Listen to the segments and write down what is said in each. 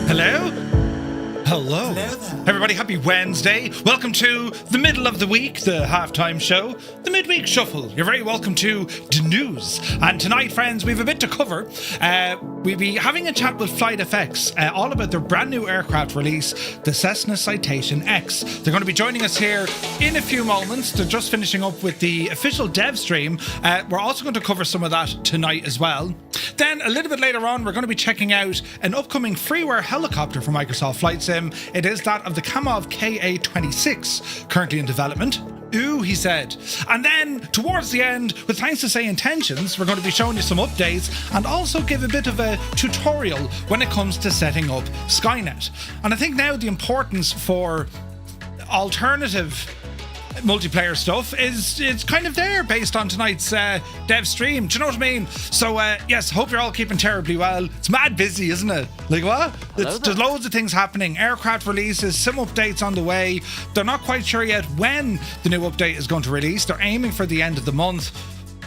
Hello? Hello. Everybody, happy Wednesday. Welcome to the middle of the week, the halftime show, the midweek shuffle. You're very welcome to the news. And tonight, friends, we have a bit to cover. We'll be having a chat with FlightFX, all about their brand new aircraft release, the Cessna Citation X. They're going to be joining us here in a few moments. They're just finishing up with the official dev stream. We're also going to cover some of that tonight as well. Then, a little bit later on, we're going to be checking out an upcoming freeware helicopter from Microsoft Flight Sim. It is that of the Kamov KA-26, currently in development. Ooh, he said. And then, towards the end, with thanks to Say Intentions, we're going to be showing you some updates and also give a bit of a tutorial when it comes to setting up SkyNet. And I think now the importance for alternative multiplayer stuff it's kind of there based on tonight's dev stream. Do you know what I mean? So yes, hope you're all keeping terribly well. It's mad busy, isn't it? Like what? There's loads of things happening. Aircraft releases, some updates on the way. They're not quite sure yet when the new update is going to release. They're aiming for the end of the month,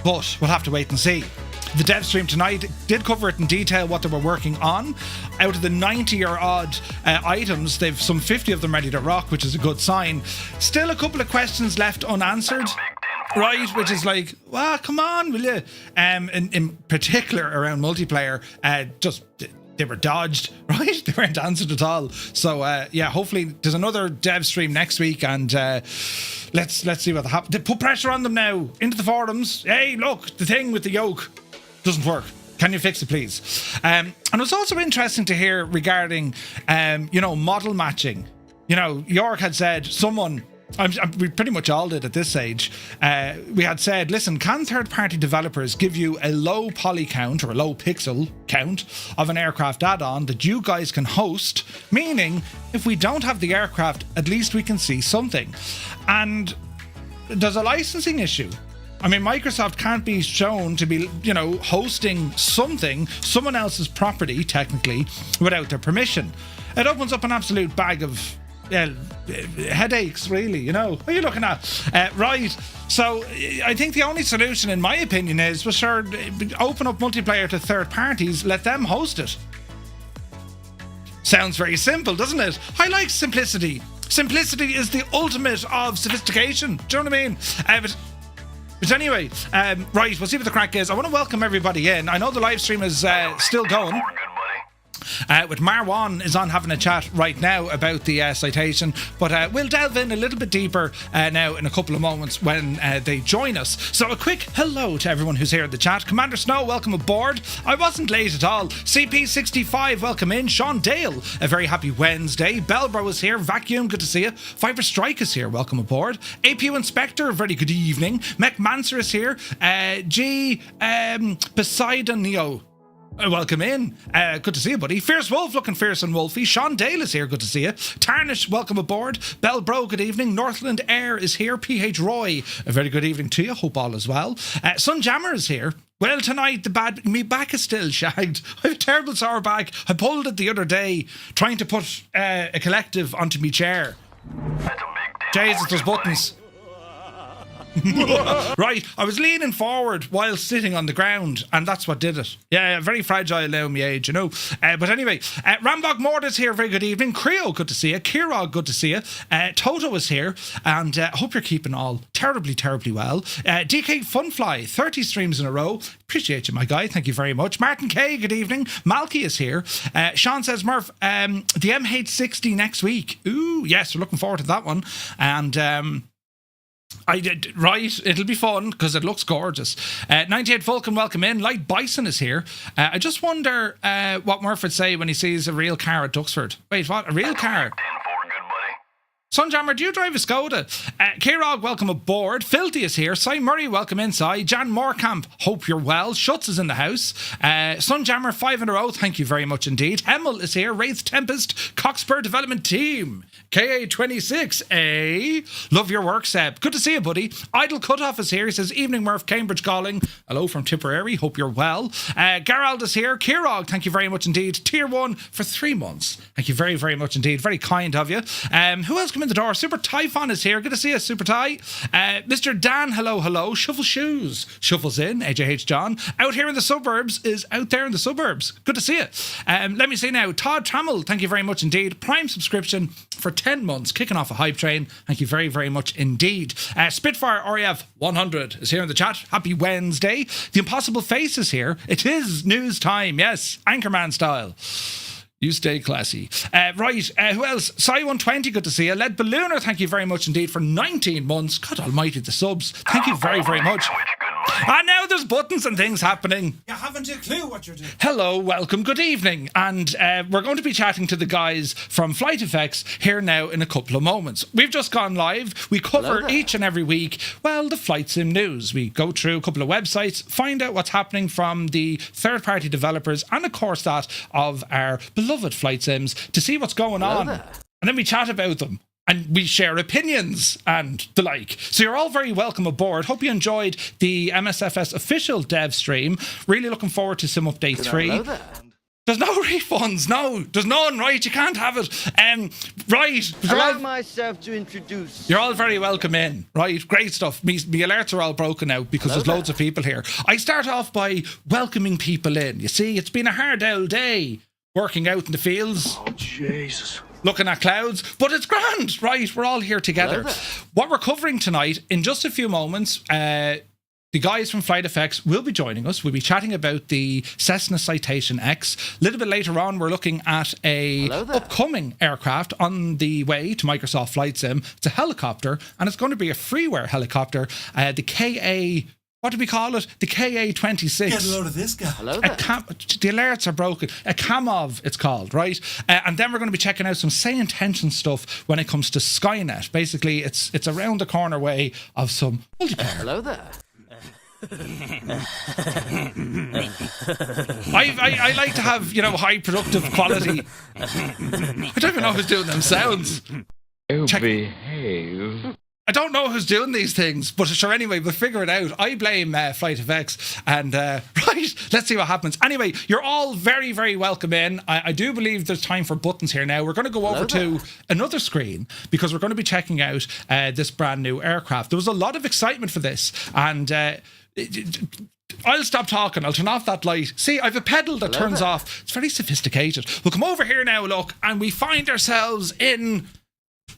but we'll have to wait and see. The dev stream tonight did cover it in detail what they were working on. Out of the 90 or odd items, they've some 50 of them ready to rock, which is a good sign. Still a couple of questions left unanswered, right? Which is like, well, come on, will you? In particular around multiplayer, just they were dodged, right? They weren't answered at all. So yeah, hopefully there's another dev stream next week, and let's see what happens. Put pressure on them now into the forums. Hey, look, the thing with the yoke doesn't work. Can you fix it, please? And it was also interesting to hear regarding, model matching. You know, York had said, we pretty much all did at this stage. We had said, listen, can third-party developers give you a low poly count or a low pixel count of an aircraft add-on that you guys can host? Meaning, if we don't have the aircraft, at least we can see something. And there's a licensing issue. I mean, Microsoft can't be shown to be, hosting something, someone else's property, technically, without their permission. It opens up an absolute bag of headaches, really, What are you looking at? Right. So I think the only solution, in my opinion, is, well, sure, open up multiplayer to third parties, let them host it. Sounds very simple, doesn't it? I like simplicity. Simplicity is the ultimate of sophistication. Do you know what I mean? But anyway, right, we'll see what the crack is. I want to welcome everybody in. I know the live stream is still going. With Marwan is on having a chat right now about the citation, but we'll delve in a little bit deeper now in a couple of moments when they join us. So a quick hello to everyone who's here in the chat. Commander Snow, welcome aboard. I wasn't late at all. CP65, welcome in. Sean Dale, a very happy Wednesday. Belbro is here. Vacuum, good to see you. Fiber Strike is here, welcome aboard. APU Inspector, very good evening. Mech Manser is here. Poseidon Neo, welcome in. Good to see you, buddy. Fierce Wolf, looking fierce and wolfy. Sean Dale is here, good to see you. Tarnish, welcome aboard. Bell Bro, good evening. Northland Air is here. PH Roy, a very good evening to you. Hope all is well. Sunjammer is here. Well, tonight, me back is still shagged. I have a terrible sore back. I pulled it the other day, trying to put a collective onto me chair. Jesus, there's buttons. Right, I was leaning forward while sitting on the ground, and that's what did it. Yeah, very fragile now in my age, But anyway, Rambog Mord is here, very good evening. Creo, good to see you. Kirog, good to see you. Toto is here, and hope you're keeping all terribly, terribly well. DK Funfly, 30 streams in a row. Appreciate you, my guy. Thank you very much. Martin K, good evening. Malky is here. Sean says, Murph, the MH60 next week. Ooh, yes, we're looking forward to that one. And right, it'll be fun because it looks gorgeous. 98 Vulcan, welcome in. Light Bison is here. I just wonder what Murph would say when he sees a real car at Duxford. Wait, what? A real car? Sunjammer, do you drive a Skoda? Kirog, welcome aboard. Filthy is here. Cy Murray, welcome inside. Jan Moorkamp, hope you're well. Schutz is in the house. Sunjammer, 5 in a row. Thank you very much indeed. Hemmel is here. Wraith Tempest, Cockspur Development Team. KA-26, love your work, Seb. Good to see you, buddy. Idle Cutoff is here. He says, evening, Murph, Cambridge calling. Hello from Tipperary. Hope you're well. Gerald is here. Kirog, thank you very much indeed. Tier 1 for 3 months. Thank you very, very much indeed. Very kind of you. Who else can welcome in the door. Super Typhon is here. Good to see you, Super Ty. Mr. Dan, hello. Shuffle Shoes shuffles in. AJH John. Out here in the suburbs is out there in the suburbs. Good to see you. Let me see now. Todd Trammell, thank you very much indeed. Prime subscription for 10 months. Kicking off a hype train. Thank you very, very much indeed. Spitfire RAF 100 is here in the chat. Happy Wednesday. The Impossible Face is here. It is news time. Yes. Anchorman style. You stay classy. Who else? Sai120, good to see you. Led Ballooner, thank you very much indeed for 19 months. God almighty, the subs. Thank you very, very much. And now there's buttons and things happening. You haven't a clue what you're doing. Hello, welcome, good evening. And we're going to be chatting to the guys from FlightFX here now in a couple of moments. We've just gone live. We cover each and every week, well, the flight sim news. We go through a couple of websites, find out what's happening from the third-party developers, and of course that of our beloved flight sims to see what's going on. And then we chat about them. And we share opinions and the like. So you're all very welcome aboard. Hope you enjoyed the MSFS official dev stream. Really looking forward to Sim Update 3. There's no refunds. No, there's none, right? You can't have it. Right. Allow myself to introduce. You're all very welcome in, right? Great stuff. Me alerts are all broken out because there's loads of people here. I start off by welcoming people in. You see, it's been a hard old day working out in the fields. Oh, Jesus. Looking at clouds, but it's grand, right? We're all here together. What we're covering tonight, in just a few moments, the guys from FlightFX will be joining us. We'll be chatting about the Cessna Citation X. A little bit later on, we're looking at a upcoming aircraft on the way to Microsoft Flight Sim. It's a helicopter, and it's going to be a freeware helicopter. The KA... What do we call it? The KA-26. Get a load of this guy. The alerts are broken. A Kamov, it's called, right? And then we're going to be checking out some say intention stuff when it comes to SkyNet. Basically, it's around the corner way of some multiplayer. Hello there. I like to have, high productive quality. I don't even know who's doing them sounds. Behave. I don't know who's doing these things, but sure, anyway, we'll figure it out. I blame FlightFX, and right, let's see what happens. Anyway, you're all very, very welcome in. I do believe there's time for buttons here now. We're going to go over to another screen because we're going to be checking out this brand new aircraft. There was a lot of excitement for this, and I'll stop talking. I'll turn off that light. See, I've a pedal that turns off. It's very sophisticated. We'll come over here now, look, and we find ourselves in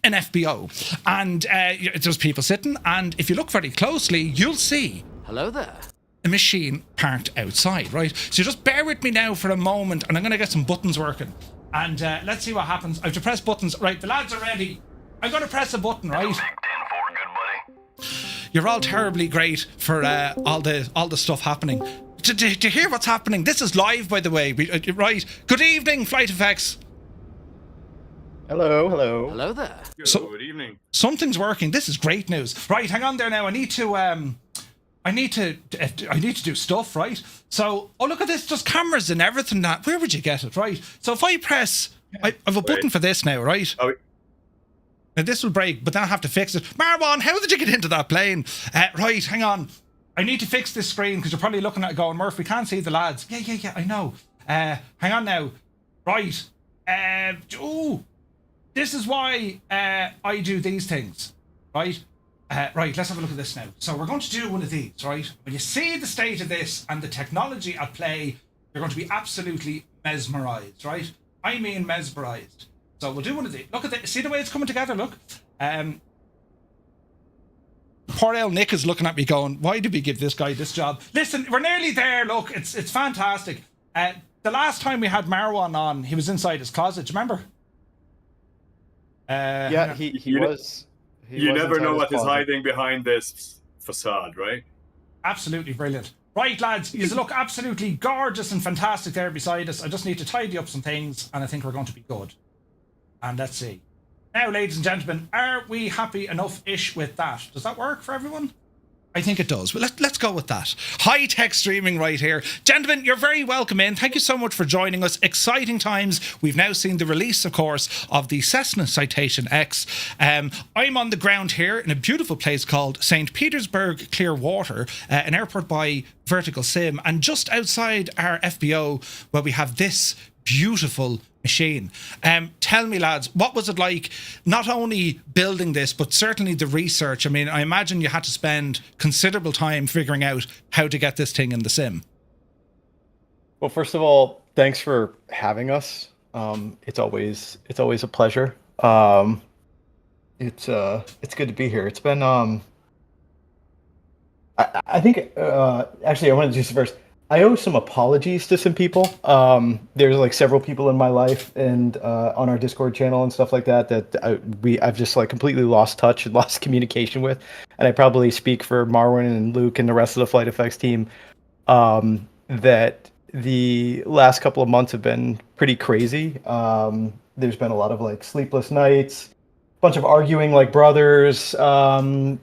an FBO, and there's people sitting, and if you look very closely, you'll see a machine parked outside, right? So just bear with me now for a moment, and I'm going to get some buttons working, and let's see what happens. I have to press buttons. Right, the lads are ready. I'm going to press a button, right? You're all terribly great for all the stuff happening. To hear what's happening, this is live, by the way. Right, good evening, FlightFX. Hello. Hello there. Good evening. Something's working. This is great news. Right, hang on there now. I need to do stuff, right? So, oh, look at this. There's cameras and everything. That where would you get it, right? So if I press, I have a button for this now, right? Oh. Now this will break, but then I have to fix it. Marwan, how did you get into that plane? Right, hang on. I need to fix this screen because you're probably looking at it going, Murph, we can't see the lads. Yeah, I know. Hang on now. Right. This is why I do these things, right? Right, let's have a look at this now. So we're going to do one of these, right? When you see the state of this and the technology at play, you're going to be absolutely mesmerised, right? I mean mesmerised. So we'll do one of these. Look at this. See the way it's coming together, look? Poor old Nick is looking at me going, why did we give this guy this job? Listen, we're nearly there, look. It's fantastic. The last time we had Marwan on, he was inside his closet, do you remember? Yeah, he was. You never know what is hiding behind this facade, right? Absolutely brilliant. Right, lads, you look absolutely gorgeous and fantastic there beside us. I just need to tidy up some things, and I think we're going to be good. And let's see. Now, ladies and gentlemen, are we happy enough-ish with that? Does that work for everyone? I think it does. Well, let's go with that. High-tech streaming right here. Gentlemen, you're very welcome in. Thank you so much for joining us. Exciting times. We've now seen the release, of course, of the Cessna Citation X. I'm on the ground here in a beautiful place called St. Petersburg Clearwater, an airport by vertical sim, and just outside our FBO, where we have this beautiful machine. Tell me, lads, what was it like not only building this, but certainly the research? I mean, I imagine you had to spend considerable time figuring out how to get this thing in the sim. Well, first of all, thanks for having us. It's always a pleasure. It's good to be here. It's been I think actually I want to do some first. I owe some apologies to some people. There's like several people in my life and on our Discord channel and stuff like that I've just like completely lost touch and lost communication with, and I probably speak for Marwin and Luke and the rest of the FlightFX team that the last couple of months have been pretty crazy. There's been a lot of like sleepless nights, bunch of arguing like brothers. There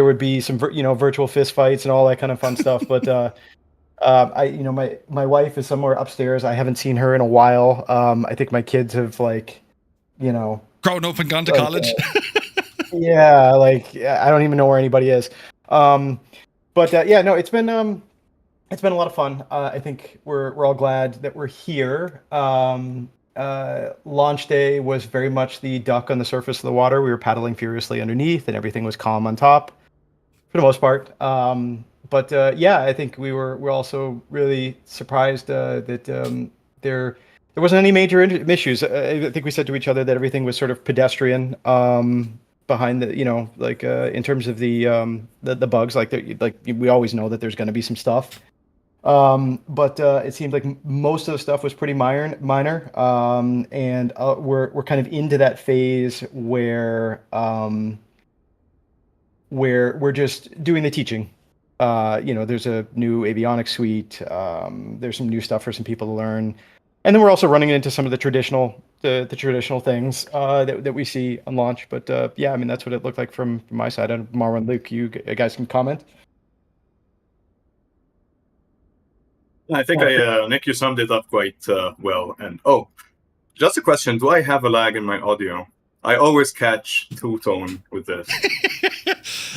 would be some virtual fist fights and all that kind of fun stuff. But my wife is somewhere upstairs. I haven't seen her in a while. I think my kids have grown up and gone to college. Yeah, like I don't even know where anybody is. It's been a lot of fun. I think we're all glad that we're here. Launch day was very much the duck on the surface of the water. We were paddling furiously underneath, and everything was calm on top, for the most part. I think we're also really surprised that there wasn't any major issues. I think we said to each other that everything was sort of pedestrian behind the in terms of the bugs. Like we always know that there's going to be some stuff. It seemed like most of the stuff was pretty minor. And we're kind of into that phase where we're just doing the teaching. There's a new avionics suite. There's some new stuff for some people to learn. And then we're also running into some of the traditional things that we see on launch. But that's what it looked like from my side. And Marwan, Luke, you guys can comment. I think Nick, you summed it up quite well. And just a question: do I have a lag in my audio? I always catch two-tone with this.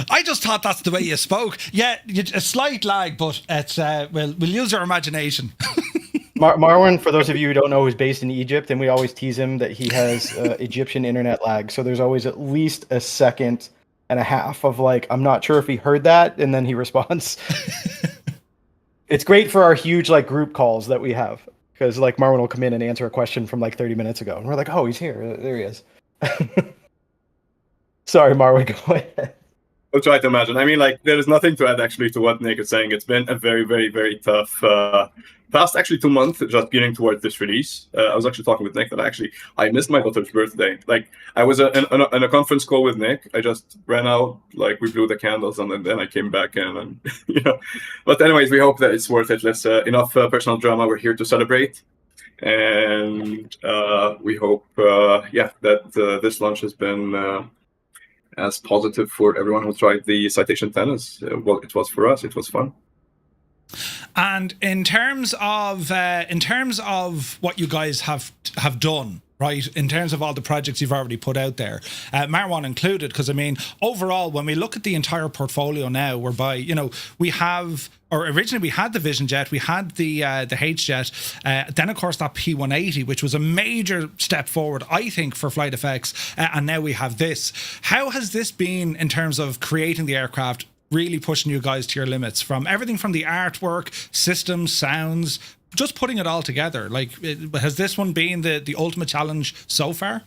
I just thought that's the way you spoke. Yeah, a slight lag, but it's we'll use our imagination. Marwan, for those of you who don't know, is based in Egypt, and we always tease him that he has Egyptian internet lag. So there's always at least a second and a half of like, I'm not sure if he heard that, and then he responds. It's great for our huge like group calls that we have, because like Marwan will come in and answer a question from like 30 minutes ago, and we're like, oh, he's here. There he is. Sorry, Marwan, go ahead. I'll try to imagine. I mean, like, there is nothing to add actually to what Nick is saying. It's been a very, very, very tough past actually 2 months just gearing towards this release. I was actually talking with Nick that I missed my daughter's birthday. Like, I was in a conference call with Nick. I just ran out, like, we blew the candles, and then I came back in, and But anyways, we hope that it's worth it. Let's enough personal drama. We're here to celebrate, and we hope that this launch has been as positive for everyone who tried the Citation 10 as well it was for us. It was fun. And in terms of what you guys have done, right, in terms of all the projects you've already put out there, Marwan included, because I mean, overall, when we look at the entire portfolio now, whereby we have, or originally we had the Vision Jet, we had the H Jet, then of course that P180, which was a major step forward, I think, for FlightFX, and now we have this. How has this been in terms of creating the aircraft, really pushing you guys to your limits, from everything from the artwork, systems, sounds, just putting it all together? Like, has this one been the ultimate challenge so far?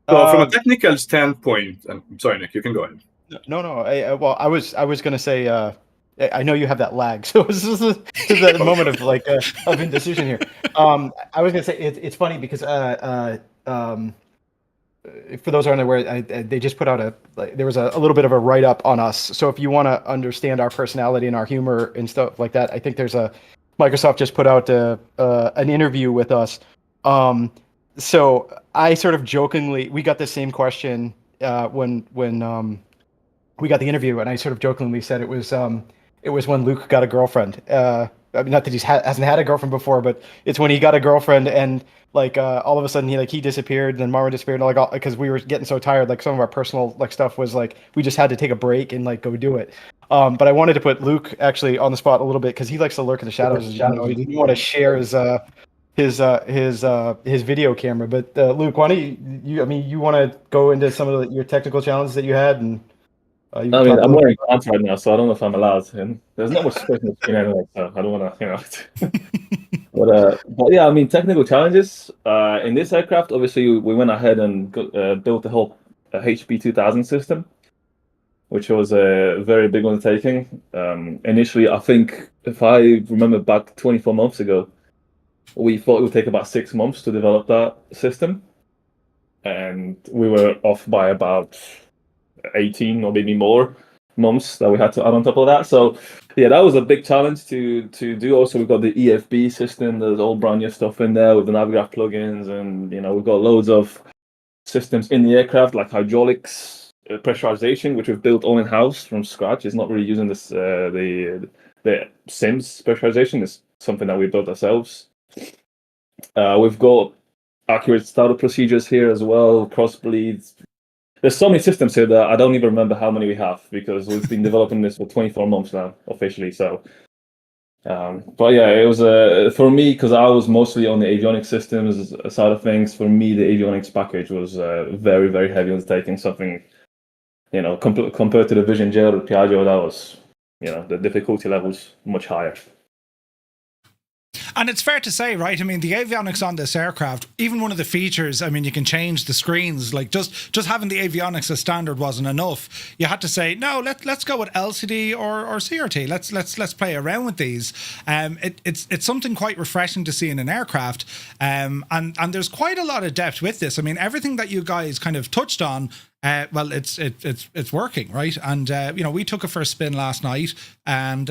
Well, from a technical standpoint, I'm sorry, Nick, you can go ahead. No. I was going to say, I know you have that lag, so this is the moment of like of indecision here. I was going to say it's funny because for those who aren't aware, they just put out there was a little bit of a write-up on us. So if you want to understand our personality and our humor and stuff like that, I think Microsoft just put out an interview with us. So I sort of jokingly, we got the same question when we got the interview, and I sort of jokingly said it was when Luke got a girlfriend. I mean, not that he hasn't had a girlfriend before, but it's when he got a girlfriend and like all of a sudden he disappeared and then Mara disappeared and like because we were getting so tired, like some of our personal like stuff was like we just had to take a break and like go do it. But I wanted to put Luke actually on the spot a little bit because he likes to lurk in the shadows. He didn't want to share his video camera. But Luke, why don't you want to go into some of your technical challenges that you had and. I'm wearing pants right now, so I don't know if I'm allowed. And there's not much space in the screen anyway, so I don't want to, but yeah, I mean, technical challenges in this aircraft. Obviously, we went ahead and built the whole HP 2000 system, which was a very big undertaking. Initially, I think if I remember back 24 months ago, we thought it would take about 6 months to develop that system, and we were off by about 18 or maybe more months that we had to add on top of that. So yeah, that was a big challenge to do. Also, we've got the EFB system. There's all brand new stuff in there with the Navigraph plugins, and we've got loads of systems in the aircraft like hydraulics, pressurization, which we've built all in house from scratch. It's not really using this the Sims pressurization. It's something that we built ourselves. We've got accurate startup procedures here as well, cross bleeds. There's so many systems here that I don't even remember how many we have because we've been developing this for 24 months now officially. So, but yeah, it was for me because I was mostly on the avionics systems side of things. For me, the avionics package was very, very heavy undertaking. Something, compared to the Vision Jet or Piaggio, that was, the difficulty levels much higher. And it's fair to say, right? I mean, the avionics on this aircraft, even one of the features, I mean, you can change the screens. Like just having the avionics as standard wasn't enough. You had to say, no, let's go with LCD or CRT. Let's play around with these. It's something quite refreshing to see in an aircraft. And there's quite a lot of depth with this. I mean, everything that you guys kind of touched on. Well, it's working, right? And we took it for a spin last night, and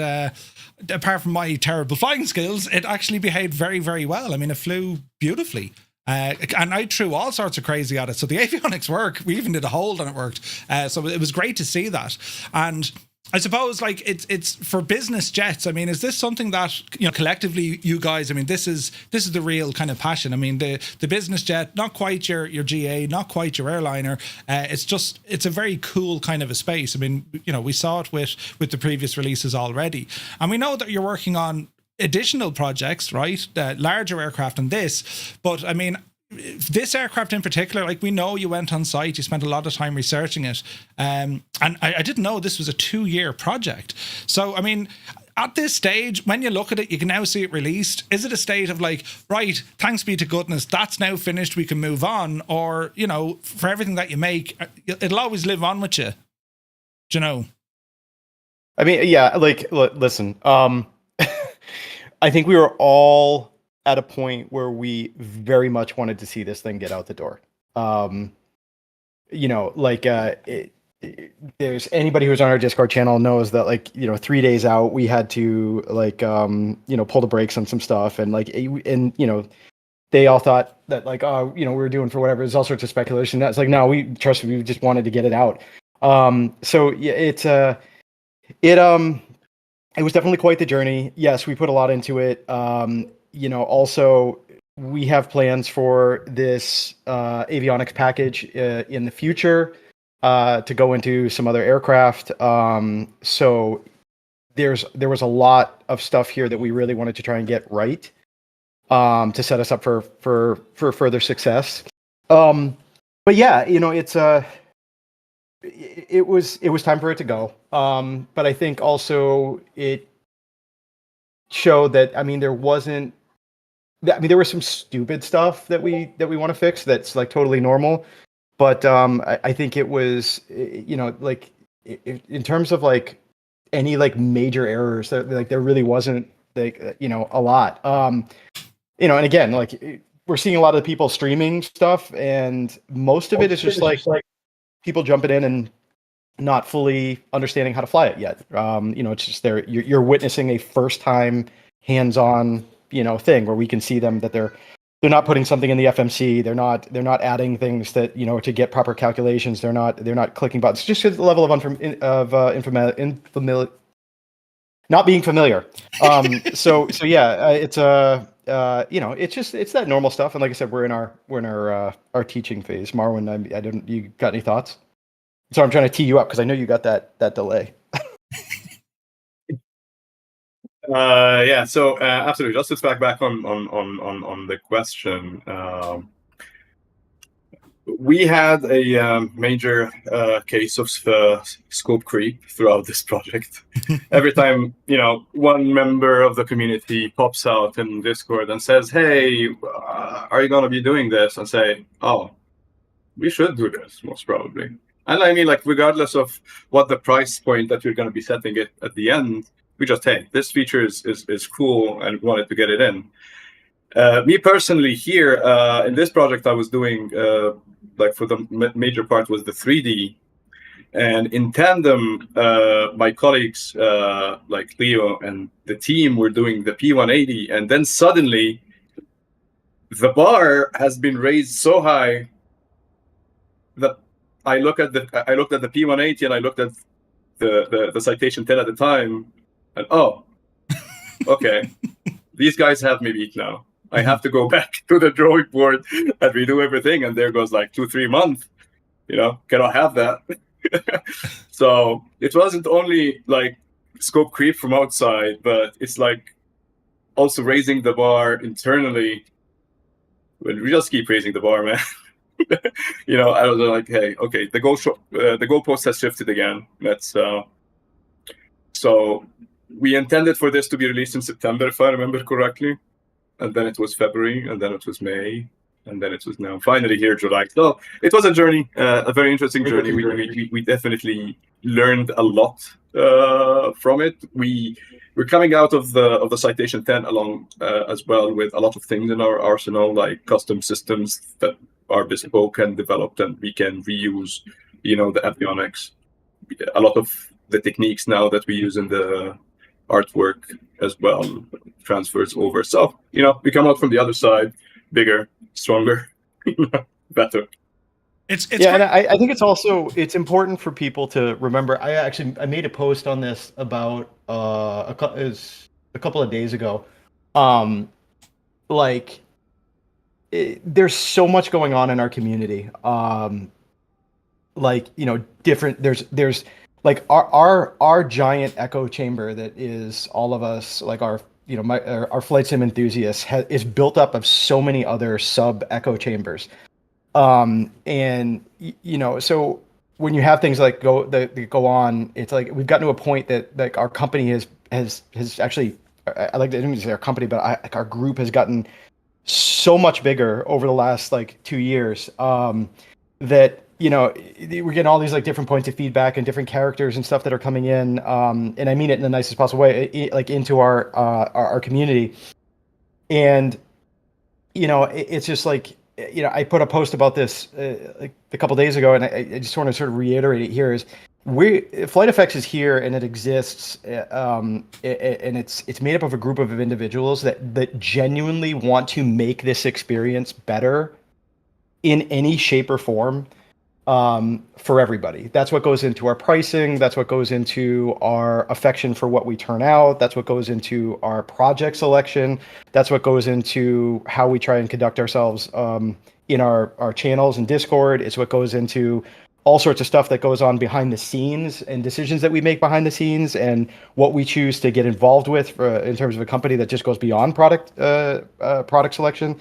apart from my terrible flying skills, it actually behaved very, very well. I mean, it flew beautifully, and I threw all sorts of crazy at it. So the avionics work. We even did a hold, and it worked. So it was great to see that. And I suppose like it's for business jets. I mean, is this something that collectively you guys? I mean, this is the real kind of passion. I mean, the business jet, not quite your GA, not quite your airliner. It's a very cool kind of a space. I mean, we saw it with the previous releases already, and we know that you're working on additional projects, right? Larger aircraft than this, but I mean. This aircraft in particular, like we know you went on site, you spent a lot of time researching it, and I didn't know this was a 2-year project. So, I mean, at this stage, when you look at it, you can now see it released. Is it a state of like, right, thanks be to goodness, that's now finished, we can move on? Or, for everything that you make, it'll always live on with you. Do you know? I mean, yeah, like, listen, I think we were all at a point where we very much wanted to see this thing get out the door. There's anybody who's on our Discord channel knows that 3 days out we had to pull the brakes on some stuff and they all thought that we were doing for whatever. There's all sorts of speculation. That's like, no, we just wanted to get it out. So yeah, it was definitely quite the journey. Yes, we put a lot into it. Also we have plans for this avionics package in the future to go into some other aircraft. So there was a lot of stuff here that we really wanted to try and get right to set us up for further success. But yeah, it was time for it to go. But I think also it showed that there was some stupid stuff that we want to fix that's like totally normal, but I think it was in terms of like any like major errors there really wasn't a lot. And again, like we're seeing a lot of people streaming stuff, and most of it is just like people jumping in and not fully understanding how to fly it yet. It's just you're witnessing a first time hands-on thing where we can see them that they're not putting something in the FMC. They're not adding things that to get proper calculations. They're not clicking buttons. It's just a level of not being familiar. So yeah, it's it's that normal stuff. And like I said, we're in our teaching phase. Marwan, I don't. You got any thoughts? So I'm trying to tee you up because I know you got that delay. Yeah. So absolutely. Just to back on the question. We had a major case of scope creep throughout this project. Every time, one member of the community pops out in Discord and says, "Hey, are you going to be doing this?" and say, "Oh, we should do this, most probably." And I mean, like, regardless of what the price point that you're going to be setting it at the end, we just, hey, this feature is cool and wanted to get it in. Me personally here, in this project I was doing, like for the major part was the 3D. And in tandem, my colleagues, like Leo and the team were doing the P180. And then suddenly the bar has been raised so high that I looked at the P180 and I looked at the Citation 10 at the time, and okay, these guys have me beat now. I have to go back to the drawing board and redo everything, and there goes like 2-3 months. Cannot have that. So it wasn't only like scope creep from outside, but it's like also raising the bar internally. Well, we just keep raising the bar, man. I was like, hey, okay, the goalpost has shifted again. Let's so we intended for this to be released in September, if I remember correctly, and then it was February, and then it was May, and then it was now finally here, July. So it was a journey, a very interesting journey. We definitely learned a lot from it. We're coming out of the Citation 10 along as well with a lot of things in our arsenal, like custom systems that are bespoke and developed, and we can reuse, the avionics. A lot of the techniques now that we use in the artwork as well transfers over. So, we come out from the other side bigger, stronger, better. And I think it's important for people to remember. I made a post on this about a couple of days ago. There's so much going on in our community. Different. There's like our giant echo chamber that is all of us, like our flight sim enthusiasts is built up of so many other sub echo chambers. So when you have things like that go on, it's like we've gotten to a point that like our company has actually, I like to, I didn't say our company, but our group has gotten so much bigger over the last like 2 years, that we're getting all these like different points of feedback and different characters and stuff that are coming in, and I mean it in the nicest possible way, like into our community. And it's just like, I put a post about this like a couple days ago, and I just want to sort of reiterate it here. Is FlightFX is here, and it exists, and it's made up of a group of individuals that genuinely want to make this experience better in any shape or form, for everybody. That's what goes into our pricing. That's what goes into our affection for what we turn out. That's what goes into our project selection. That's what goes into how we try and conduct ourselves in our channels and Discord. It's what goes into all sorts of stuff that goes on behind the scenes and decisions that we make behind the scenes and what we choose to get involved with in terms of a company that just goes beyond product selection.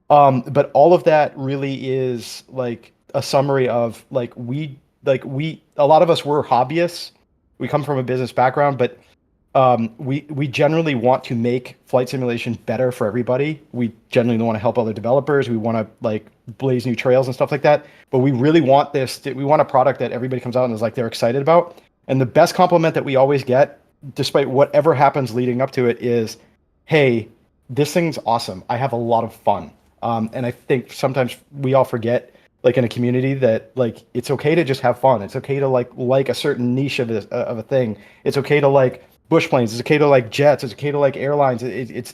But all of that really is like a summary of a lot of us were hobbyists. We come from a business background, but we generally want to make flight simulation better for everybody. We generally want to help other developers. We want to like blaze new trails and stuff like that. But we really want we want a product that everybody comes out and is like they're excited about. And the best compliment that we always get, despite whatever happens leading up to it, is, "Hey, this thing's awesome. I have a lot of fun." And I think sometimes we all forget, like in a community, that like it's okay to just have fun. It's okay to like a certain niche of a thing. It's okay to like bush planes. It's okay to like jets. It's okay to like airlines. This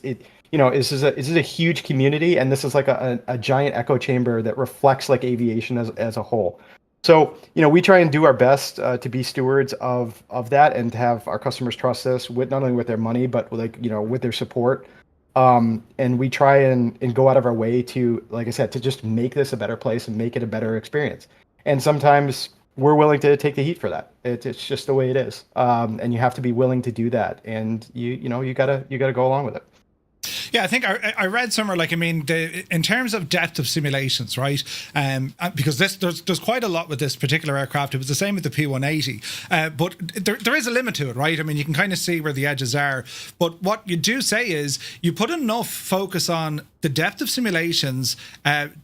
is a huge community, and this is like a giant echo chamber that reflects like aviation as a whole. So, we try and do our best to be stewards of that and to have our customers trust us with not only with their money, but with their support. And we try and go out of our way to, like I said, to just make this a better place and make it a better experience. And sometimes we're willing to take the heat for that. It's just the way it is. And you have to be willing to do that. And you gotta go along with it. Yeah, I think I read somewhere, like, I mean, in terms of depth of simulations, right? Because there's quite a lot with this particular aircraft. It was the same with the P180, but there is a limit to it, right? I mean, you can kind of see where the edges are. But what you do say is you put enough focus on the depth of simulations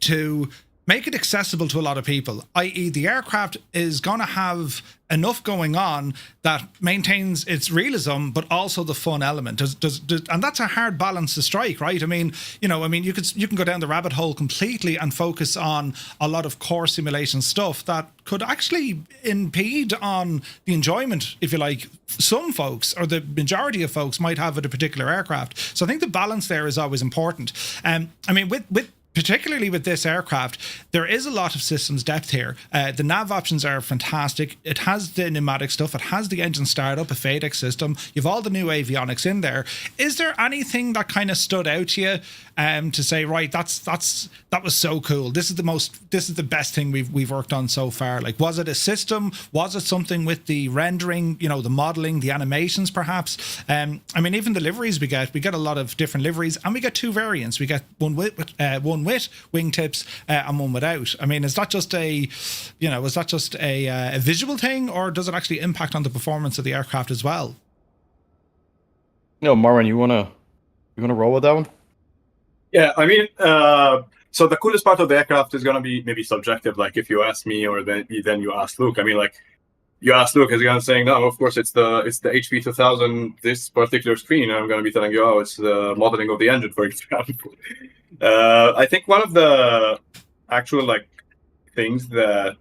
to make it accessible to a lot of people, i.e. the aircraft is going to have enough going on that maintains its realism, but also the fun element. And that's a hard balance to strike, right? I mean, you can go down the rabbit hole completely and focus on a lot of core simulation stuff that could actually impede on the enjoyment, if you like, some folks or the majority of folks might have with a particular aircraft. So I think the balance there is always important. I mean, particularly with this aircraft, there is a lot of systems depth here. The nav options are fantastic. It has the pneumatic stuff. It has the engine startup, a FlightFX system. You've all the new avionics in there. Is there anything that kind of stood out to you to say, right, that was so cool. This is the best thing we've worked on so far? Like, was it a system? Was it something with the rendering, the modeling, the animations, perhaps? I mean, even the liveries we get a lot of different liveries, and we get two variants. We get one with wingtips and one without. I mean, is that just a visual thing, or does it actually impact on the performance of the aircraft as well? No, Marwan, you wanna roll with that one? Yeah, I mean, so the coolest part of the aircraft is gonna be maybe subjective. Like if you ask me, or then you ask Luke. I mean, like you ask Luke, is he gonna saying, no, of course it's the HP 2000 this particular screen, and I'm gonna be telling you, oh, it's the modeling of the engine, for example. I think one of the actual things that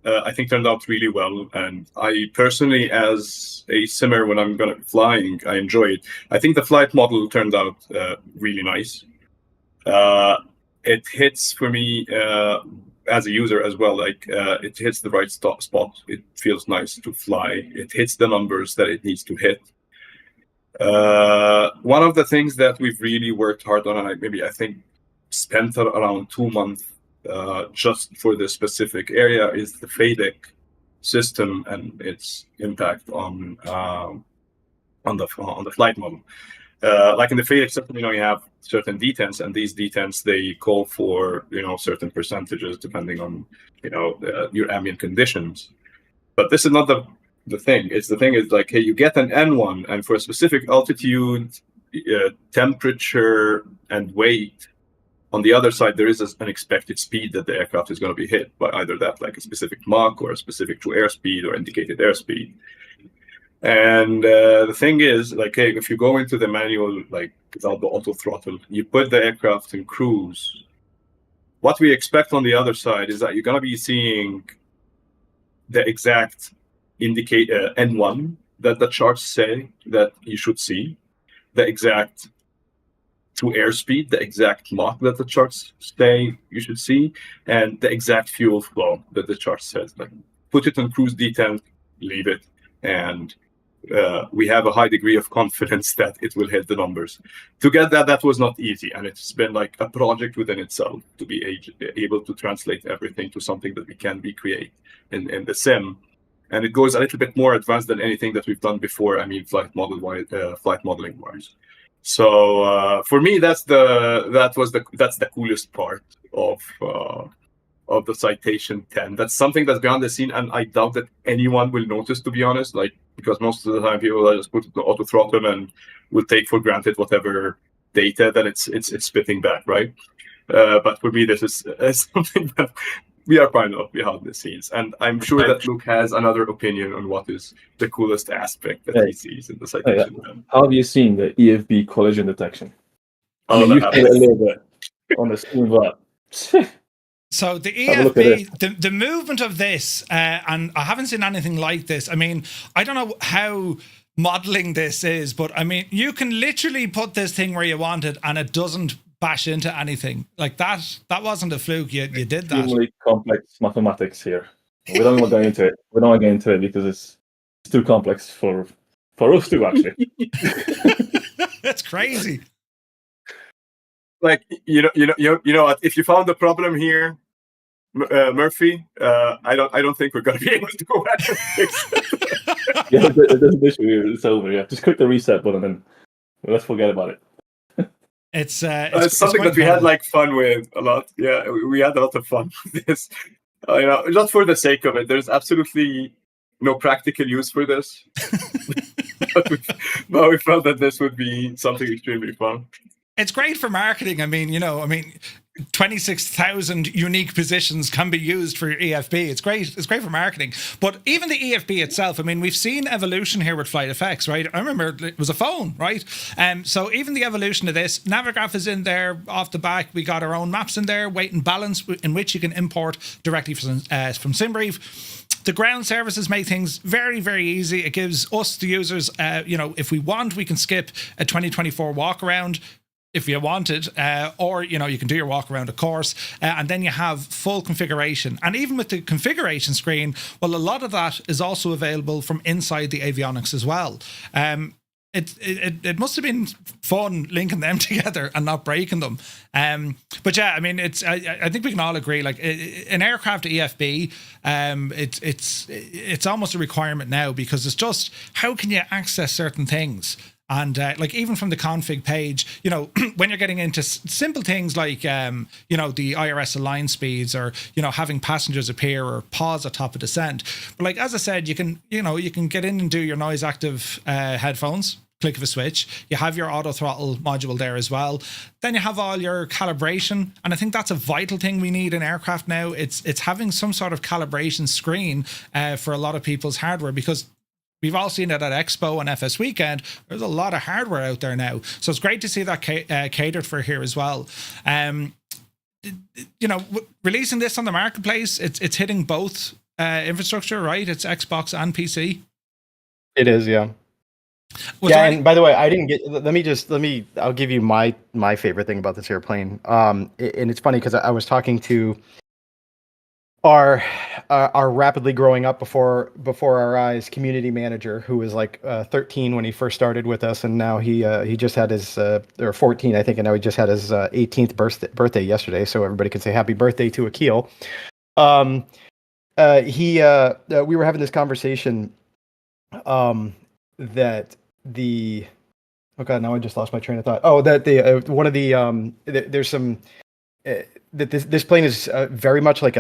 I think turned out really well, and I personally, as a simmer, when I'm gonna be flying, I enjoy it. I think the flight model turned out really nice. It hits for me as a user as well. It hits the right spot. It feels nice to fly. It hits the numbers that it needs to hit. One of the things that we've really worked hard on, and I think spent around 2 months just for this specific area, is the FADEC system and its impact on the flight model. Like in the FADEC system, you have certain detents, and these detents, they call for certain percentages depending on your ambient conditions. But this is not the thing. The thing is like, hey, you get an N1, and for a specific altitude, temperature, and weight, on the other side, there is an expected speed that the aircraft is going to be hit by, either that, like a specific Mach, or a specific true airspeed, or indicated airspeed. And the thing is, like, hey, if you go into the manual, like without the auto throttle, you put the aircraft in cruise. What we expect on the other side is that you're going to be seeing the exact N1 that the charts say that you should see, the exact true airspeed, the exact Mach that the charts say you should see, and the exact fuel flow that the chart says. Like, put it on cruise detent, leave it, and we have a high degree of confidence that it will hit the numbers. To get that was not easy, and it's been like a project within itself to be able to translate everything to something that we can recreate in the sim. And it goes a little bit more advanced than anything that we've done before. I mean, flight modeling wise. So for me, that's the coolest part of the Citation 10. That's something that's behind the scene, and I doubt that anyone will notice, to be honest. Like, because most of the time people will just put the auto throttle and will take for granted whatever data that it's spitting back, right? But for me, this is something that we are proud of behind the scenes, and I'm sure that Luke has another opinion on what is the coolest aspect that he sees in the Citation 10. How have you seen the EFB collision detection? You feel it a little bit on the screen, but so the EFB, the movement of this, and I haven't seen anything like this. I mean, I don't know how modeling this is, but I mean, you can literally put this thing where you want it, and it doesn't bash into anything. Like that wasn't a fluke. You did that. Extremely complex mathematics here. We don't want to go into it. We don't want to get into it because it's too complex for us too, actually. That's crazy. Like you know what? If you found the problem here, Murphy, I don't think we're gonna be able to go back and fix it. Yeah, there's an issue. It's over. Yeah, just click the reset button and let's forget about it. It's something quite that we had fun. like fun with a lot. Yeah, we had a lot of fun with this. Just for the sake of it, there's absolutely no practical use for this. but we felt that this would be something extremely fun. It's great for marketing. 26,000 unique positions can be used for your EFB. It's great. It's great for marketing. But even the EFB itself, we've seen evolution here with FlightFX, right? I remember it was a phone, right? So even the evolution of this, Navigraph is in there off the back. We got our own maps in there, weight and balance, in which you can import directly from SimBrief. The ground services make things very, very easy. It gives us, the users, if we want, we can skip a 2024 walk around if you wanted, or you can do your walk around a course, and then you have full configuration. And even with the configuration screen, well, a lot of that is also available from inside the avionics as well. It must have been fun linking them together and not breaking them. But yeah, I think we can all agree, like an aircraft EFB, it's almost a requirement now, because it's just, how can you access certain things? And like even from the config page, when you're getting into simple things like, the IRS align speeds, or, having passengers appear or pause at top of descent. But like, as I said, you can get in and do your noise active headphones, click of a switch. You have your auto throttle module there as well. Then you have all your calibration. And I think that's a vital thing we need in aircraft now. It's having some sort of calibration screen for a lot of people's hardware, because we've all seen it at Expo and FS Weekend. There's a lot of hardware out there now. So it's great to see that catered for here as well. Releasing this on the marketplace, it's hitting both infrastructure, right? It's Xbox and PC. It is, yeah. And by the way, I didn't get, I'll give you my favorite thing about this airplane. And it's funny because I was talking to our rapidly growing up before our eyes community manager, who was like 13 when he first started with us, and now he just had his or 14, I think, and now he just had his 18th birthday yesterday. So everybody can say happy birthday to Akil. We were having this conversation that now I just lost my train of thought. Oh, that there's some that this plane is very much like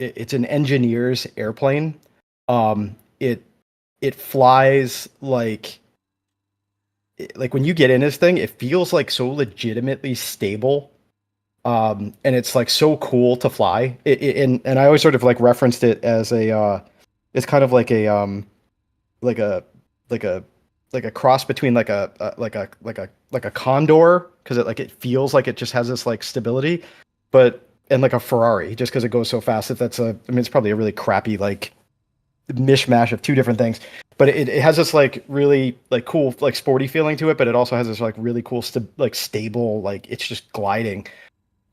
it's an engineer's airplane. It flies like when you get in this thing, it feels like so legitimately stable. And it's like so cool to fly. And I always sort of like referenced it as it's kind of like a cross between like a condor, because it feels like it just has this like stability, and like a Ferrari, just because it goes so fast. It's probably a really crappy like mishmash of two different things, but it has this like really like cool like sporty feeling to it, but it also has this like really cool stable, like it's just gliding.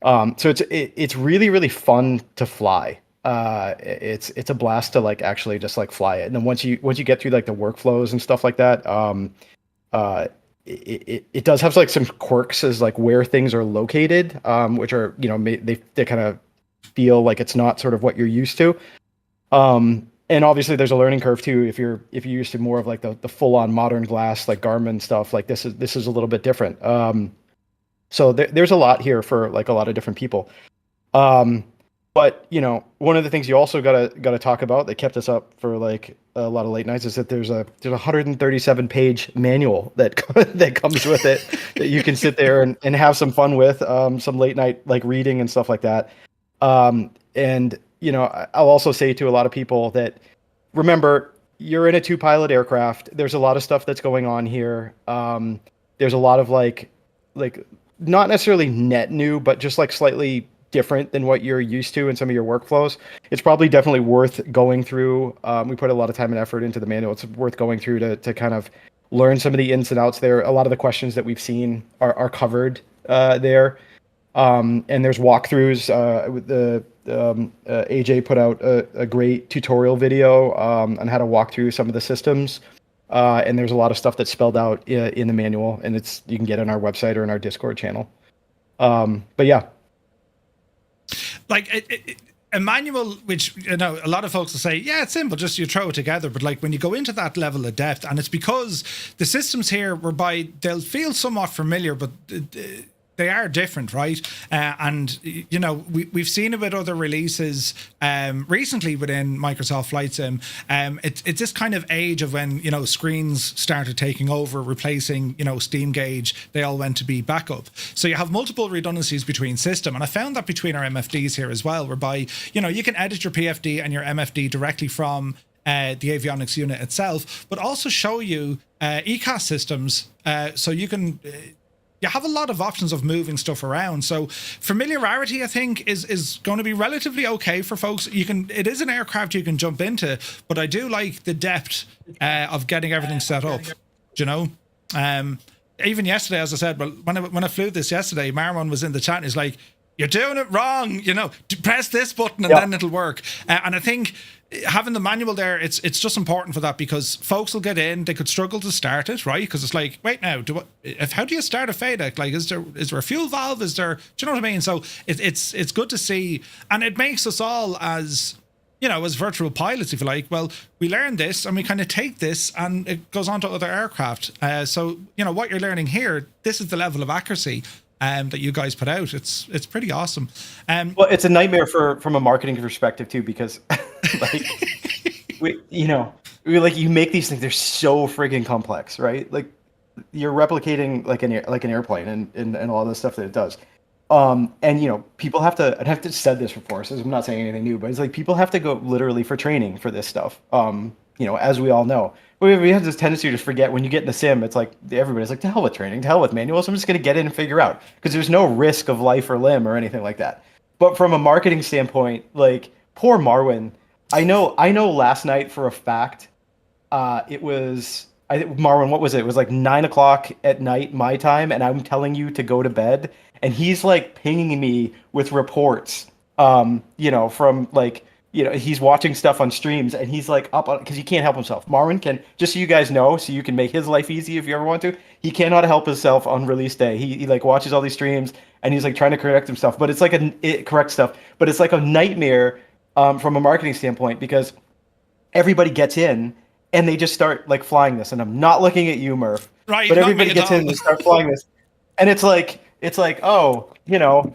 So it's really, really fun to fly. It's a blast to like actually just like fly it. And then once you get through like the workflows and stuff like that, it does have like some quirks as like where things are located, which are, they kind of feel like it's not sort of what you're used to. And obviously there's a learning curve too. If you're used to more of like the full on modern glass, like Garmin stuff, like this is a little bit different. So there's a lot here for like a lot of different people. But one of the things you also gotta talk about that kept us up for like a lot of late nights is that there's a 137 page manual that comes with it that you can sit there and have some fun with, some late night like reading and stuff like that. And I'll also say to a lot of people that, remember, you're in a 2-pilot aircraft. There's a lot of stuff that's going on here. There's a lot of like not necessarily net new, but just like slightly different than what you're used to in some of your workflows. It's probably definitely worth going through. We put a lot of time and effort into the manual. It's worth going through to kind of learn some of the ins and outs there. A lot of the questions that we've seen are covered there. And there's walkthroughs. AJ put out a great tutorial video on how to walk through some of the systems. And there's a lot of stuff that's spelled out in the manual, and you can get it on our website or in our Discord channel. But yeah. Like a manual, which, you know, a lot of folks will say, yeah, it's simple, just you throw it together. But like when you go into that level of depth, and it's because the systems here whereby they'll feel somewhat familiar, but they are different, right? And, you know, we've seen it with other releases recently within Microsoft Flight Sim. It's this kind of age of when, you know, screens started taking over, replacing, you know, Steam Gauge. They all went to be backup. So you have multiple redundancies between system. And I found that between our MFDs here as well, whereby, you know, you can edit your PFD and your MFD directly from the avionics unit itself, but also show you ECAS systems so you can... you have a lot of options of moving stuff around. So familiarity, I think, is going to be relatively okay for folks. It is an aircraft you can jump into, but I do like the depth of getting everything set up. You know, even yesterday, as I said, well, when I flew this yesterday, Marwan was in the chat and he's like, "You're doing it wrong. You know, press this button and then it'll work." And I think having the manual there, it's just important for that, because folks will get in, they could struggle to start it, right? Because it's like, wait, now, how do you start a FADEC? Like, is there a fuel valve? Is there? Do you know what I mean? So it's good to see, and it makes us all, as you know, as virtual pilots, if you like, well, we learn this and we kind of take this and it goes on to other aircraft. So you know what you're learning here. This is the level of accuracy that you guys put out. It's pretty awesome. Well, it's a nightmare from a marketing perspective too, because like you make these things, they're so friggin' complex, right? Like you're replicating like an airplane and all the stuff that it does. And you know, people have to, I'd have to said this before, so I'm not saying anything new, but it's like people have to go literally for training for this stuff. You know, as we all know. We have this tendency to forget when you get in the sim, it's like everybody's like, to hell with training, to hell with manuals. I'm just going to get in and figure out, because there's no risk of life or limb or anything like that. But from a marketing standpoint, like poor Marwin, I know last night for a fact, Marwin, what was it? It was like 9:00 at night, my time. And I'm telling you to go to bed. And he's like pinging me with reports, you know, from like, you know, he's watching stuff on streams and he's like up on, because he can't help himself. Marwin can, just so you guys know, so you can make his life easy if you ever want to, he cannot help himself on release day. He like watches all these streams and he's like trying to correct himself, but it's like correct stuff, but it's like a nightmare from a marketing standpoint, because everybody gets in and they just start like flying this. And I'm not looking at you, Murph, right? But everybody gets in and they start flying this. And it's like, oh, you know,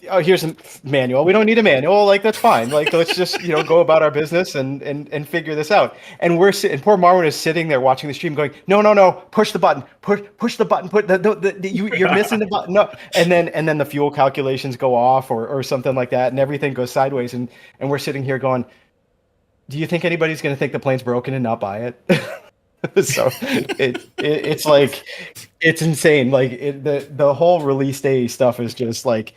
oh, here's a manual. We don't need a manual. Like, that's fine. Like, let's just, you know, go about our business and figure this out. And we're sitting, poor Marwin is sitting there watching the stream going, no, push the button, push the button, you're missing the button. No. And then the fuel calculations go off or something like that. And everything goes sideways. And we're sitting here going, do you think anybody's going to think the plane's broken and not buy it? So it's like, it's insane. Like the whole release day stuff is just like,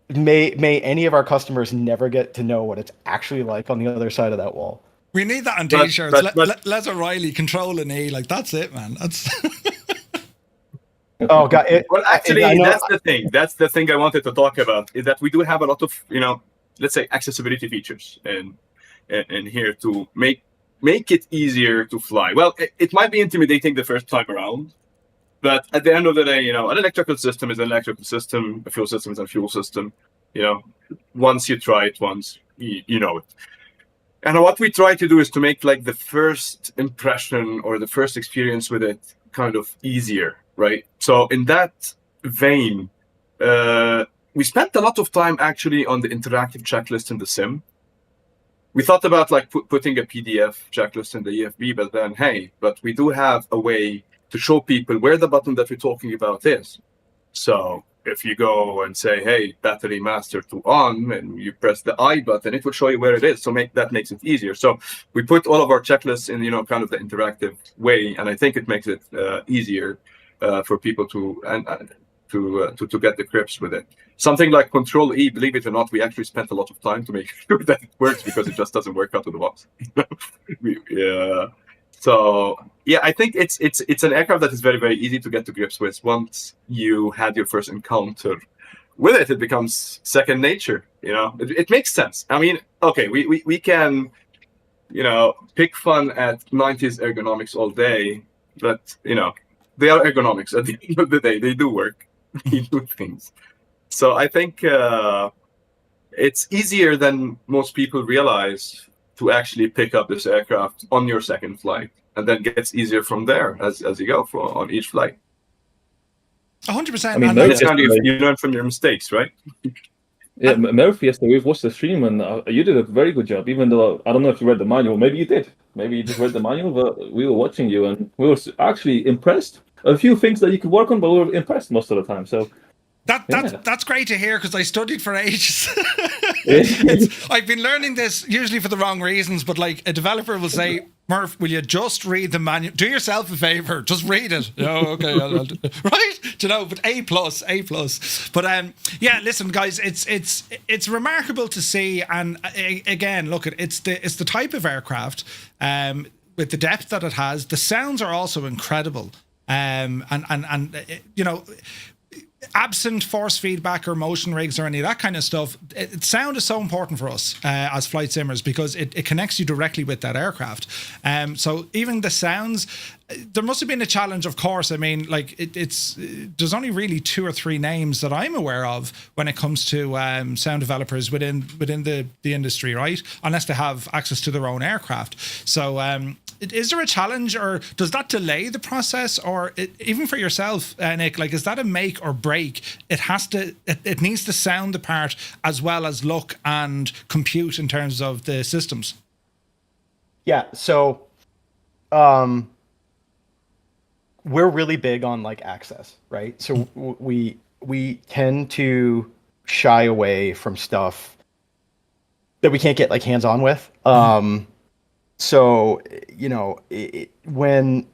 may any of our customers never get to know what it's actually like on the other side of that wall. We need that on t-shirts. Les O'Reilly controlling E, like that's it, man. That's oh god. Well, actually, that's the thing. That's the thing I wanted to talk about, is that we do have a lot of, you know, let's say accessibility features and here to make it easier to fly. Well, it might be intimidating the first time around, but at the end of the day, you know, an electrical system is an electrical system, a fuel system is a fuel system. You know, once you try it once, you know it. And what we try to do is to make like the first impression or the first experience with it kind of easier, right? So in that vein, we spent a lot of time actually on the interactive checklist in the sim. We thought about like putting a PDF checklist in the EFB, but then, but we do have a way to show people where the button that we're talking about is. So if you go and say, hey, battery master to on, and you press the I button, it will show you where it is. So that makes it easier. So we put all of our checklists in, you know, kind of the interactive way, and I think it makes it easier for people to get the grips with it. Something like Control E, believe it or not, we actually spent a lot of time to make sure that it works, because it just doesn't work out of the box. So yeah, I think it's an aircraft that is very, very easy to get to grips with once you had your first encounter with it becomes second nature. It makes sense. I mean, okay, we can, pick fun at 90s ergonomics all day, but they are ergonomics at the end of the day. They do work. They do things. So I think it's easier than most people realize to actually pick up this aircraft on your second flight, and then gets easier from there as you go on each flight. 100%. I mean, You learn from your mistakes, right? Yeah, Murphy, yesterday we've watched the stream, and you did a very good job. Even though I don't know if you read the manual, maybe you did. Maybe you just read the manual, but we were watching you, and we were actually impressed. A few things that you could work on, but we were impressed most of the time. So that's great to hear, because I studied for ages. I've been learning this usually for the wrong reasons, but like a developer will say, Murph, will you just read the manual? Do yourself a favor, just read it. Oh, okay, I'll right? But A+. But yeah, listen, guys, it's remarkable to see, and again, look, it's the type of aircraft with the depth that it has. The sounds are also incredible, and absent force feedback or motion rigs or any of that kind of stuff, sound is so important for us as flight simmers, because it connects you directly with that aircraft. So even the sounds, there must have been a challenge, of course. I mean, like there's only really 2 or 3 names that I'm aware of when it comes to sound developers within the industry, right? Unless they have access to their own aircraft. So is there a challenge, or does that delay the process, or even for yourself, Nick? Like, is that a make or break? It needs to sound the part as well as look and compute in terms of the systems. Yeah. So, we're really big on like access, right? So we tend to shy away from stuff that we can't get like hands on with. So, when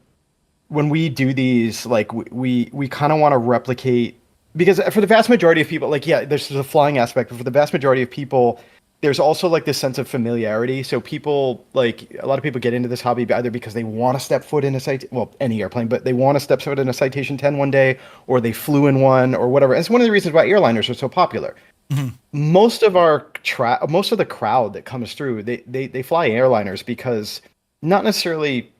we do these, like we kind of want to replicate, because for the vast majority of people, like, yeah, there's a flying aspect, but for the vast majority of people, there's also like this sense of familiarity. So people, like, a lot of people get into this hobby either because they want to step foot in any airplane, but they want to step foot in a Citation 10 one day, or they flew in one or whatever. And it's one of the reasons why airliners are so popular. Mm-hmm. Most of the crowd that comes through, they fly airliners because, not necessarily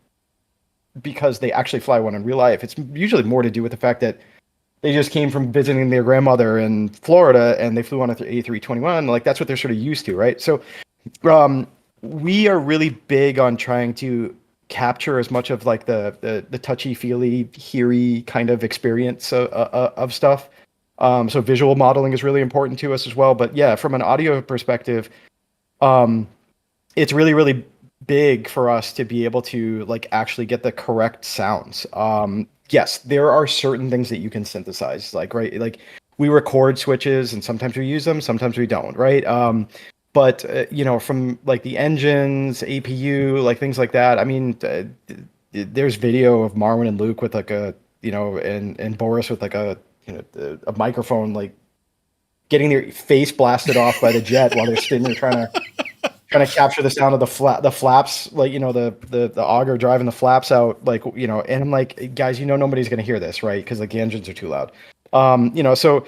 because they actually fly one in real life. It's usually more to do with the fact that they just came from visiting their grandmother in Florida and they flew on an A321. Like, that's what they're sort of used to, right? So we are really big on trying to capture as much of like the touchy-feely, heary kind of experience of stuff. So visual modeling is really important to us as well. But yeah, from an audio perspective, it's really, really big for us to be able to like actually get the correct sounds. Yes, there are certain things that you can synthesize, like, right? Like, we record switches and sometimes we use them, sometimes we don't, right? But from like the engines, APU, like things like that. I mean, there's video of Marwin and Luke with like and Boris with like a microphone, like getting their face blasted off by the jet while they're sitting there trying to capture the sound of the flaps, like, the auger driving the flaps out, like, and I'm like, guys, nobody's going to hear this, right? Because like the engines are too loud. So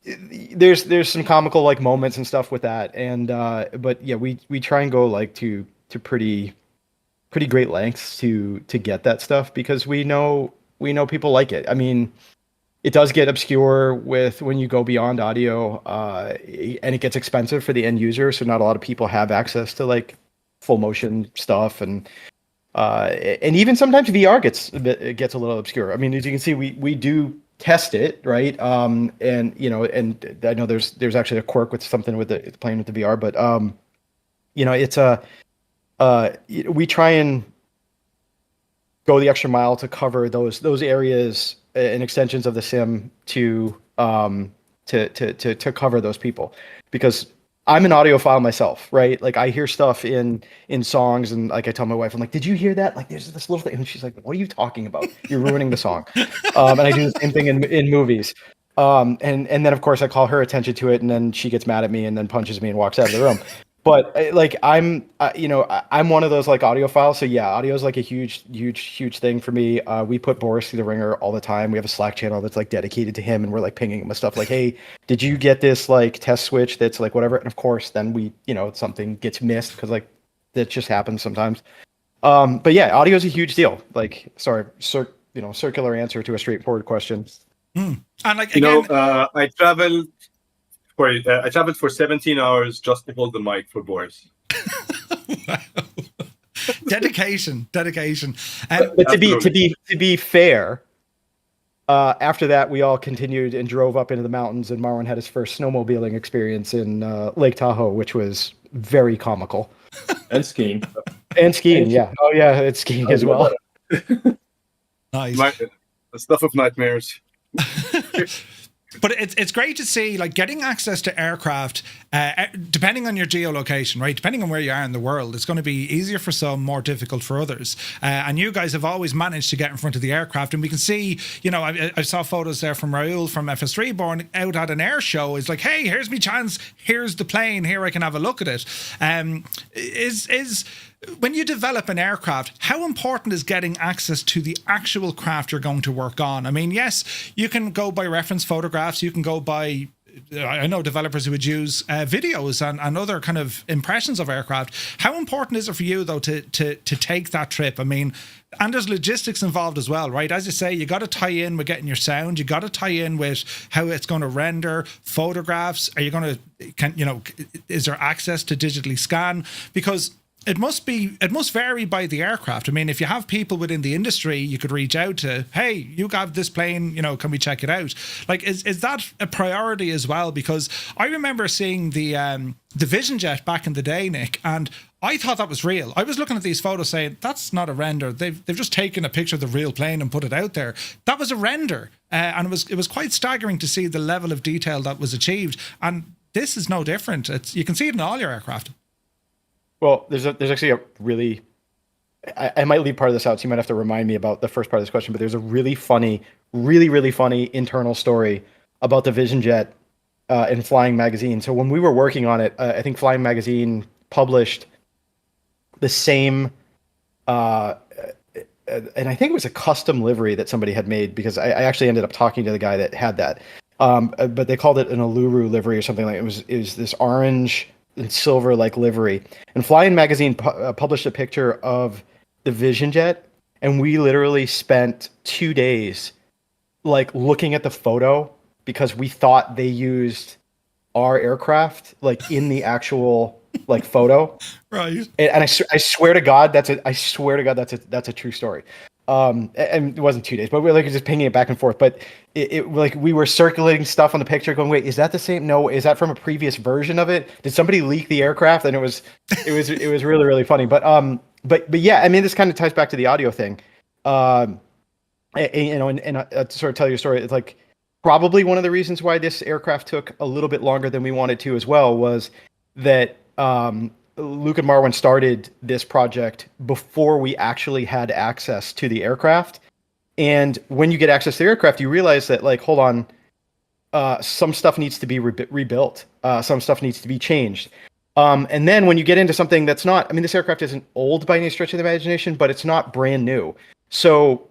there's some comical like moments and stuff with that. And, but yeah, we try and go like to pretty great lengths to get that stuff, because we know people like it. I mean, it does get obscure when you go beyond audio, and it gets expensive for the end user. So not a lot of people have access to like full motion stuff, and even sometimes VR gets a little obscure. I mean, as you can see, we do test it, right? And and I know there's actually a quirk with something with the playing with the VR, but it's we try and go the extra mile to cover those areas and extensions of the sim to cover those people, because I'm an audiophile myself, right? Like, I hear stuff in songs, and like I tell my wife, I'm like, did you hear that? Like, there's this little thing, and she's like, what are you talking about? You're ruining the song. And I do the same thing in movies. And then of course I call her attention to it, and then she gets mad at me and then punches me and walks out of the room. But like I'm one of those like audiophiles. So yeah, audio is like a huge thing for me. We put Boris through the ringer all the time. We have a Slack channel that's like dedicated to him, and we're like pinging him with stuff like, hey, did you get this like test switch that's like whatever? And of course, then we something gets missed because like that just happens sometimes. But yeah, audio is a huge deal. Like, sorry, circular answer to a straightforward question. And like again, I traveled for 17 hours just to hold the mic for Boris. Wow. Dedication. But to be fair, after that we all continued and drove up into the mountains, and Marwan had his first snowmobiling experience in Lake Tahoe, which was very comical. And skiing. Yeah. Oh yeah, it's skiing as well. Nice. The stuff of nightmares. But it's great to see, like, getting access to aircraft, depending on your geolocation, right? Depending on where you are in the world, it's going to be easier for some, more difficult for others. And you guys have always managed to get in front of the aircraft. And we can see, I saw photos there from Raoul from FS Reborn out at an air show. It's like, hey, here's my chance. Here's the plane. Here I can have a look at it. When you develop an aircraft, how important is getting access to the actual craft you're going to work on? I mean, yes, you can go by reference photographs. You can go by, I know developers who would use videos and other kind of impressions of aircraft. How important is it for you, though, to take that trip? I mean, and there's logistics involved as well, right? As you say, you got to tie in with getting your sound. You got to tie in with how it's going to render photographs. Are you going to, is there access to digitally scan? Because it must vary by the aircraft. I mean, if you have people within the industry, you could reach out to, hey, you got this plane, can we check it out? Like, is that a priority as well? Because I remember seeing the Vision Jet back in the day, Nick, and I thought that was real. I was looking at these photos saying, that's not a render. They've just taken a picture of the real plane and put it out there. That was a render. And it was quite staggering to see the level of detail that was achieved. And this is no different. You can see it in all your aircraft. Well, there's actually a really, I might leave part of this out, so you might have to remind me about the first part of this question, but there's a really funny internal story about the Vision Jet in Flying Magazine. So when we were working on it, I think Flying Magazine published the same, and I think it was a custom livery that somebody had made, because I actually ended up talking to the guy that had that. But they called it an Uluru livery or something like it. It was this orange and silver like livery, and Flying Magazine published a picture of the Vision Jet, and we literally spent 2 days like looking at the photo because we thought they used our aircraft like in the actual like photo, right? And I swear to God that's a true story. And it wasn't 2 days, but we were like just pinging it back and forth. But it like we were circulating stuff on the picture, going, "Wait, is that the same? No, is that from a previous version of it? Did somebody leak the aircraft?" And it was really funny. But yeah, I mean, this kind of ties back to the audio thing. And to sort of tell you a story, it's like probably one of the reasons why this aircraft took a little bit longer than we wanted to as well was that Luke and Marwan started this project before we actually had access to the aircraft. And when you get access to the aircraft, you realize that, like, hold on, some stuff needs to be rebuilt. Some stuff needs to be changed. And then when you get into something that's not, I mean, this aircraft isn't old by any stretch of the imagination, but it's not brand new. So,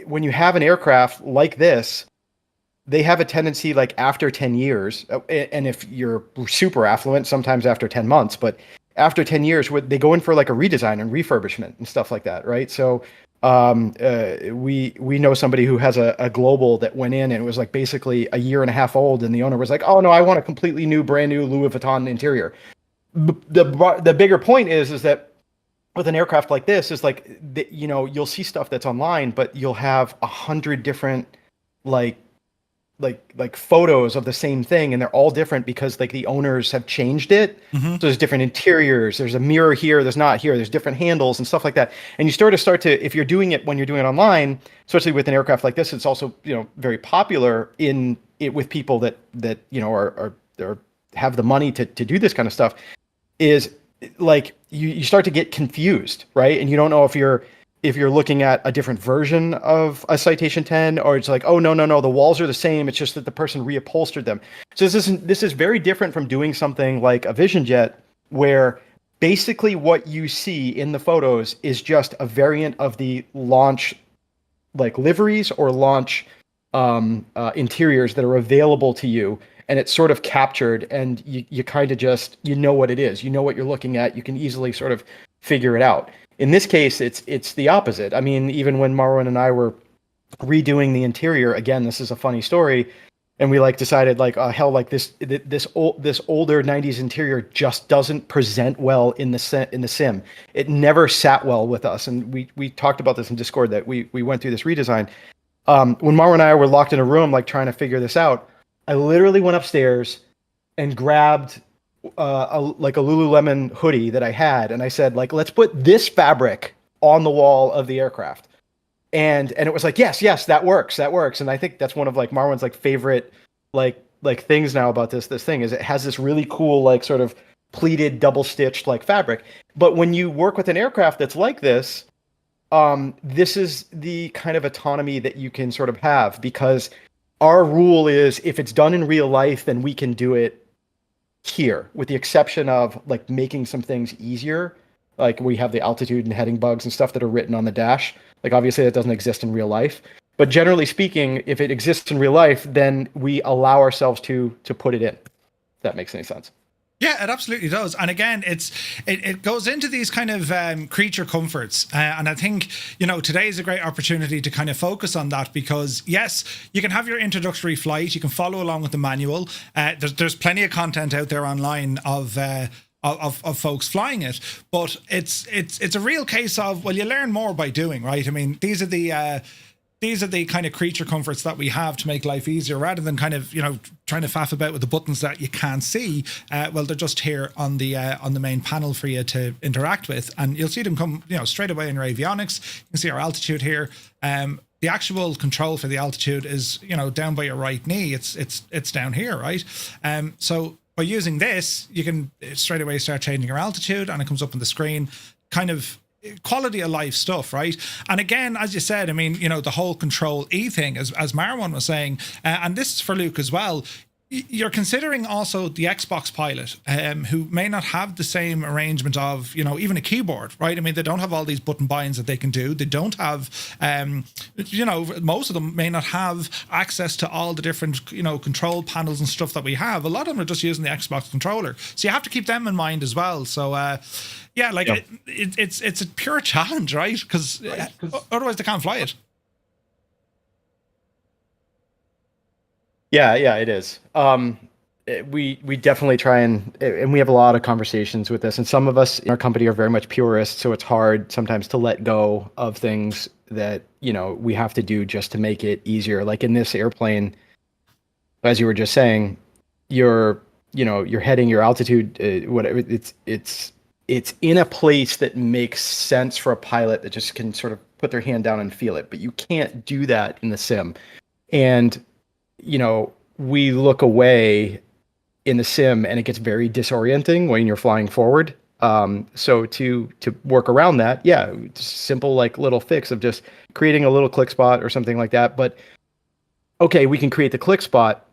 when you have an aircraft like this, they have a tendency, like after 10 years, and if you're super affluent, sometimes after 10 months, but after 10 years, they go in for like a redesign and refurbishment and stuff like that, right? So we know somebody who has a Global that went in and it was like basically a year and a half old, and the owner was like, "Oh no, I want a completely new, brand new Louis Vuitton interior." The bigger point is that with an aircraft like this, is like you'll see stuff that's online, but you'll have 100 different like photos of the same thing, and they're all different because like the owners have changed it. Mm-hmm. So there's different interiors, there's a mirror here, there's not here, there's different handles and stuff like that. And you start to, if you're doing it when you're doing it online, especially with an aircraft like this, it's also, very popular in it with people that are have the money to do this kind of stuff, is like you start to get confused, right? And you don't know if you're if you're looking at a different version of a Citation 10, or it's like, oh no, the walls are the same. It's just that the person reupholstered them. So this is very different from doing something like a VisionJet, where basically what you see in the photos is just a variant of the launch like liveries or launch interiors that are available to you, and it's sort of captured, and you kind of just, you know what it is, you know what you're looking at, you can easily sort of figure it out. In this case, it's the opposite. I mean, even when Marwan and I were redoing the interior, again, this is a funny story, and we like decided like, hell, like this older 90s interior just doesn't present well in the sim. It never sat well with us, and we talked about this in Discord, that we went through this redesign. When Marwan and I were locked in a room like trying to figure this out, I literally went upstairs and grabbed a Lululemon hoodie that I had, and I said, like, let's put this fabric on the wall of the aircraft. And it was like, yes, that works. And I think that's one of like Marwan's like favorite like things now about this thing, is it has this really cool like sort of pleated double stitched like fabric. But when you work with an aircraft that's like this, this is the kind of autonomy that you can sort of have, because our rule is if it's done in real life, then we can do it here, with the exception of like making some things easier. Like we have the altitude and heading bugs and stuff that are written on the dash. Like obviously that doesn't exist in real life, but generally speaking, if it exists in real life, then we allow ourselves to put it in. If that makes any sense. Yeah, it absolutely does. And again, it goes into these kind of creature comforts. And I think, today is a great opportunity to kind of focus on that, because yes, you can have your introductory flight, you can follow along with the manual. There's plenty of content out there online of folks flying it, but it's a real case of, well, you learn more by doing, right? I mean, these are the kind of creature comforts that we have to make life easier, rather than kind of trying to faff about with the buttons that you can't see. Well, they're just here on the main panel for you to interact with, and you'll see them come straight away in your avionics. You can see our altitude here. The actual control for the altitude is down by your right knee. It's down here, right? So by using this, you can straight away start changing your altitude, and it comes up on the screen. Kind of quality of life stuff, right? And again, as you said, I mean, the whole Control E thing, as Marwan was saying, and this is for Luke as well. You're considering also the Xbox pilot, who may not have the same arrangement of, even a keyboard, right? I mean, they don't have all these button binds that they can do. They don't have, most of them may not have access to all the different, control panels and stuff that we have. A lot of them are just using the Xbox controller. So you have to keep them in mind as well. So, it's a pure challenge, right? Because otherwise they can't fly it. Yeah, it is. We definitely try and we have a lot of conversations with this, and some of us in our company are very much purists, so it's hard sometimes to let go of things that we have to do just to make it easier. Like in this airplane, as you were just saying, you're heading your altitude, whatever. It's in a place that makes sense for a pilot that just can sort of put their hand down and feel it, but you can't do that in the sim. And we look away in the sim and it gets very disorienting when you're flying forward. So to work around that, simple like little fix of just creating a little click spot or something like that. But okay, we can create the click spot,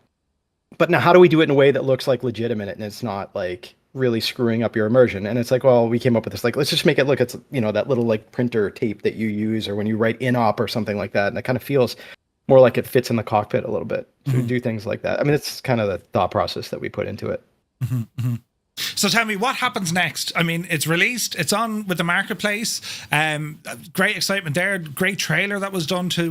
but now how do we do it in a way that looks like legitimate and it's not like really screwing up your immersion? And it's like, well, we came up with this, like, let's just make it look, it's that little like printer tape that you use, or when you write in-op or something like that. And it kind of feels more like it fits in the cockpit a little bit. So we do things like that. I mean, it's kind of the thought process that we put into it. Mm-hmm, mm-hmm. So tell me, what happens next? I mean, it's released, it's on with the marketplace. Great excitement there. Great trailer that was done to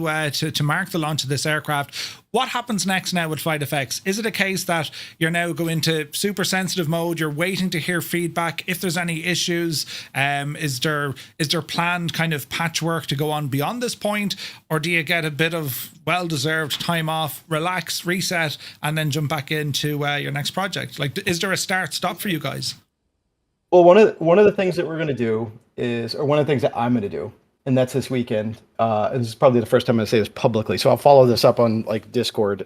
mark the launch of this aircraft. What happens next now with FlightFX? Is it a case that you're now going into super sensitive mode? You're waiting to hear feedback if there's any issues. Is there planned kind of patchwork to go on beyond this point, or do you get a bit of well-deserved time off, relax, reset, and then jump back into your next project? Like, is there a start-stop for you guys? Well, one of the things that we're going to do is, or one of the things that I'm going to do, and that's this weekend. And this is probably the first time I'm going to say this publicly, so I'll follow this up on like Discord.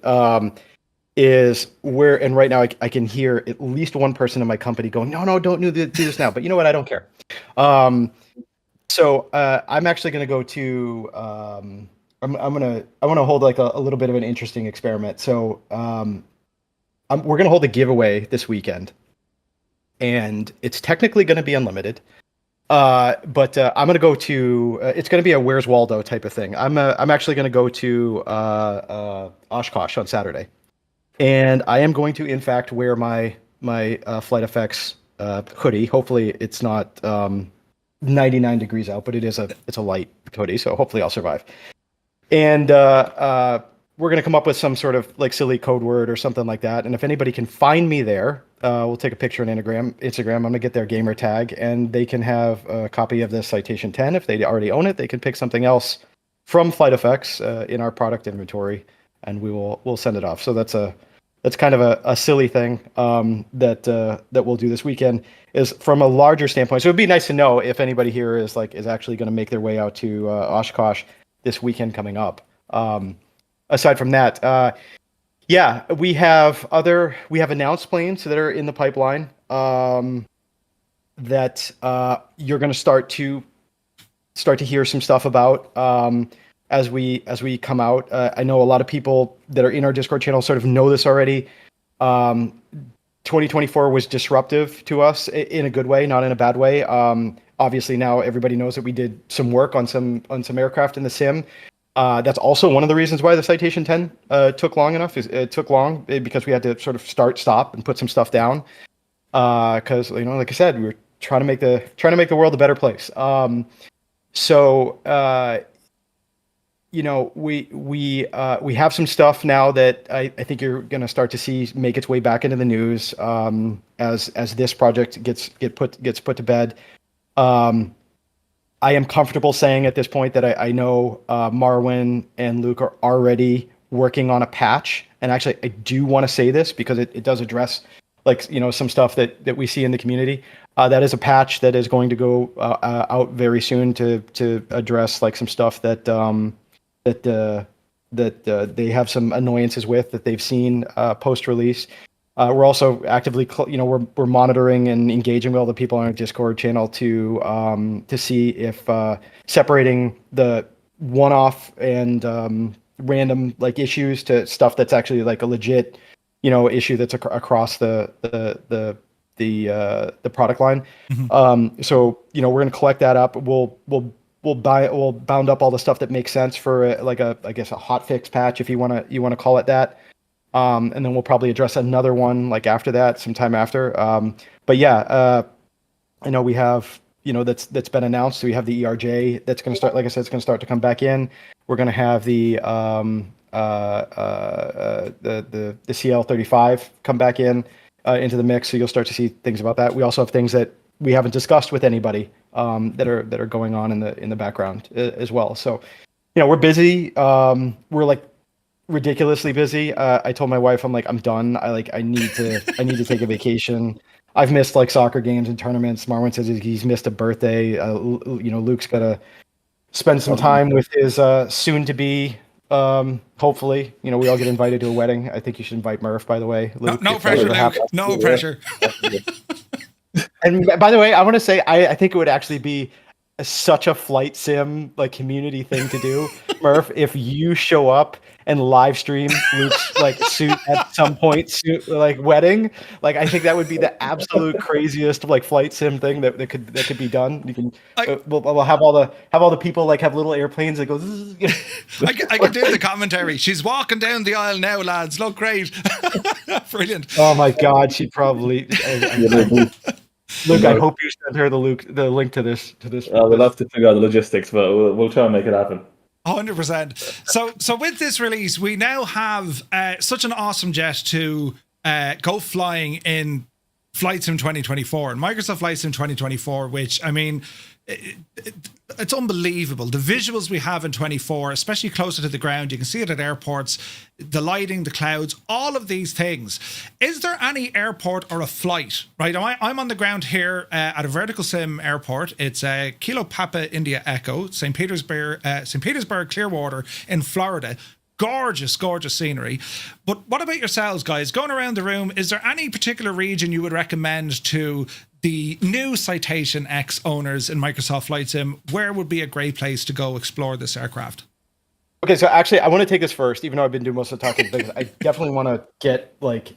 Is where, and right now I can hear at least one person in my company going, no, don't do this now. But you know what? I don't care. So I'm actually going to go to. I want to hold like a little bit of an interesting experiment. So we're going to hold a giveaway this weekend, and it's technically going to be unlimited. But I'm going to go to. It's going to be a Where's Waldo type of thing. I'm actually going to go to Oshkosh on Saturday, and I am going to in fact wear my FlightFX hoodie. Hopefully it's not 99 degrees out, but it's a light hoodie, so hopefully I'll survive. And we're going to come up with some sort of like silly code word or something like that. And if anybody can find me there, we'll take a picture on Instagram. I'm going to get their gamer tag, and they can have a copy of the Citation 10. If they already own it, they can pick something else from FlightFX in our product inventory, and we'll send it off. So that's kind of a silly thing that we'll do this weekend. Is from a larger standpoint. So it'd be nice to know if anybody here is actually going to make their way out to Oshkosh this weekend coming up. Aside from that, we have announced planes that are in the pipeline that you're going to start to hear some stuff about as we come out. I know a lot of people that are in our Discord channel sort of know this already. 2024 was disruptive to us in a good way, not in a bad way. Obviously now everybody knows that we did some work on some aircraft in the sim. That's also one of the reasons why the Citation 10 took long enough. It took long because we had to sort of stop, and put some stuff down. Because like I said, we were trying to make the world a better place. We have some stuff now that I think you're going to start to see make its way back into the news as this project gets put to bed. I am comfortable saying at this point that I know Marwin and Luke are already working on a patch, and actually I do want to say this because it does address some stuff that we see in the community. That is a patch that is going to go out very soon to address some stuff that they have some annoyances with that they've seen post release. We're also actively, we're monitoring and engaging with all the people on our Discord channel to see if separating the one-off and random issues to stuff that's actually a legit, issue that's across the product line. Mm-hmm. So we're going to collect that up. We'll bound up all the stuff that makes sense for I guess a hot fix patch, if you want to call it that. And then we'll probably address another one after that, sometime after. But yeah, I know we have, that's been announced. So we have the ERJ that's going to start, like I said, it's going to start to come back in. We're going to have the CL35 come back in into the mix. So you'll start to see things about that. We also have things that we haven't discussed with anybody that are going on in the background as well. So, we're busy. We're ridiculously busy. I told my wife, I'm done. I need to take a vacation. I've missed soccer games and tournaments. Marwin says he's missed a birthday. Luke's got to spend some time with his soon to be. Hopefully, we all get invited to a wedding. I think you should invite Murph, by the way. Luke, no pressure, Luke. No pressure. And by the way, I want to say I think it would actually be such a flight sim community thing to do, Murph, if you show up and live stream Luke's suit at some point, wedding. I think that would be the absolute craziest flight sim thing that could be done. You can we'll have all the people have little airplanes that go. I can do the commentary. She's walking down the aisle now, lads. Look great. Brilliant. Oh my God, she'd probably. Luke, I hope you send her the link to this. We'll have to figure out the logistics, but we'll try and make it happen. 100%. So with this release, we now have such an awesome jet to go flying in Flight Sim 2024 and Microsoft Flight Sim 2024, which it's unbelievable. The visuals we have in 24, especially closer to the ground, you can see it at airports, the lighting, the clouds, all of these things. Is there any airport or a flight, right? I'm on the ground here at a vertical sim airport. It's Kilo Papa India Echo, St. Petersburg, Clearwater in Florida. gorgeous, gorgeous scenery. But what about yourselves, guys? Going around the room, is there any particular region you would recommend to the new Citation X owners in Microsoft Flight Sim? Where would be a great place to go explore this aircraft? Okay, so actually, I want to take this first, even though I've been doing most of the talking, because I definitely want to get, like,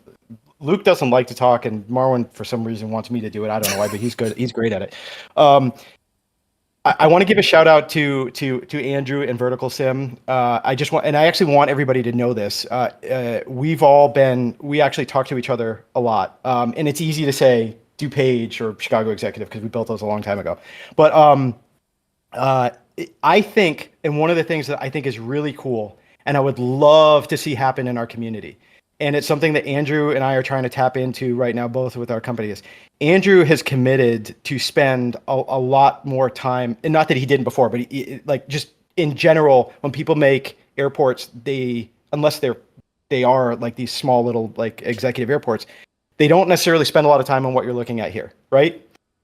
Luke doesn't like to talk, and Marwan, for some reason, wants me to do it. I don't know why, but he's good. He's great at it. I want to give a shout out to Andrew and Vertical Sim. I actually want everybody to know this. We actually talk to each other a lot, and it's easy to say DuPage or Chicago Executive because we built those a long time ago. But I think, and one of the things that I think is really cool, and I would love to see happen in our community, and it's something that Andrew and I are trying to tap into right now, both with our companies. Andrew has committed to spend a lot more time, and not that he didn't before, but like just in general, when people make airports, unless they are like these small little like executive airports, they don't necessarily spend a lot of time on what you're looking at here, right?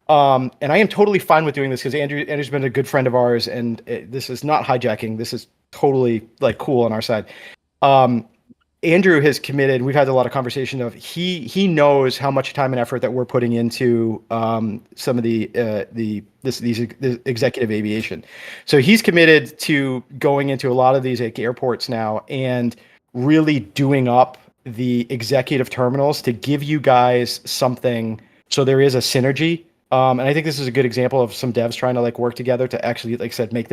And I am totally fine with doing this because Andrew's been a good friend of ours, and this is not hijacking. This is totally like cool on our side. Andrew has committed. We've had a lot of conversation of he knows how much time and effort that we're putting into some of these executive aviation. So he's committed to going into a lot of these airports now and really doing up the executive terminals to give you guys something. So there is a synergy. And I think this is a good example of some devs trying to like work together to actually, like I said, make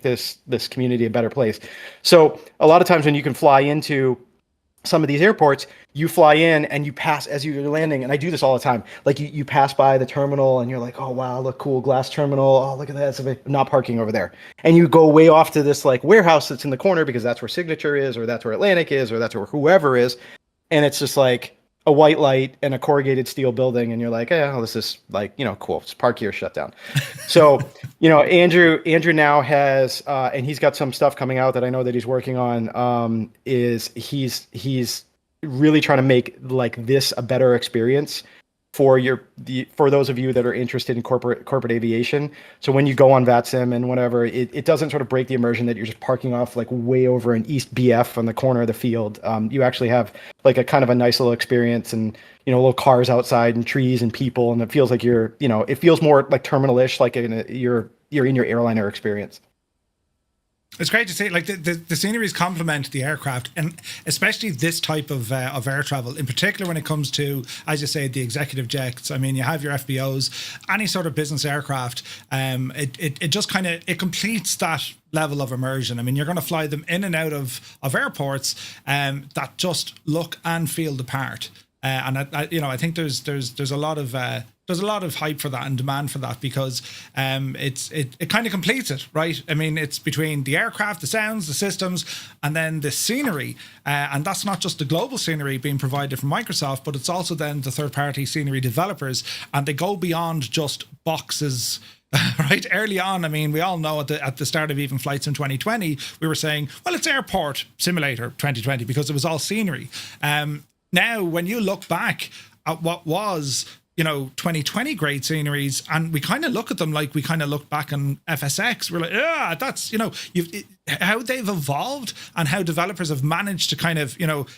this community a better place. So a lot of times when you can fly into some of these airports, you fly in and you pass as you're landing, and I do this all the time. Like you pass by the terminal and you're like, oh wow, look, cool glass terminal. Oh, look at that. I'm not parking over there. And you go way off to this like warehouse that's in the corner because that's where Signature is, or that's where Atlantic is, or that's where whoever is. And it's just like a white light and a corrugated steel building, and you're like, oh, this is like, cool. Just park here, shut down. So, Andrew now has, and he's got some stuff coming out that I know that he's working on. He's really trying to make like this a better experience for those of you that are interested in corporate aviation. So when you go on VATSIM and whatever, it doesn't sort of break the immersion that you're just parking off like way over in East BF on the corner of the field. You actually have like a kind of a nice little experience, and little cars outside and trees and people, and it feels like it feels more like terminal-ish, like you're in your airliner experience. It's great to see, like the sceneries complement the aircraft, and especially this type of air travel, in particular when it comes to, as you say, the executive jets. I mean, you have your FBOs, any sort of business aircraft. It just kind of completes that level of immersion. I mean, you're going to fly them in and out of airports that just look and feel the part. And I think there's a lot of hype for that and demand for that, because it kind of completes it, right? I mean, it's between the aircraft, the sounds, the systems, and then the scenery, and that's not just the global scenery being provided from Microsoft, but it's also then the third-party scenery developers, and they go beyond just boxes. Right, early on, I mean, we all know at the start of even Flight Sim 2020, we were saying, well, it's Airport Simulator 2020 because it was all scenery. Now, when you look back at what was, 2020 great sceneries, and we kind of look at them like we kind of look back on FSX, we're like, yeah, that's, how they've evolved and how developers have managed to kind of,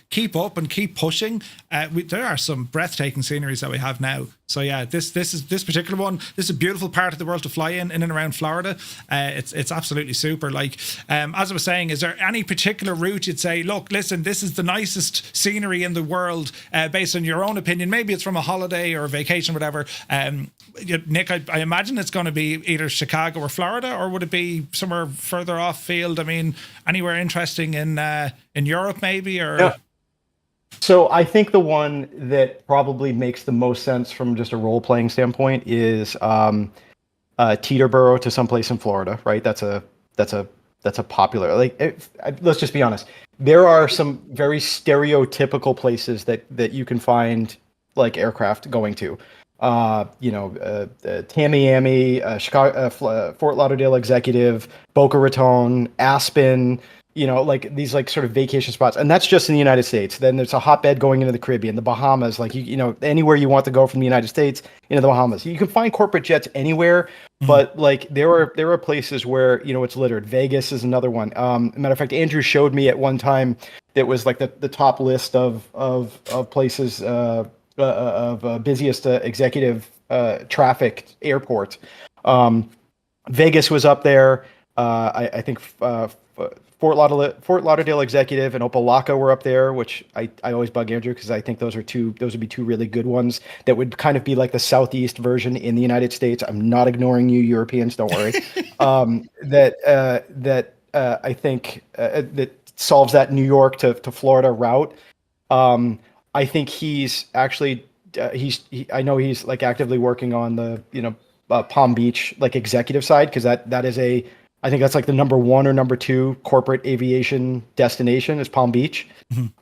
keep up and keep pushing. There are some breathtaking sceneries that we have now. So yeah, this particular one, this is a beautiful part of the world to fly in and around Florida. It's absolutely super. Like, as I was saying, is there any particular route you'd say, look, listen, this is the nicest scenery in the world, based on your own opinion? Maybe it's from a holiday or a vacation, whatever. Nick, I imagine it's going to be either Chicago or Florida, or would it be somewhere further off field? I mean, anywhere interesting in Europe, maybe, or? Yeah. So I think the one that probably makes the most sense from just a role-playing standpoint is Teterboro to someplace in Florida, right? That's a popular, let's just be honest. There are some very stereotypical places that you can find like aircraft going to. Tamiami, Chicago, Fort Lauderdale Executive, Boca Raton, Aspen, like these like sort of vacation spots, and that's just in the United States. Then there's a hotbed going into the Caribbean, the Bahamas, like anywhere you want to go from the United States into the Bahamas. You can find corporate jets anywhere, but like there are places where it's littered. Vegas is another one. Matter of fact, Andrew showed me at one time that was like the top list of places of busiest executive trafficked airport. Vegas was up there. I think Fort Lauderdale Executive and Opelika were up there, which I always bug Andrew because I think those would be two really good ones that would kind of be like the Southeast version in the United States. I'm not ignoring you, Europeans, don't worry. That I think that solves that New York to Florida route. I think he's actually I know he's like actively working on the Palm Beach like executive side, because that is I think that's like the number 1 or number 2 corporate aviation destination is Palm Beach.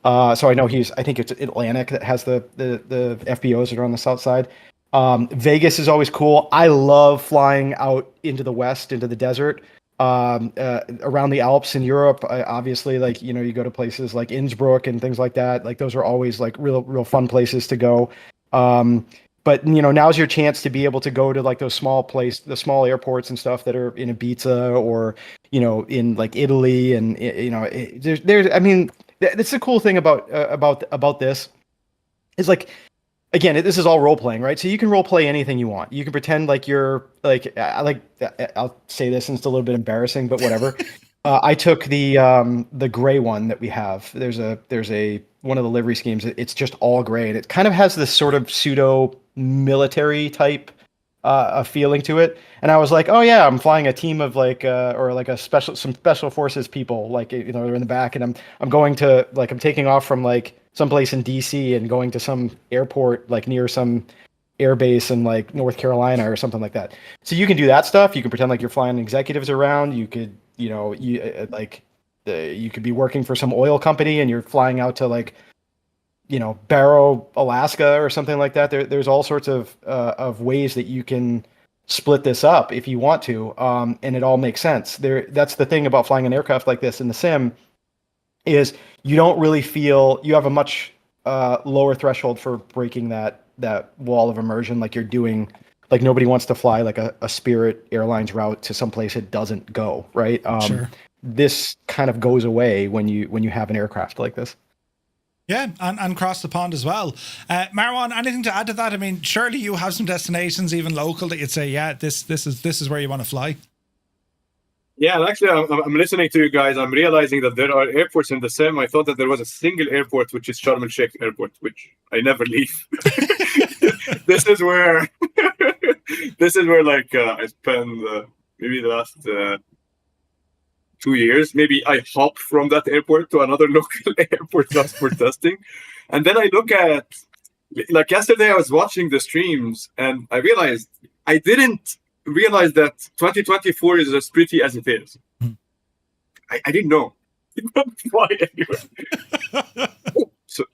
So I know I think it's Atlantic that has the FBOs that are on the south side. Vegas is always cool. I love flying out into the west, into the desert, around the Alps in Europe. Obviously, like, you go to places like Innsbruck and things like that. Like those are always like real fun places to go. But now's your chance to be able to go to like the small airports and stuff that are in Ibiza or in like Italy, and there's I mean, that's the cool thing about this is, like, again, this is all role playing, right? So you can role play anything you want. You can pretend like you're like I'll say this and it's a little bit embarrassing, but whatever. I took the gray one that we have. There's a one of the livery schemes. It's just all gray, and it kind of has this sort of pseudo military type feeling to it. And I was like, oh yeah, I'm flying a team of like or like some special forces people, like they're in the back, and I'm going to like I'm taking off from like someplace in DC and going to some airport like near some airbase in like North Carolina or something like that. So you can do that stuff. You can pretend like you're flying executives around. You could you could be working for some oil company and you're flying out to like Barrow, Alaska or something like that. There's all sorts of ways that you can split this up if you want to, and it all makes sense. That's the thing about flying an aircraft like this in the sim, is you don't really feel you have a much lower threshold for breaking that wall of immersion, like you're doing. Like nobody wants to fly like a Spirit Airlines route to someplace it doesn't go, right? Sure. This kind of goes away when you have an aircraft like this. Yeah, and cross the pond as well. Marwan, anything to add to that? I mean, surely you have some destinations, even local, that you'd say, yeah, this is where you want to fly. Yeah, and actually, I'm listening to you guys. I'm realizing that there are airports in the sim. I thought that there was a single airport, which is Sharm el-Sheikh Airport, which I never leave. This is where like I spend maybe the last 2 years. Maybe I hop from that airport to another local airport just for testing. And then I look at, like yesterday I was watching the streams and I realized I didn't realize that 2024 is as pretty as it is. I didn't know. Why anyway? So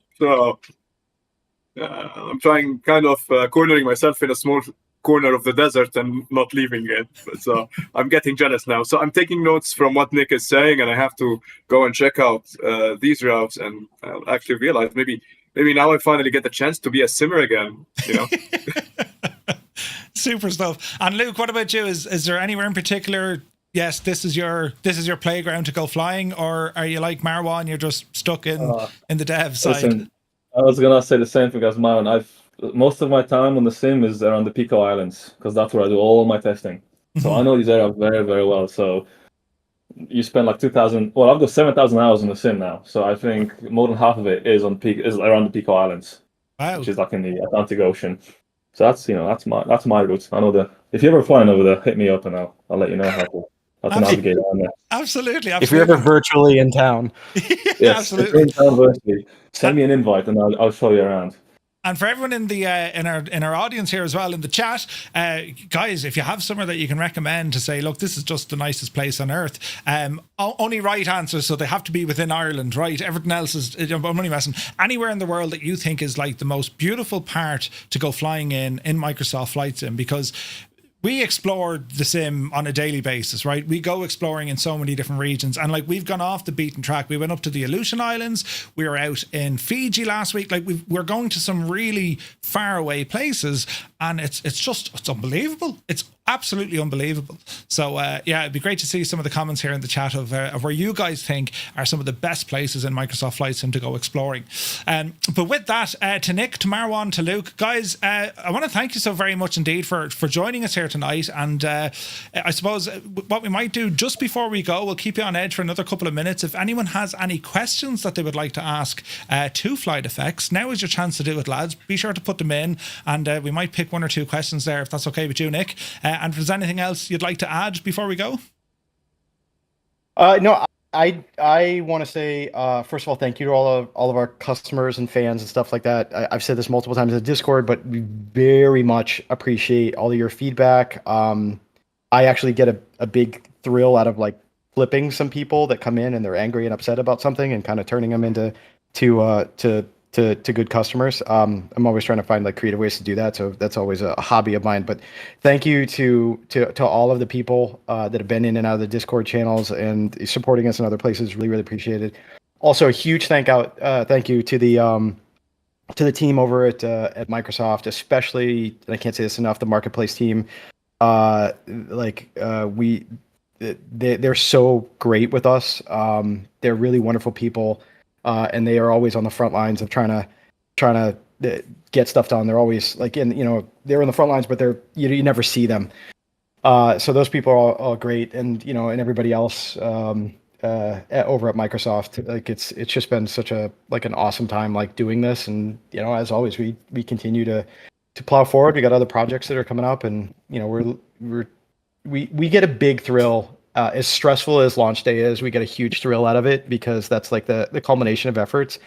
I'm trying kind of cornering myself in a small corner of the desert and not leaving it. So I'm getting jealous now. So I'm taking notes from what Nick is saying, and I have to go and check out these routes, and I'll actually realize maybe now I finally get the chance to be a simmer again. Super stuff. And Luke, what about you? Is there anywhere in particular? Yes, this is your playground to go flying, or are you like Marwan? You're just stuck in the dev side. Listen, I was gonna say the same thing as Marwan. Most of my time on the sim is around the Pico Islands because that's where I do all my testing. So I know these areas very, very well. So you spend like 2,000. Well, I've got 7,000 hours in the sim now. So I think more than half of it is around the Pico Islands, which is like in the Atlantic Ocean. So that's my route. I know if you're ever flying over there, hit me up and I'll let you know how to navigate on there. Absolutely. If you're ever virtually in town, yes, absolutely. If you're in town virtually, send me an invite and I'll show you around. And for everyone in the in our audience here as well in the chat, guys, if you have somewhere that you can recommend to say, look, this is just the nicest place on earth. Only right answers, so they have to be within Ireland, right? Everything else is, I'm only messing. Anywhere in the world that you think is like the most beautiful part to go flying in Microsoft Flight Sim, because we explore the sim on a daily basis, right? We go exploring in so many different regions, and like we've gone off the beaten track. We went up to the Aleutian Islands. We were out in Fiji last week. Like we're going to some really far away places, and it's unbelievable. It's absolutely unbelievable. So yeah, it'd be great to see some of the comments here in the chat of where you guys think are some of the best places in Microsoft Flight Sim to go exploring. But with that, to Nick, to Marwan, to Luke, guys, I want to thank you so very much indeed for joining us here tonight. And I suppose what we might do just before we go, we'll keep you on edge for another couple of minutes. If anyone has any questions that they would like to ask to FlightFX, now is your chance to do it, lads. Be sure to put them in, and we might pick one or two questions there if that's okay with you, Nick. And if there's anything else you'd like to add before we go? No, I want to say, first of all, thank you to all of our customers and fans and stuff like that. I've said this multiple times in the Discord, but we very much appreciate all of your feedback. I actually get a big thrill out of like flipping some people that come in and they're angry and upset about something and kind of turning them into to good customers. I'm always trying to find like creative ways to do that. So that's always a hobby of mine. But thank you to all of the people that have been in and out of the Discord channels and supporting us in other places. Really, really appreciate it. Also, a huge thank you to the team over at Microsoft, especially, and I can't say this enough, the marketplace team. They're so great with us. They're really wonderful people. And they are always on the front lines of trying to get stuff done. They're always like they're in the front lines, but you never see them. So those people are all great, and and everybody else over at Microsoft. Like it's just been such an awesome time like doing this, and as always we continue to plow forward. We got other projects that are coming up, and we get a big thrill. As stressful as launch day is, we get a huge thrill out of it because that's like the culmination of efforts.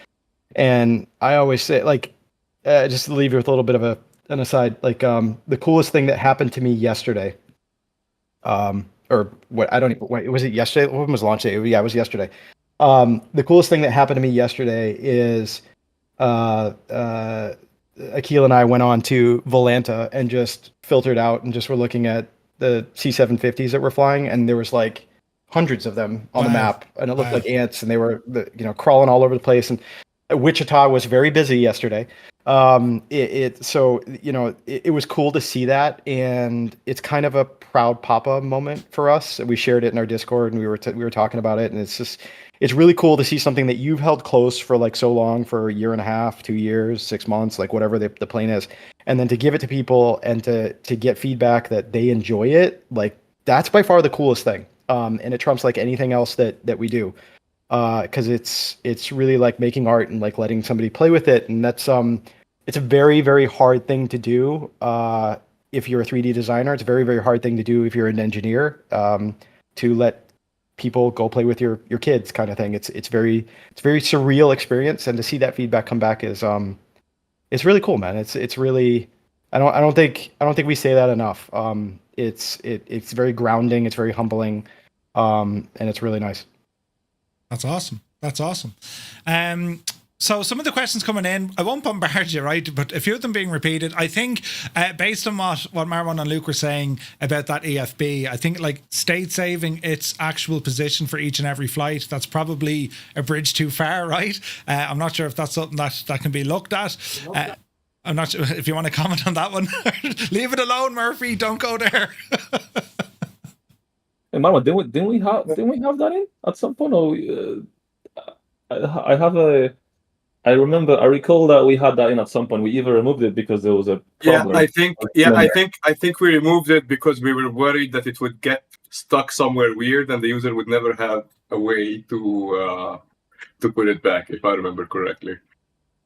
And I always say, like, just to leave you with a little bit of an aside, like the coolest thing that happened to me yesterday, or what, I don't even, was it yesterday? When was launch day? Yeah, it was yesterday. The coolest thing that happened to me yesterday is Akil and I went on to Volanta and just filtered out and just were looking at the C-750s that were flying, and there was like hundreds of them on the map, and it looked like ants, and they were crawling all over the place. And Wichita was very busy yesterday. It was cool to see that, and it's kind of a proud papa moment for us. We shared it in our Discord, and we were talking about it, and it's really cool to see something that you've held close for like so long, for a year and a half, 2 years, 6 months, like whatever the plane is, and then to give it to people and to get feedback that they enjoy it. Like that's by far the coolest thing. And it trumps like anything else that we do. Cause it's really like making art and like letting somebody play with it. And that's, it's a very, very hard thing to do. If you're a 3D designer, it's a very, very hard thing to do if you're an engineer, to let people go play with your kids kind of thing. It's very surreal experience. And to see that feedback come back is, it's really cool, man. It's really, I don't think we say that enough. It's very grounding. It's very humbling. And it's really nice. That's awesome. So some of the questions coming in, I won't bombard you, right? But a few of them being repeated. I think based on what Marwan and Luke were saying about that EFB, I think like state saving its actual position for each and every flight, that's probably a bridge too far, right? I'm not sure if that's something that can be looked at. I'm not sure if you want to comment on that one. Leave it alone, Murphy. Don't go there. Hey, Marwan, didn't we have that in at some point? Or I recall that we had that in at some point. We even removed it because there was a problem. I think we removed it because we were worried that it would get stuck somewhere weird and the user would never have a way to put it back, if I remember correctly.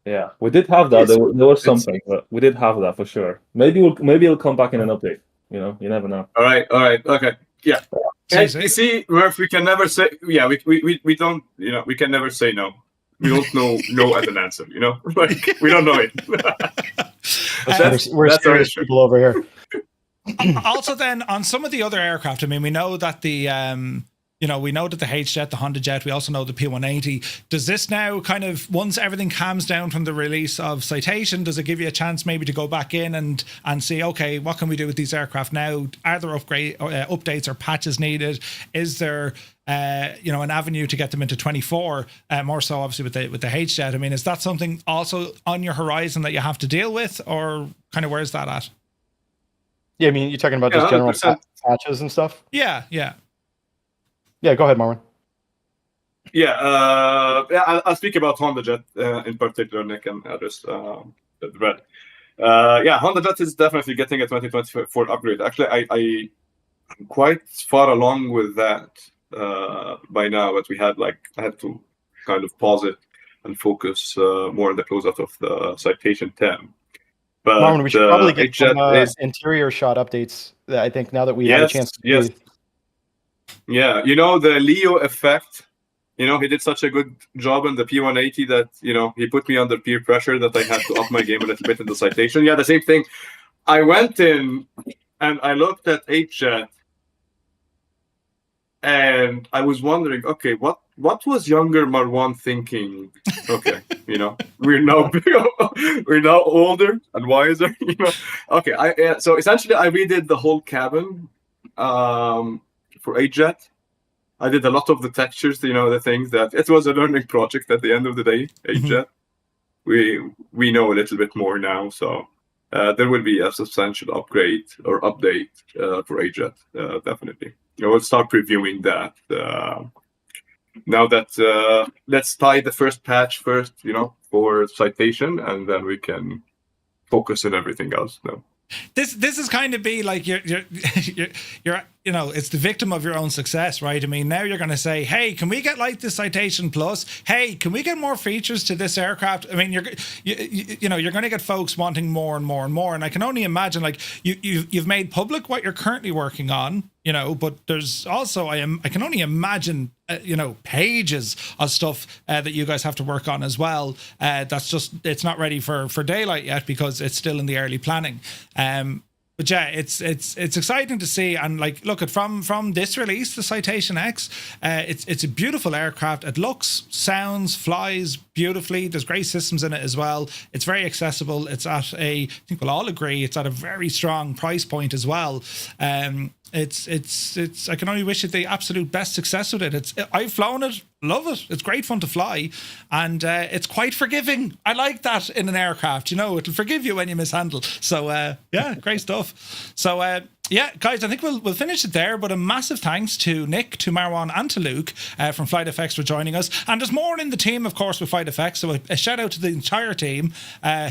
Yeah, we did have that. There was something, but we did have that for sure. Maybe it'll come back in an update. You never know. All right, okay, yeah. And you see, Murph, we can never say. Yeah, we don't. We can never say no. We don't know no as an answer. Like we don't know it. We're serious people over here. Also, then on some of the other aircraft, I mean, we know that the we know that the H-Jet, the Honda Jet, we also know the P180. Does this now kind of, once everything calms down from the release of Citation, does it give you a chance maybe to go back in and see, okay, what can we do with these aircraft now? Are there updates or patches needed? Is there an avenue to get them into 24, more so obviously with the H-Jet? I mean, is that something also on your horizon that you have to deal with, or kind of where's that at? Yeah, I mean, you're talking about just general patches and stuff? Yeah. Yeah, go ahead, Marwan. Yeah, I'll speak about Honda Jet in particular, Nick, and address the Red. Honda Jet is definitely getting a 2024 upgrade. Actually, I'm quite far along with that by now, but I had to kind of pause it and focus more on the closeout of the Citation 10. But Marwan, we should probably get some interior shot updates. I think now that we have a chance to breathe. Yeah, the Leo effect. He did such a good job in the P180 that he put me under peer pressure that I had to up my game a little bit in the Citation. Yeah, the same thing. I went in and I looked at H-Jet, and I was wondering, okay, what was younger Marwan thinking? Okay, we're now older and wiser. Okay, so essentially I redid the whole cabin for H-Jet. I did a lot of the textures, the things that it was a learning project at the end of the day. H-Jet, we know a little bit more now, so there will be a substantial upgrade or update for H-Jet, definitely. We'll start previewing that. Now that let's tie the first patch first, for Citation, and then we can focus on everything else. No. This is kind of be like you're it's the victim of your own success, right? I mean, now you're going to say, hey, can we get like the Citation Plus? Hey, can we get more features to this aircraft? I mean, you're going to get folks wanting more and more and more. And I can only imagine, like, you've made public what you're currently working on, but there's also, I can only imagine, pages of stuff that you guys have to work on as well. That's just, it's not ready for daylight yet because it's still in the early planning. But yeah, it's exciting to see, and like, look at from this release, the Citation X, it's a beautiful aircraft. It looks, sounds, flies beautifully. There's great systems in it as well. It's very accessible. It's at I think we'll all agree, it's at a very strong price point as well. It's I can only wish it the absolute best success with it. I've flown it, love it. It's great fun to fly, and it's quite forgiving. I like that in an aircraft. It'll forgive you when you mishandle. So yeah, great stuff. So yeah, guys, I think we'll finish it there. But a massive thanks to Nick, to Marwan, and to Luke from FlightFX for joining us. And there's more in the team, of course, with FlightFX. So a shout out to the entire team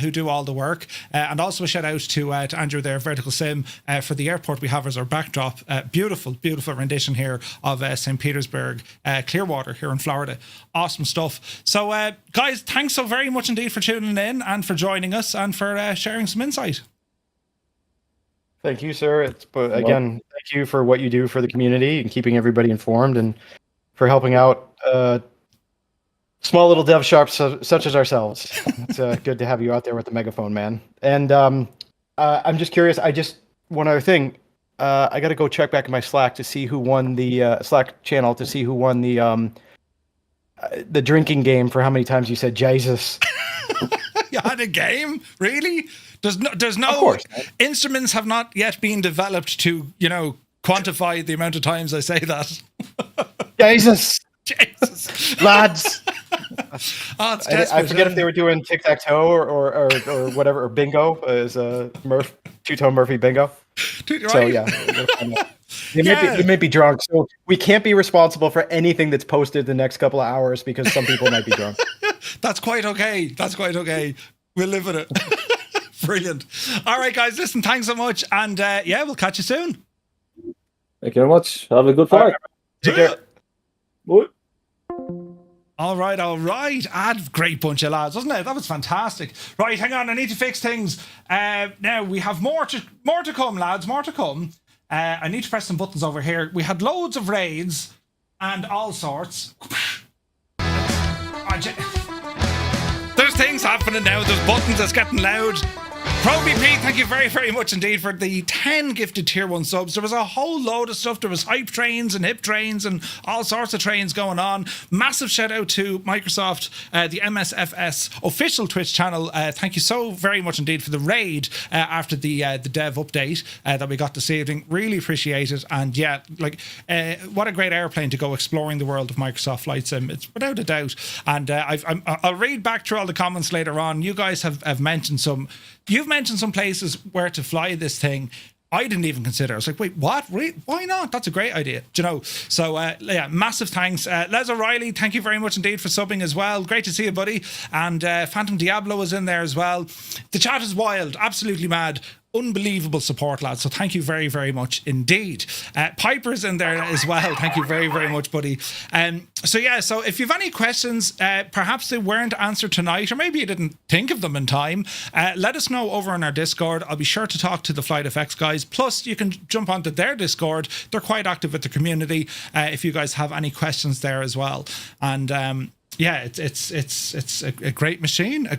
who do all the work, and also a shout out to Andrew there, Vertical Sim, for the airport we have as our backdrop. Beautiful, beautiful rendition here of St. Petersburg, Clearwater here in Florida. Awesome stuff. So, guys, thanks so very much indeed for tuning in and for joining us and for sharing some insight. Thank you, sir. Again, thank you for what you do for the community and keeping everybody informed, and for helping out small little dev sharps such as ourselves. It's good to have you out there with the megaphone, man. And I'm just curious. One other thing. I got to go check back in my Slack to see who won the Slack channel to see who won the drinking game for how many times you said Jesus. You had a game? Really? There's no instruments have not yet been developed to, quantify the amount of times I say that. Jesus. Jesus. Lads. I forget if they were doing tic-tac-toe or whatever, or bingo, as two-tone Murphy bingo. Right? So yeah. They may be drunk, so we can't be responsible for anything that's posted the next couple of hours because some people might be drunk. That's quite okay. We'll live with it. Brilliant. All right, guys, listen, thanks so much. And yeah, we'll catch you soon. Thank you very much. Have a good flight. Take care. Bye. All right. Great bunch of lads, wasn't it? That was fantastic. Right, hang on. I need to fix things. Now, we have more to come, lads. More to come. I need to press some buttons over here. We had loads of raids and all sorts. There's things happening now. There's buttons that's getting loud. ProBP, thank you very, very much indeed for the 10 gifted tier 1 subs. There was a whole load of stuff. There was hype trains and hip trains and all sorts of trains going on. Massive shout out to Microsoft, the MSFS official Twitch channel. Thank you so very much indeed for the raid after the dev update that we got this evening. Really appreciate it. And yeah, like what a great airplane to go exploring the world of Microsoft Flight Sim. It's without a doubt. And I'll read back through all the comments later on. You guys have mentioned some. You've mentioned some places where to fly this thing. I didn't even consider. I was like, wait, what? Really? Why not? That's a great idea. Do you know? So, yeah, massive thanks. Les O'Reilly, thank you very much indeed for subbing as well. Great to see you, buddy. And Phantom Diablo was in there as well. The chat is wild. Absolutely mad. Unbelievable support, lads. So thank you very, very much indeed. Piper's in there as well. Thank you very, very much, buddy. So yeah, so if you've any questions, perhaps they weren't answered tonight, or maybe you didn't think of them in time, let us know over on our Discord. I'll be sure to talk to the FlightFX guys. Plus, you can jump onto their Discord. They're quite active with the community. If you guys have any questions there as well. And yeah, it's a great machine,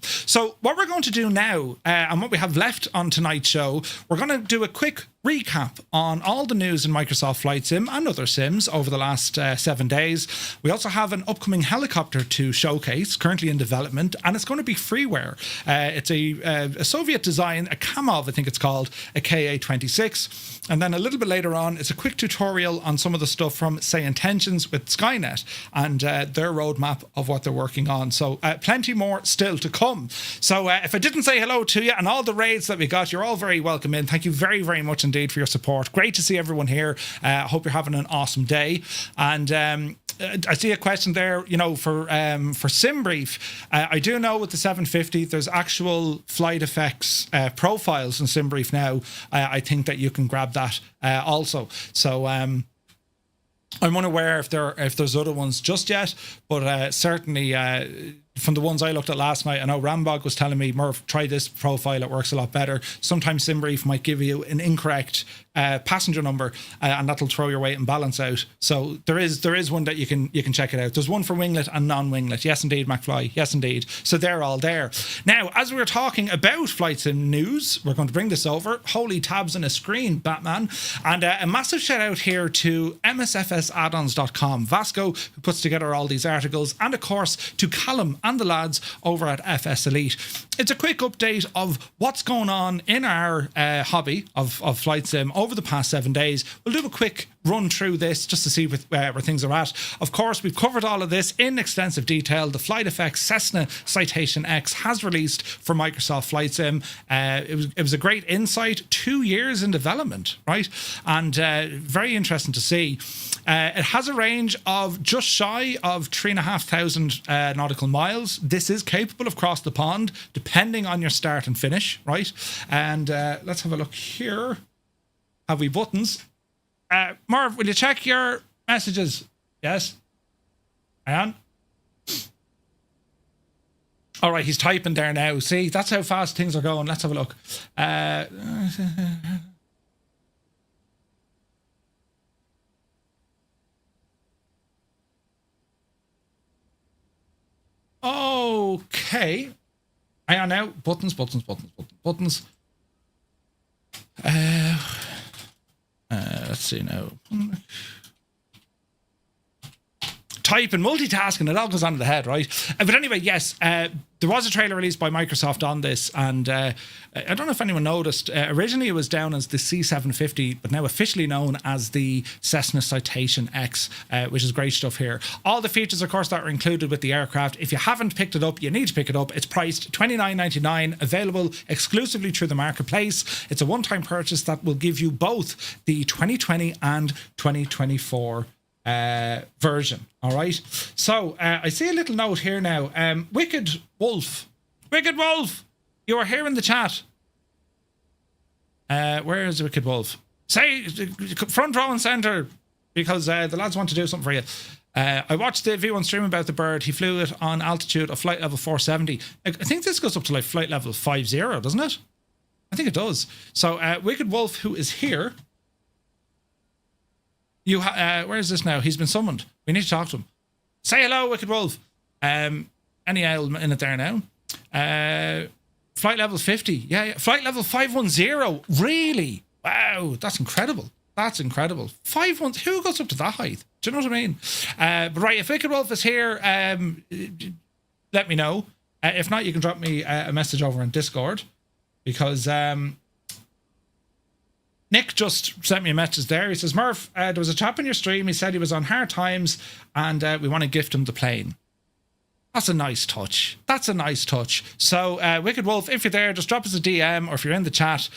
So what we're going to do now, and what we have left on tonight's show, we're going to do a quick recap on all the news in Microsoft Flight Sim and other sims over the last 7 days. We also have an upcoming helicopter to showcase, currently in development, and it's going to be freeware. It's a Soviet design, a Kamov, I think it's called, a KA-26. And then a little bit later on, it's a quick tutorial on some of the stuff from Say Intentions with SkyNet and their roadmap of what they're working on. So plenty more still to come. So if I didn't say hello to you and all the raids that we got, you're all very welcome in. Thank you very, very much indeed for your support. Great to see everyone here. I hope you're having an awesome day. And I see a question there, you know, for SimBrief. I do know with the 750, there's actual FlightFX profiles in SimBrief now. I think that you can grab that also. So I'm unaware if there's other ones just yet, but certainly from the ones I looked at last night, I know Rambog was telling me, Murph, try this profile, it works a lot better. Sometimes SimBrief might give you an incorrect passenger number, and that'll throw your weight and balance out. So there is one that you can check it out. There's one for winglet and non-winglet. Yes, indeed, McFly. Yes, indeed. So they're all there. Now, as we were talking about Flight Sim news, we're going to bring this over. Holy tabs on a screen, Batman. And a massive shout out here to MSFSaddons.com, Vasco, who puts together all these articles, and of course to Callum and the lads over at FS Elite. It's a quick update of what's going on in our hobby of Flight Sim over the past 7 days. We'll do a quick run through this just to see where things are at. Of course, we've covered all of this in extensive detail. The FlightFX Cessna Citation X has released for Microsoft Flight Sim. It was a great insight. 2 years in development, right? And very interesting to see. It has a range of just shy of 3,500 nautical miles. This is capable of cross the pond, depending on your start and finish, right? And let's have a look here. Have we buttons? Marv, will you check your messages? Yes? Hang on. All right, he's typing there now. See, that's how fast things are going. Let's have a look. Okay. Hang on now. Buttons. Let's see now. Type and multitasking, it all goes on to the head, right? But anyway, yes, there was a trailer released by Microsoft on this, and I don't know if anyone noticed, originally it was down as the C750, but now officially known as the Cessna Citation X, which is great stuff here. All the features, of course, that are included with the aircraft. If you haven't picked it up, you need to pick it up. It's priced $29.99, available exclusively through the marketplace. It's a one-time purchase that will give you both the 2020 and 2024 version. All right, so I see a little note here now. Wicked Wolf, you are here in the chat. Where is Wicked Wolf? Say front row and center, because the lads want to do something for you. I watched the V1 stream about the bird. He flew it on altitude of flight level 470. I think this goes up to like flight level 50, doesn't it? I think it does. So Wicked Wolf, who is here, where is this now? He's been summoned. We need to talk to him. Say hello, Wicked Wolf. Any ale in it there now. flight level 50. Yeah. Flight level 510. Really? Wow, that's incredible. That's incredible. 510. Who goes up to that height? Do you know what I mean? But right, if Wicked Wolf is here, let me know. If not, you can drop me a message over on Discord, because Nick just sent me a message there. He says, Murph, there was a chap in your stream. He said he was on hard times and we want to gift him the plane. That's a nice touch. That's a nice touch. So, Wicked Wolf, if you're there, just drop us a DM, or if you're in the chat,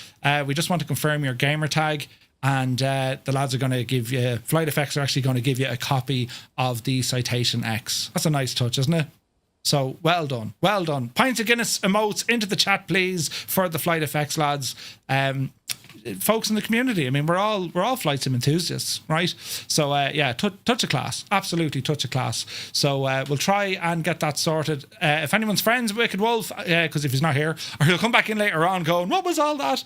we just want to confirm your gamer tag. And the lads are going to give you, FlightFX are actually going to give you a copy of the Citation X. That's a nice touch, isn't it? So, well done. Well done. Pints of Guinness emotes into the chat, please, for the FlightFX lads. Folks in the community. I mean, we're all flight sim enthusiasts, right? So yeah, touch of class, absolutely touch of class. So we'll try and get that sorted. If anyone's friends with Wicked Wolf, because if he's not here, or he'll come back in later on going, what was all that?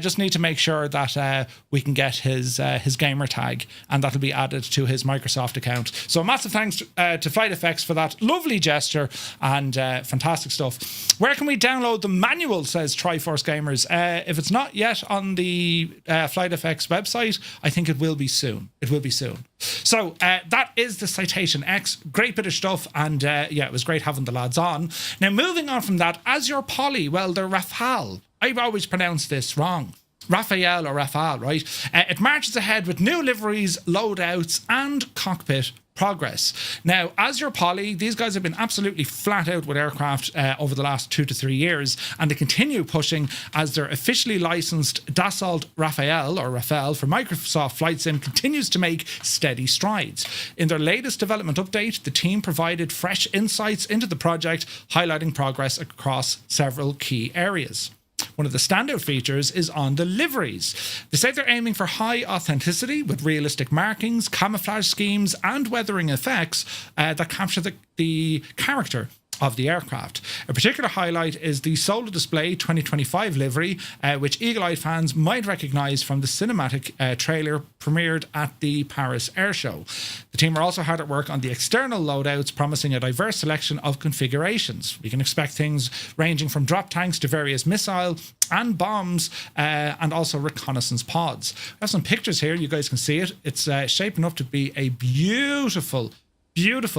Just need to make sure that we can get his gamer tag, and that'll be added to his Microsoft account. So massive thanks to FlightFX for that lovely gesture and fantastic stuff. Where can we download the manual, says Triforce Gamers? If it's not yet on the FlightFX website, I think it will be soon. It will be soon. So that is the Citation X. Great bit of stuff, and yeah, it was great having the lads on. Now, moving on from that, as your Polly, well, they're Rafale. I've always pronounced this wrong. Raphael or Rafale, right? It marches ahead with new liveries, loadouts, and cockpit progress. Now, as your Polly, these guys have been absolutely flat out with aircraft over the last 2 to 3 years, and they continue pushing as their officially licensed Dassault Raphael or Rafale for Microsoft Flight Sim continues to make steady strides. In their latest development update, the team provided fresh insights into the project, highlighting progress across several key areas. One of the standout features is on the liveries. They say they're aiming for high authenticity with realistic markings, camouflage schemes, and weathering effects that capture the character of the aircraft. A particular highlight is the Solo Display 2025 livery, which eagle-eyed fans might recognise from the cinematic trailer premiered at the Paris Air Show. The team are also hard at work on the external loadouts, promising a diverse selection of configurations. We can expect things ranging from drop tanks to various missile and bombs, and also reconnaissance pods. I have some pictures here, you guys can see it. It's shaping up to be a beautiful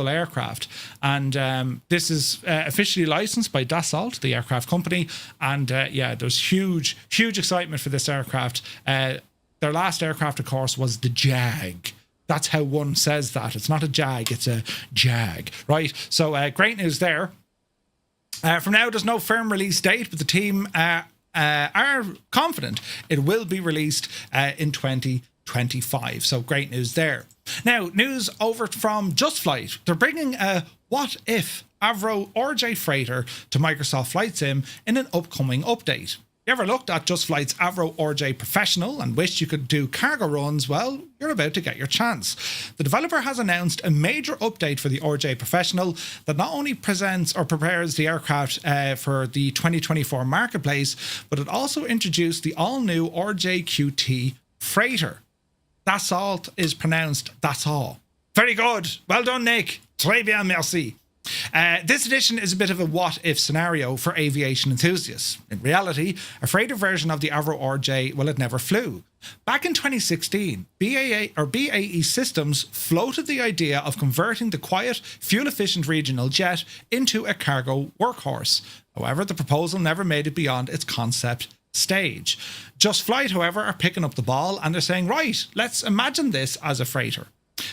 aircraft, and this is officially licensed by Dassault, the aircraft company, and yeah, there's huge excitement for this aircraft. Their last aircraft, of course, was the Jag. That's how one says that. It's not a Jag, it's a Jag, right? So great news there. For now, there's no firm release date, but the team are confident it will be released in 2025. So great news there. Now, news over from Just Flight. They're bringing a What If Avro RJ freighter to Microsoft Flight Sim in an upcoming update. You ever looked at Just Flight's Avro RJ Professional and wished you could do cargo runs? Well, you're about to get your chance. The developer has announced a major update for the RJ Professional that not only presents or prepares the aircraft for the 2024 marketplace, but it also introduced the all-new RJ QT freighter. Dassault is pronounced that's all. Very good. Well done, Nick. Très bien, merci. This edition is a bit of a what-if scenario for aviation enthusiasts. In reality, a freighter version of the Avro RJ, well, it never flew. Back in 2016, BAE Systems floated the idea of converting the quiet, fuel-efficient regional jet into a cargo workhorse. However, the proposal never made it beyond its concept stage. Just Flight, however, are picking up the ball, and they're saying, right, let's imagine this as a freighter.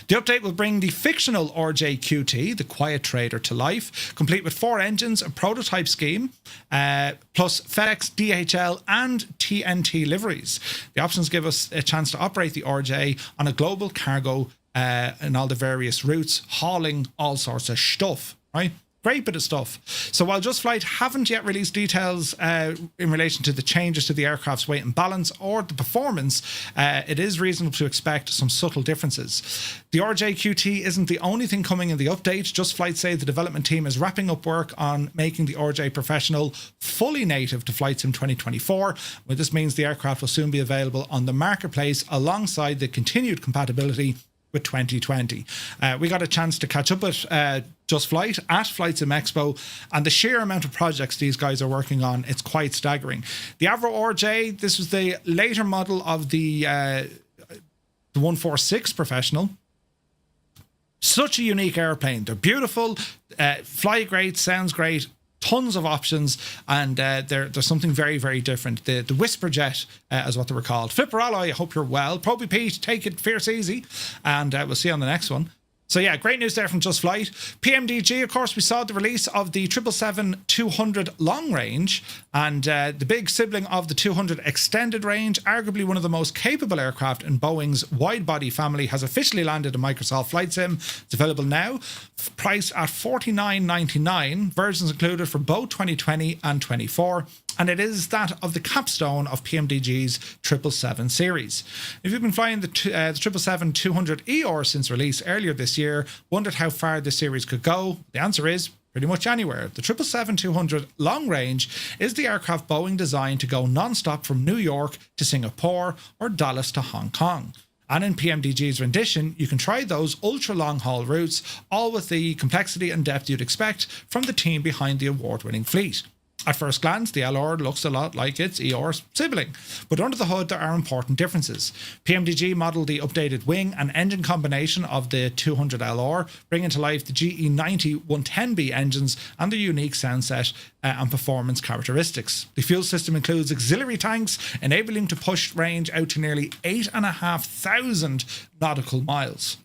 The update will bring the fictional RJ QT, the quiet trader, to life, complete with 4 engines, a prototype scheme, plus FedEx, DHL, and TNT liveries. The options give us a chance to operate the RJ on a global cargo in all the various routes, hauling all sorts of stuff, right? Great bit of stuff. So while Just Flight haven't yet released details in relation to the changes to the aircraft's weight and balance or the performance, it is reasonable to expect some subtle differences. The RJ QT isn't the only thing coming in the update. Just Flight say the development team is wrapping up work on making the RJ Professional fully native to Flight Sim 2024. Well, this means the aircraft will soon be available on the marketplace alongside the continued compatibility with 2020. We got a chance to catch up with Just Flight at Flight Sim Expo, and the sheer amount of projects these guys are working on, it's quite staggering. The Avro RJ, this was the later model of the 146 Professional. Such a unique airplane. They're beautiful, fly great, sounds great, tons of options, and there's something very, very different. The Whisper Jet is what they were called. Flipper Alloy, I hope you're well. Proby Pete, take it fierce easy, and we'll see you on the next one. So yeah, great news there from Just Flight. PMDG, of course, we saw the release of the 777-200 long range, and the big sibling of the 200 extended range, arguably one of the most capable aircraft in Boeing's wide-body family, has officially landed in Microsoft Flight Sim. It's available now, priced at $49.99, versions included for both 2020 and 24. And it is that of the capstone of PMDG's 777 series. If you've been flying the 777-200ER since release earlier this year, wondered how far this series could go, the answer is pretty much anywhere. The 777-200 long range is the aircraft Boeing designed to go non-stop from New York to Singapore or Dallas to Hong Kong. And in PMDG's rendition, you can try those ultra-long haul routes, all with the complexity and depth you'd expect from the team behind the award-winning fleet. At first glance, the LR looks a lot like its ER sibling, but under the hood there are important differences. PMDG modelled the updated wing and engine combination of the 200 LR, bringing to life the GE90 110B engines and their unique sound set and performance characteristics. The fuel system includes auxiliary tanks, enabling to push range out to nearly 8,500 nautical miles.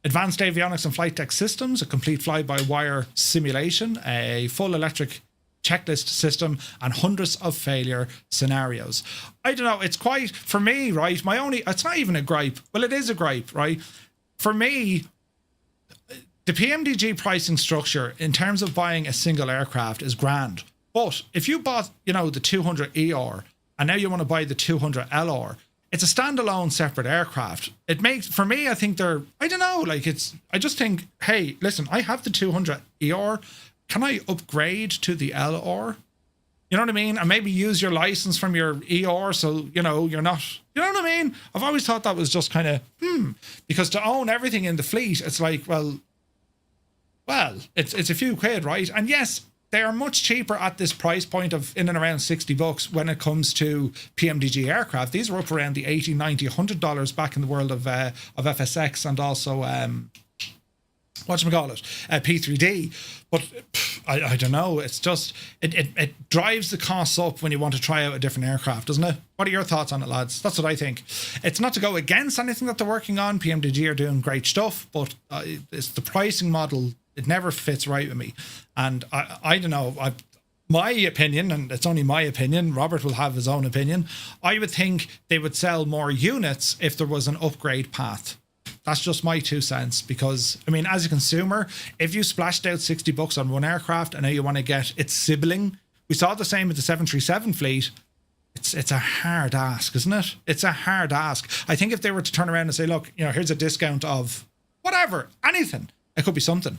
Advanced avionics and flight tech systems, a complete fly-by-wire simulation, a full electric checklist system, and hundreds of failure scenarios. I don't know, it's quite, for me, right, it's not even a gripe. Well, it is a gripe, right? For me, the PMDG pricing structure in terms of buying a single aircraft is grand. But if you bought, the 200ER and now you want to buy the 200LR, it's a standalone separate aircraft. It makes, for me, I think I just think, hey, listen, I have the 200ER. Can I upgrade to the LR? You know what I mean? And maybe use your license from your ER so, you're not... You know what I mean? I've always thought that was just kind of, because to own everything in the fleet, it's like, well, it's a few quid, right? And yes, they are much cheaper at this price point of in and around $60 when it comes to PMDG aircraft. These were up around the $80, $90, $100 back in the world of FSX and also... P3D, but I don't know, it's just it drives the costs up when you want to try out a different aircraft, doesn't it? What are your thoughts on it, lads? That's what I think. It's not to go against anything that they're working on. PMDG are doing great stuff, but it's the pricing model, it never fits right with me. And I don't know, my opinion, and it's only my opinion, Robert will have his own opinion, I would think they would sell more units if there was an upgrade path. That's just my 2 cents, because, I mean, as a consumer, if you splashed out $60 on one aircraft and now you want to get its sibling, we saw the same with the 737 fleet. It's a hard ask, isn't it? It's a hard ask. I think if they were to turn around and say, look, here's a discount of whatever, anything, it could be something.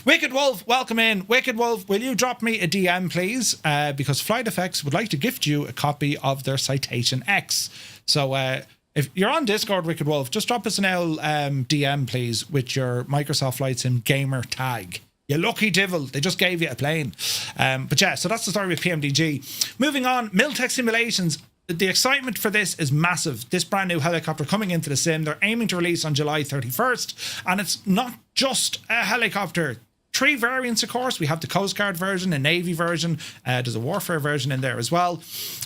Wicked Wolf, welcome in. Wicked Wolf, will you drop me a DM, please? Because FlightFX would like to gift you a copy of their Citation X. So, if you're on Discord, Wicked Wolf, just drop us an DM, please, with your Microsoft Flight Sim gamer tag. You lucky devil, they just gave you a plane. But yeah, so that's the story with PMDG. Moving on, Miltech Simulations. The excitement for this is massive. This brand new helicopter coming into the sim, they're aiming to release on July 31st. And it's not just a helicopter. 3 variants, of course. We have the Coast Guard version, a Navy version. There's a Warfare version in there as well.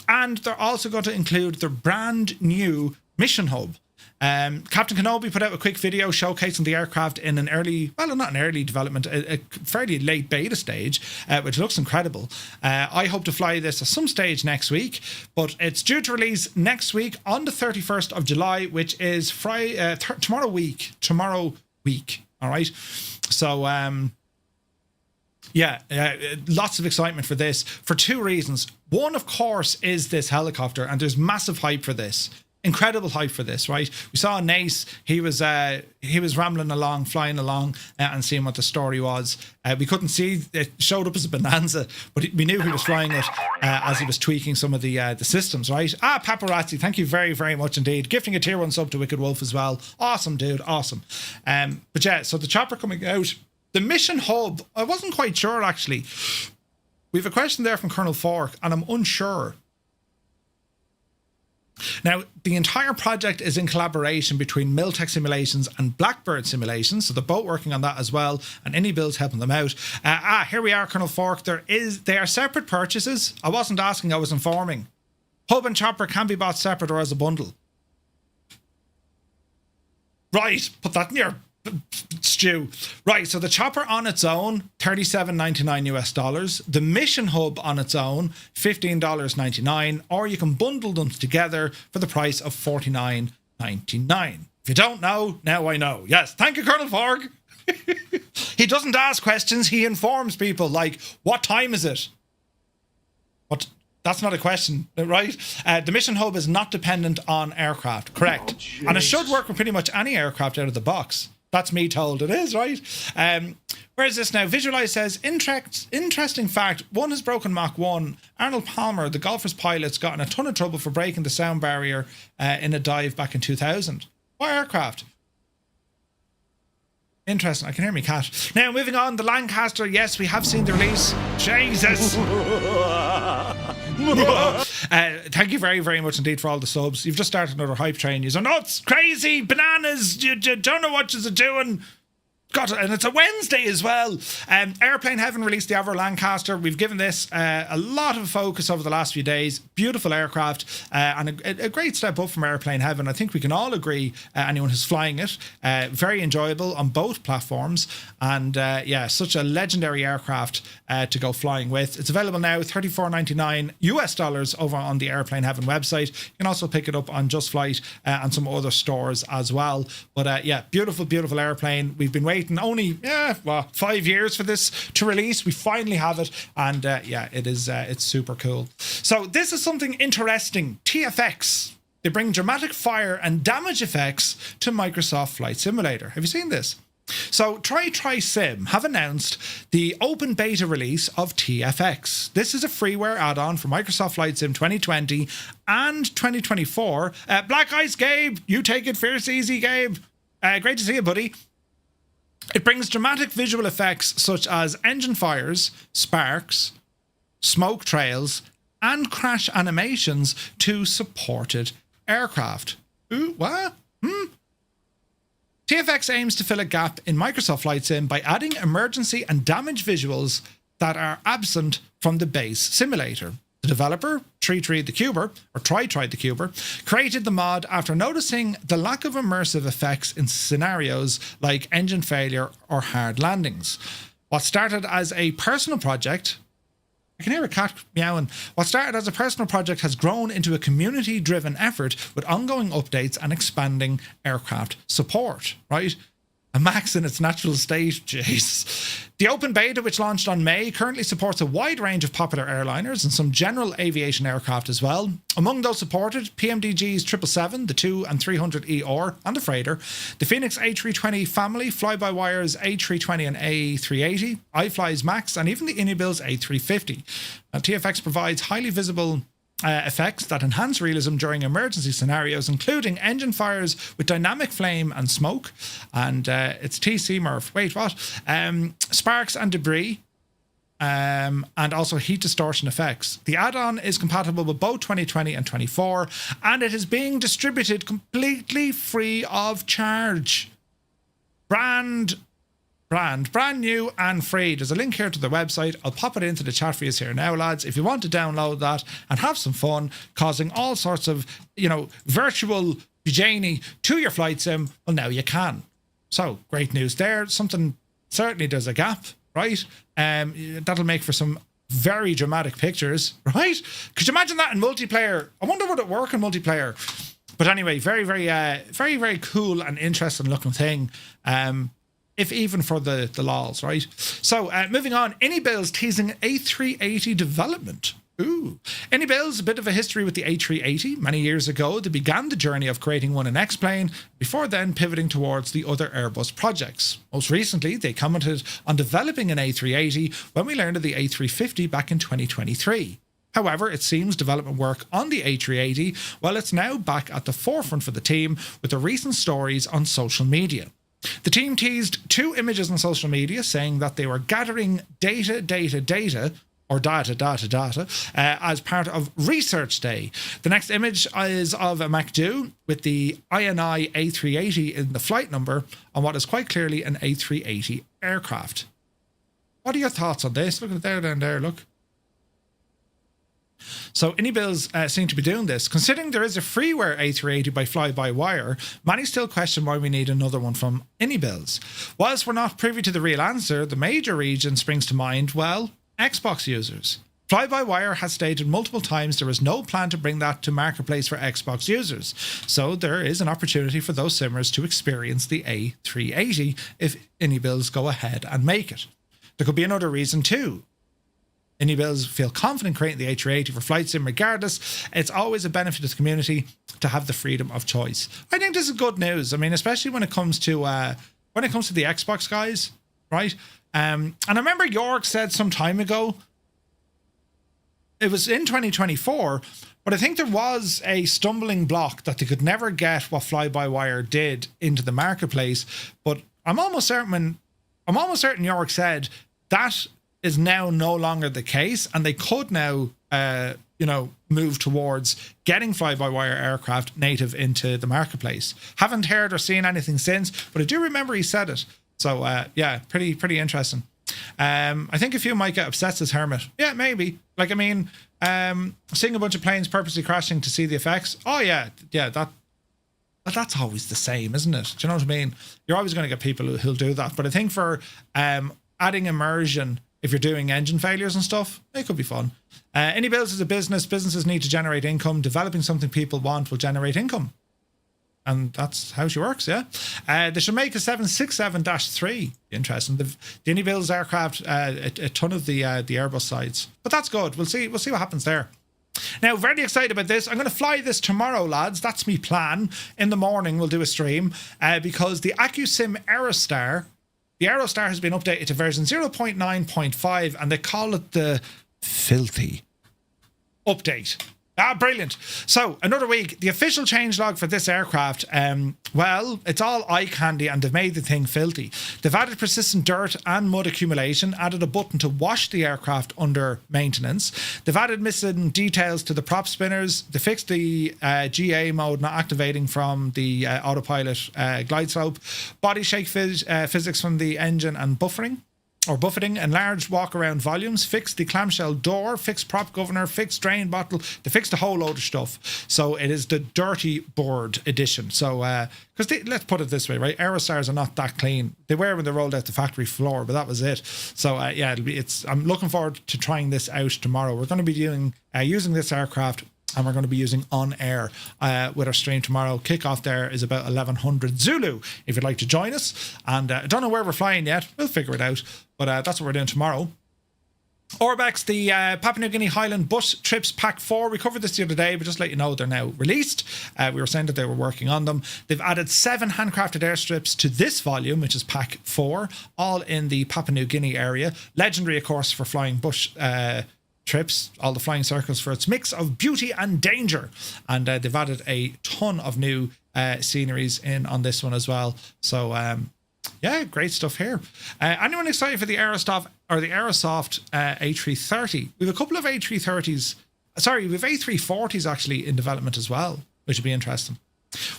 And they're also going to include the brand new Mission Hub. Captain Kenobi put out a quick video showcasing the aircraft in an early, well, not an early development, a fairly late beta stage, which looks incredible. I hope to fly this at some stage next week, but it's due to release next week on the 31st of July, which is tomorrow week. All right. So, lots of excitement for this for 2 reasons. One, of course, is this helicopter, and there's massive hype for this. Incredible hype for this, right? We saw Nace, he was rambling along, flying along, and seeing what the story was. We couldn't see, it showed up as a Bonanza, but we knew he was flying it as he was tweaking some of the systems, right? Paparazzi, thank you very, very much indeed. Gifting a tier 1 sub to Wicked Wolf as well. Awesome, dude, awesome. But yeah, so the chopper coming out The mission hub, I wasn't quite sure actually. We have a question there from Colonel Fork, and I'm unsure. Now, the entire project is in collaboration between Miltech Simulations and Blackbird Simulations, so they're both working on that as well, and AnyBuild's helping them out. Here we are, Colonel Fork. They are separate purchases. I wasn't asking, I was informing. Hub and chopper can be bought separate or as a bundle. Right, put that in your stew. Right, so the chopper on its own, $37.99 US. The mission hub on its own, $15.99, or you can bundle them together for the price of $49.99. If you don't know, now I know. Yes, thank you, Colonel Forg. He doesn't ask questions, he informs people, like, what time is it? What? That's not a question, right? The mission hub is not dependent on aircraft, correct? And it should work with pretty much any aircraft out of the box. That's me told it is, right? Where is this now? Visualize says, interesting fact, one has broken Mach 1. Arnold Palmer, the Golfers pilot's got in a ton of trouble for breaking the sound barrier in a dive back in 2000. What aircraft? Interesting, I can hear me cat. Now, moving on, the Lancaster, yes, we have seen the release. Jesus! Thank you very, very much indeed for all the subs. You've just started another hype train. You're nuts, crazy, bananas, you don't know what you're doing. God, and it's a Wednesday as well. Airplane Heaven released the Avro Lancaster. We've given this a lot of focus over the last few days. Beautiful aircraft and a great step up from Airplane Heaven. I think we can all agree, anyone who's flying it, very enjoyable on both platforms. And yeah, such a legendary aircraft to go flying with. It's available now, $34.99 US over on the Airplane Heaven website. You can also pick it up on Just Flight and some other stores as well. But yeah, beautiful, beautiful airplane. We've been waiting only 5 years for this to release. We finally have it, and yeah, it is it's super cool. So this is something interesting. TFX, they bring dramatic fire and damage effects to Microsoft Flight Simulator. Have you seen this? So TrySim have announced the open beta release of TFX. This is a freeware add-on for Microsoft Flight Sim 2020 and 2024. Black Ice Gabe, you take it fierce easy, Gabe. Great to see you, buddy. It brings dramatic visual effects such as engine fires, sparks, smoke trails, and crash animations to supported aircraft. Ooh, what? TFX aims to fill a gap in Microsoft Flight Sim by adding emergency and damage visuals that are absent from the base simulator. The developer, Tried the Cuber, created the mod after noticing the lack of immersive effects in scenarios like engine failure or hard landings. What started as a personal project, I can hear a cat meowing. What started as a personal project has grown into a community-driven effort with ongoing updates and expanding aircraft support, right? A max in its natural state, jeez. The open beta, which launched on May, currently supports a wide range of popular airliners and some general aviation aircraft as well. Among those supported, PMDG's 777, the 2 and 300ER, and the freighter, the Phoenix A320 family, fly-by-wires A320 and A380, iFly's MAX, and even the AnyBuild's A350. Now, TFX provides highly visible effects that enhance realism during emergency scenarios, including engine fires with dynamic flame and smoke, and it's TC Murph. Wait, what? Sparks and debris, and also heat distortion effects. The add-on is compatible with both 2020 and 24, and it is being distributed completely free of charge. Brand new and free. There's a link here to the website. I'll pop it into the chat for you here now, lads. If you want to download that and have some fun causing all sorts of, virtual Vijani to your flight sim, well, now you can. So great news there. Something, certainly there's a gap, right? That'll make for some very dramatic pictures, right? Could you imagine that in multiplayer? I wonder would it work in multiplayer? But anyway, very, very cool and interesting looking thing. If even for the lols, right? So, moving on, AnyBuild's teasing A380 development. Ooh. AnyBuild's a bit of a history with the A380. Many years ago, they began the journey of creating one in X-Plane, before then pivoting towards the other Airbus projects. Most recently, they commented on developing an A380 when we learned of the A350 back in 2023. However, it seems development work on the A380, well, it's now back at the forefront for the team with the recent stories on social media. The team teased 2 images on social media saying that they were gathering data as part of Research Day. The next image is of a MacDo with the INI A380 in the flight number on what is quite clearly an A380 aircraft. What are your thoughts on this? Look at it there, down there, look. So Anybills seem to be doing this. Considering there is a freeware A380 by Fly-by-Wire, many still question why we need another one from Anybills. Whilst we're not privy to the real answer, the major reason springs to mind, well, Xbox users. Fly-by-Wire has stated multiple times there is no plan to bring that to marketplace for Xbox users. So there is an opportunity for those simmers to experience the A380 if Anybills go ahead and make it. There could be another reason too. Anybills feel confident creating the A380 for flight sim regardless. It's always a benefit to the community to have the freedom of choice. I think this is good news. I mean, especially when it comes to the Xbox guys, right? And I remember York said some time ago, it was in 2024, but I think there was a stumbling block that they could never get what Fly-by-Wire did into the marketplace. But I'm almost certain York said that is now no longer the case, and they could now, move towards getting Fly-by-Wire aircraft native into the marketplace. Haven't heard or seen anything since, but I do remember he said it. So pretty interesting. I think a few might get upset as Hermit. Yeah, maybe. Like, I mean, seeing a bunch of planes purposely crashing to see the effects. Oh yeah, that's always the same, isn't it? Do you know what I mean? You're always going to get people who'll do that. But I think for adding immersion, if you're doing engine failures and stuff, it could be fun. Anybills is a business. Businesses need to generate income. Developing something people want will generate income. And that's how she works, yeah. They should make a 767-3. Interesting. The Anybills aircraft, a ton of the Airbus sides. But that's good. We'll see what happens there. Now, very excited about this. I'm going to fly this tomorrow, lads. That's me plan. In the morning, we'll do a stream because the AccuSim Aerostar, has been updated to version 0.9.5, and they call it the filthy update. Brilliant. So, another week. The official changelog for this aircraft, well, it's all eye candy, and they've made the thing filthy. They've added persistent dirt and mud accumulation, added a button to wash the aircraft under maintenance. They've added missing details to the prop spinners. They fixed the GA mode not activating from the autopilot glide slope. Body shake physics from the engine and buffeting, enlarged walk-around volumes, fixed the clamshell door, fixed prop governor, fixed drain bottle. They fixed a whole load of stuff. So it is the dirty board edition. So, because let's put it this way, right? Aerostars are not that clean. They were when they rolled out the factory floor, but that was it. So, I'm looking forward to trying this out tomorrow. We're going to be using this aircraft, and we're going to be using on air with our stream tomorrow. Kickoff there is about 1100 Zulu if you'd like to join us. And I don't know where we're flying yet. We'll figure it out. But that's what we're doing tomorrow. Orbex, the Papua New Guinea Highland bus trips pack 4. We covered this the other day, but just to let you know, they're now released. We were saying that they were working on them. They've added 7 handcrafted airstrips to this volume, which is pack 4, all in the Papua New Guinea area. Legendary, of course, for flying bush trips, all the flying circles for its mix of beauty and danger. And they've added a ton of new sceneries in on this one as well. So, yeah, great stuff here. Anyone excited for the Aerosoft A330? We have a couple of A330s. Sorry, we have A340s actually in development as well, which would be interesting.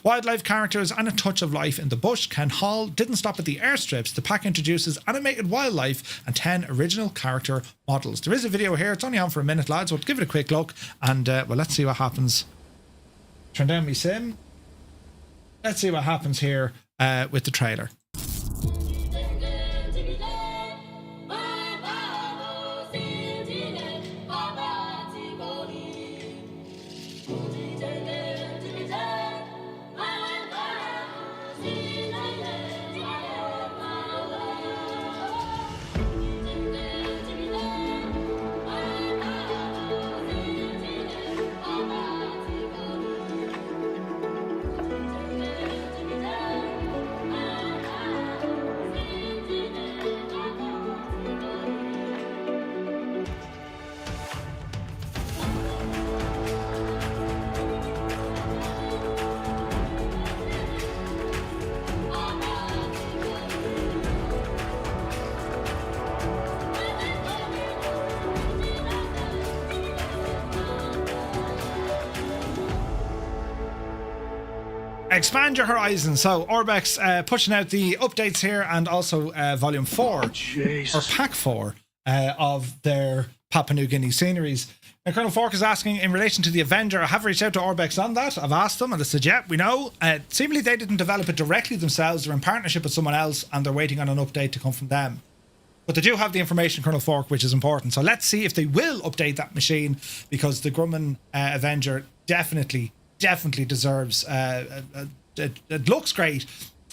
Wildlife characters and a touch of life in the bush. Ken Hall didn't stop at the airstrips. The pack introduces animated wildlife and 10 original character models. There is a video here. It's only on for a minute, lads. We'll give it a quick look and well, let's see what happens. Turn down my sim. Let's see what happens here with the trailer. expand your horizons. So Orbex pushing out the updates here, and also volume 4 or pack 4 of their Papua New Guinea sceneries. Now, Colonel Fork is asking in relation to the Avenger. I have reached out to Orbex on that. I've asked them, and they said, yeah, we know. Seemingly they didn't develop it directly themselves. They're in partnership with someone else, and they're waiting on an update to come from them. But they do have the information, Colonel Fork, which is important. So let's see if they will update that machine, because the Grumman Avenger definitely deserves. It looks great.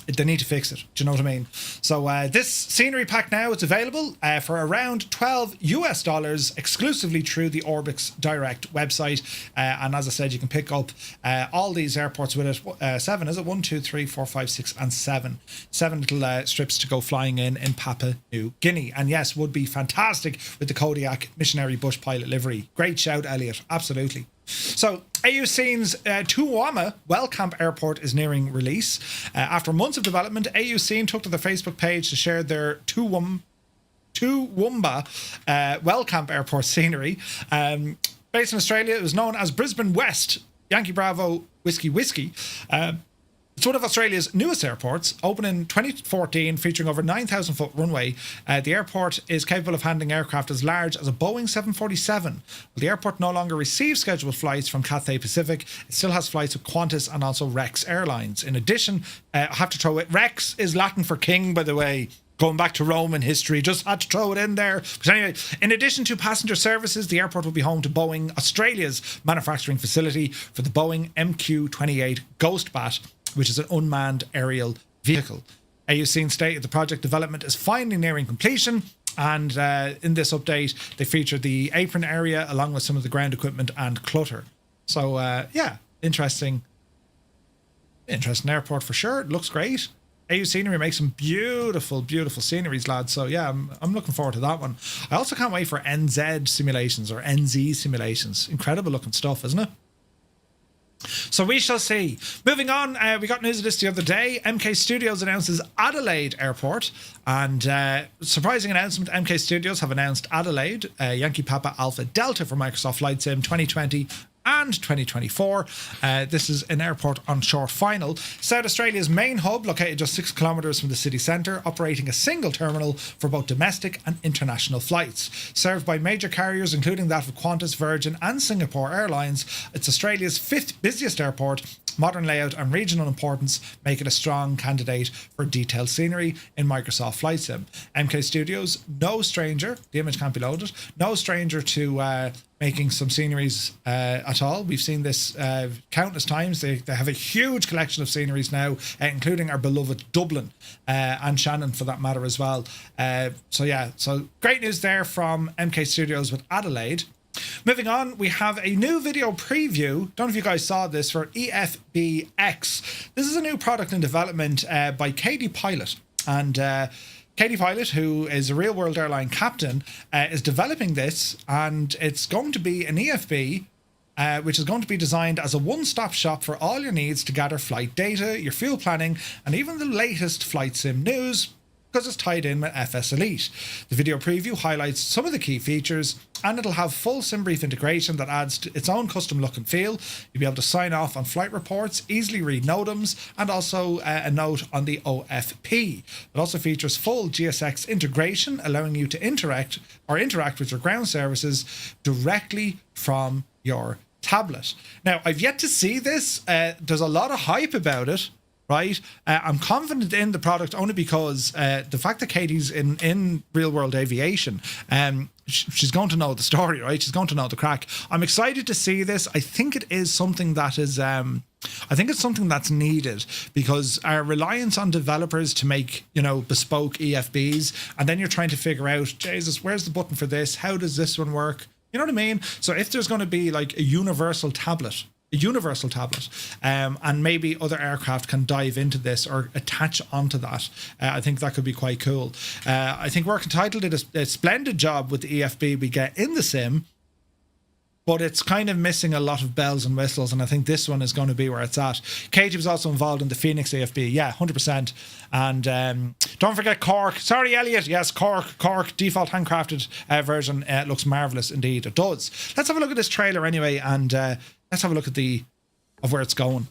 They need to fix it. Do you know what I mean? So this scenery pack now, it's available for around $12 exclusively through the Orbex Direct website. And as I said, you can pick up all these airports with it. 7, is it? 1, 2, 3, 4, 5, 6, and 7. 7 little strips to go flying in Papua New Guinea. And yes, would be fantastic with the Kodiak Missionary Bush Pilot livery. Great shout, Elliot. Absolutely. So, AUC's Toowoomba Wellcamp Airport is nearing release. After months of development, AUC took to their Facebook page to share their Toowoomba Wellcamp Airport scenery. Based in Australia, it was known as Brisbane West Yankee Bravo Whiskey. It's one of Australia's newest airports, opened in 2014, featuring over 9,000-foot runway. The airport is capable of handling aircraft as large as a Boeing 747. While the airport no longer receives scheduled flights from Cathay Pacific, it still has flights with Qantas and also Rex Airlines. In addition, I have to throw it, Rex is Latin for king, by the way. Going back to Roman history, just had to throw it in there. But anyway, in addition to passenger services, the airport will be home to Boeing Australia's manufacturing facility for the Boeing MQ-28 Ghost Bat, which is an unmanned aerial vehicle. AUC stated the project development is finally nearing completion, and in this update, they feature the apron area along with some of the ground equipment and clutter. So, yeah, interesting airport for sure. It looks great. AU Scenery makes some beautiful sceneries, lads. So yeah, I'm looking forward to that one. I also can't wait for NZ simulations or NZ simulations. Incredible looking stuff, isn't it? So we shall see. Moving on, we got news of this the other day. MK Studios announces Adelaide Airport, and surprising announcement, MK Studios have announced Adelaide, Yankee Papa Alpha Delta for Microsoft Flight Sim 2020 and 2024. This is an airport on short final. South Australia's main hub, located just 6 kilometres from the city centre, operating a single terminal for both domestic and international flights. Served by major carriers including that of Qantas, Virgin and Singapore Airlines, it's Australia's 5th busiest airport. Modern layout and regional importance make it a strong candidate for detailed scenery in Microsoft Flight Sim. MK Studios, no stranger, the image can't be loaded, no stranger to making some sceneries at all. We've seen this countless times. They have a huge collection of sceneries now, including our beloved Dublin and Shannon for that matter as well. So great news there from MK Studios with Adelaide. Moving on, we have a new video preview. Don't know if you guys saw this for EFBX. This is a new product in development by Katie Pilot. And Katie Pilot, who is a real-world airline captain, is developing this. And it's going to be an EFB, which is going to be designed as a one-stop shop for all your needs to gather flight data, your fuel planning, and even the latest flight sim news, because it's tied in with FS Elite. The video preview highlights some of the key features, and it'll have full SimBrief integration that adds to its own custom look and feel. You'll be able to sign off on flight reports, easily read NOTAMs, and also a note on the OFP. It also features full GSX integration, allowing you to interact with your ground services directly from your tablet. Now, I've yet to see this. There's a lot of hype about it. Right, I'm confident in the product only because the fact that Katie's in real world aviation, she's going to know the story, right? She's going to know the crack. I'm excited to see this. I think it is something that is, I think it's something that's needed, because our reliance on developers to make, bespoke EFBs, and then you're trying to figure out, Jesus, where's the button for this? How does this one work? You know what I mean? So if there's going to be like a universal tablet, and maybe other aircraft can dive into this or attach onto that, I think that could be quite cool. I think Work Entitled did a splendid job with the EFB we get in the sim, but it's kind of missing a lot of bells and whistles, and I think this one is going to be where it's at. Katie was also involved in the Phoenix EFB, yeah, 100%. And don't forget Cork. Sorry, Elliot. Yes, Cork default handcrafted version looks marvellous indeed. It does. Let's have a look at this trailer anyway, and let's have a look at of where it's going.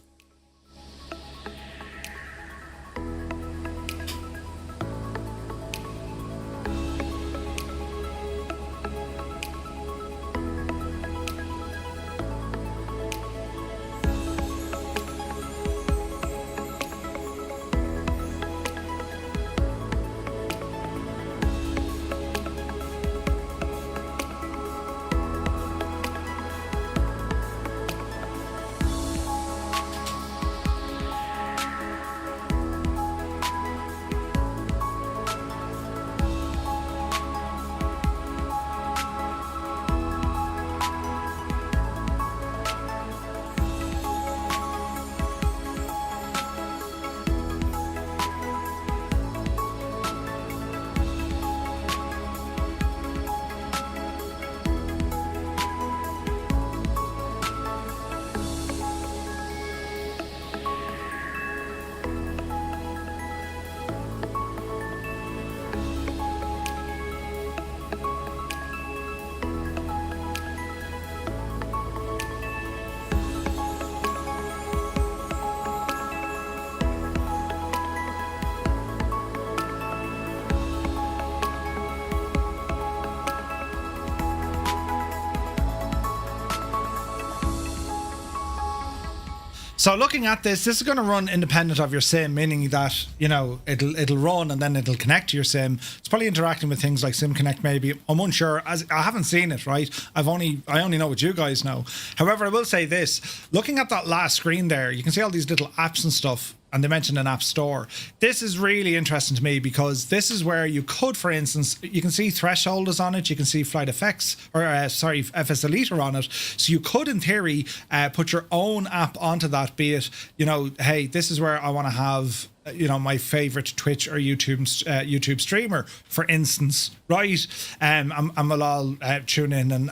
So looking at this is going to run independent of your sim, meaning that, you know, it'll run and then it'll connect to your sim. It's probably interacting with things like Sim Connect maybe. I'm unsure, as I haven't seen it, right? I only know what you guys know. However, I will say this, looking at that last screen there, you can see all these little apps and stuff, and they mentioned an app store. This is really interesting to me because this is where you could, for instance, you can see thresholders on it, you can see FlightFX, or FS Developer on it. So you could, in theory, put your own app onto that, be it, you know, hey, this is where I want to have, you know, my favorite Twitch or YouTube streamer, for instance, right? And we'll all tune in and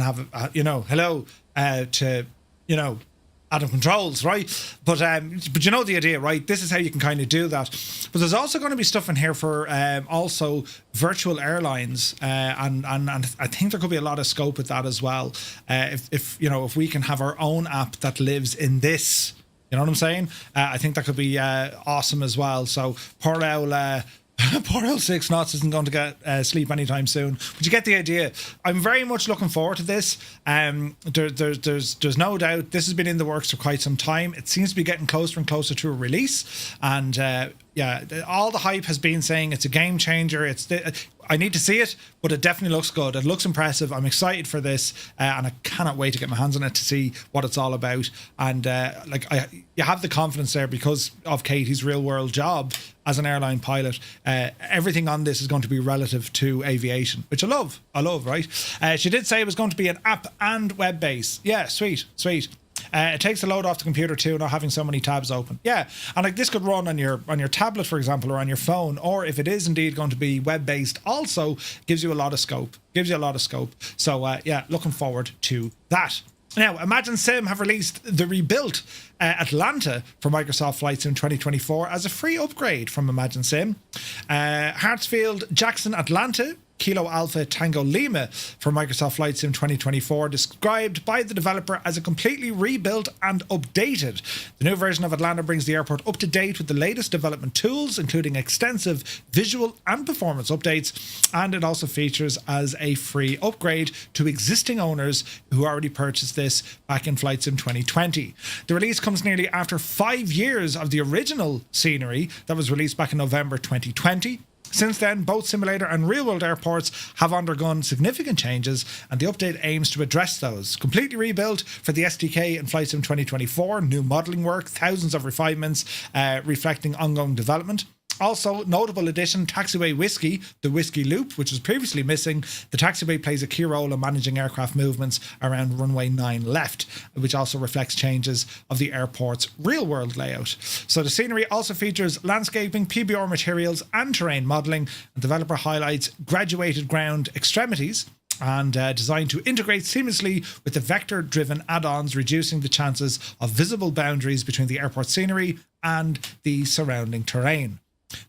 have, you know, hello to, you know, Adam Controls, right? But you know the idea, right? This is how you can kind of do that. But there's also going to be stuff in here for also virtual airlines, and I think there could be a lot of scope with that as well. If you know, if we can have our own app that lives in this, you know what I'm saying? I think that could be awesome as well. So poor old 6 knots isn't going to get sleep anytime soon, but you get the idea. I'm very much looking forward to this. There's no doubt this has been in the works for quite some time. It seems to be getting closer and closer to a release, and yeah, all the hype has been saying it's a game changer. I need to see it, but it definitely looks good. It looks impressive. I'm excited for this, and I cannot wait to get my hands on it to see what it's all about. And you have the confidence there because of Katie's real world job as an airline pilot. Everything on this is going to be relative to aviation, which I love, right? She did say it was going to be an app and web base. Yeah, sweet. It takes the load off the computer too, not having so many tabs open. Yeah, and like this could run on your tablet, for example, or on your phone, or if it is indeed going to be web based, also gives you a lot of scope. So yeah, looking forward to that. Now, Imagine Sim have released the rebuilt Atlanta for Microsoft Flight Sim 2024 as a free upgrade from Imagine Sim. Hartsfield Jackson Atlanta Kilo Alpha Tango Lima for Microsoft Flight Sim 2024, described by the developer as a completely rebuilt and updated. The new version of Atlanta brings the airport up to date with the latest development tools, including extensive visual and performance updates, and it also features as a free upgrade to existing owners who already purchased this back in Flight Sim 2020. The release comes nearly after 5 years of the original scenery that was released back in November 2020. Since then, both simulator and real-world airports have undergone significant changes, and the update aims to address those. Completely rebuilt for the SDK in Flight Sim 2024, new modelling work, thousands of refinements reflecting ongoing development. Also, notable addition, Taxiway Whiskey, the Whiskey Loop, which was previously missing. The taxiway plays a key role in managing aircraft movements around runway 9 left, which also reflects changes of the airport's real-world layout. So the scenery also features landscaping, PBR materials, and terrain modelling. The developer highlights graduated ground extremities and designed to integrate seamlessly with the vector-driven add-ons, reducing the chances of visible boundaries between the airport scenery and the surrounding terrain.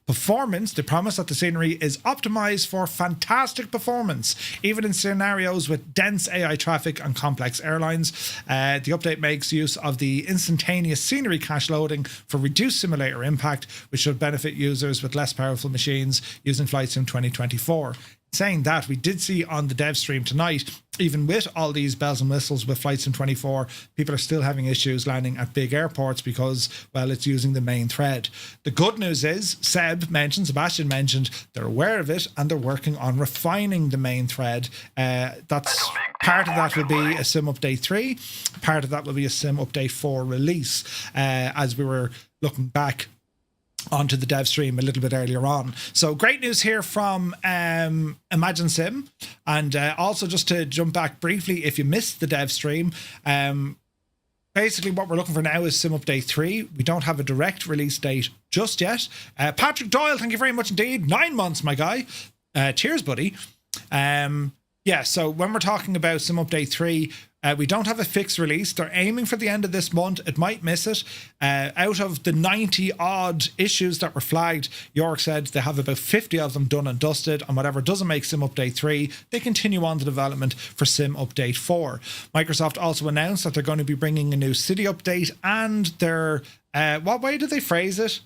Performance, the promise that the scenery is optimized for fantastic performance, even in scenarios with dense AI traffic and complex airlines. The update makes use of the instantaneous scenery cache loading for reduced simulator impact, which should benefit users with less powerful machines using Flight Sim 2024. Saying that, we did see on the dev stream tonight, even with all these bells and whistles with Flight Sim 24, people are still having issues landing at big airports because, well, it's using the main thread. The good news is, Sebastian mentioned, they're aware of it and they're working on refining the main thread. That's part of that will be a Sim Update 3, part of that will be a Sim Update 4 release, as we were looking back onto the dev stream a little bit earlier on. So great news here from Imagine Sim. And also just to jump back briefly, if you missed the dev stream, basically what we're looking for now is Sim Update 3. We don't have a direct release date just yet. Patrick Doyle, thank you very much indeed. 9 months, my guy. Cheers, buddy. Yeah, so when we're talking about Sim Update 3, we don't have a fixed release. They're aiming for the end of this month. It might miss it. Out of the 90 odd issues that were flagged, York said they have about 50 of them done and dusted, and whatever doesn't make Sim Update 3, they continue on the development for Sim Update 4. Microsoft also announced that they're going to be bringing a new city update, and their, what way do they phrase it?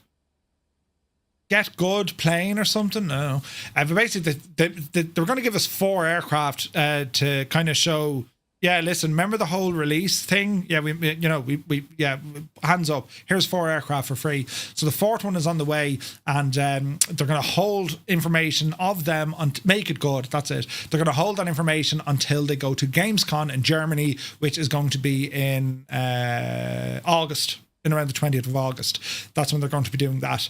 Get good plane or something? No. But basically, they were going to give us 4 aircraft to kind of show, Yeah, listen, remember the whole release thing? Yeah, we hands up. Here's 4 aircraft for free. So the 4th one is on the way, and they're going to hold information of them and make it good. That's it. They're going to hold that information until they go to Gamescom in Germany, which is going to be in August, in around the 20th of August. That's when they're going to be doing that.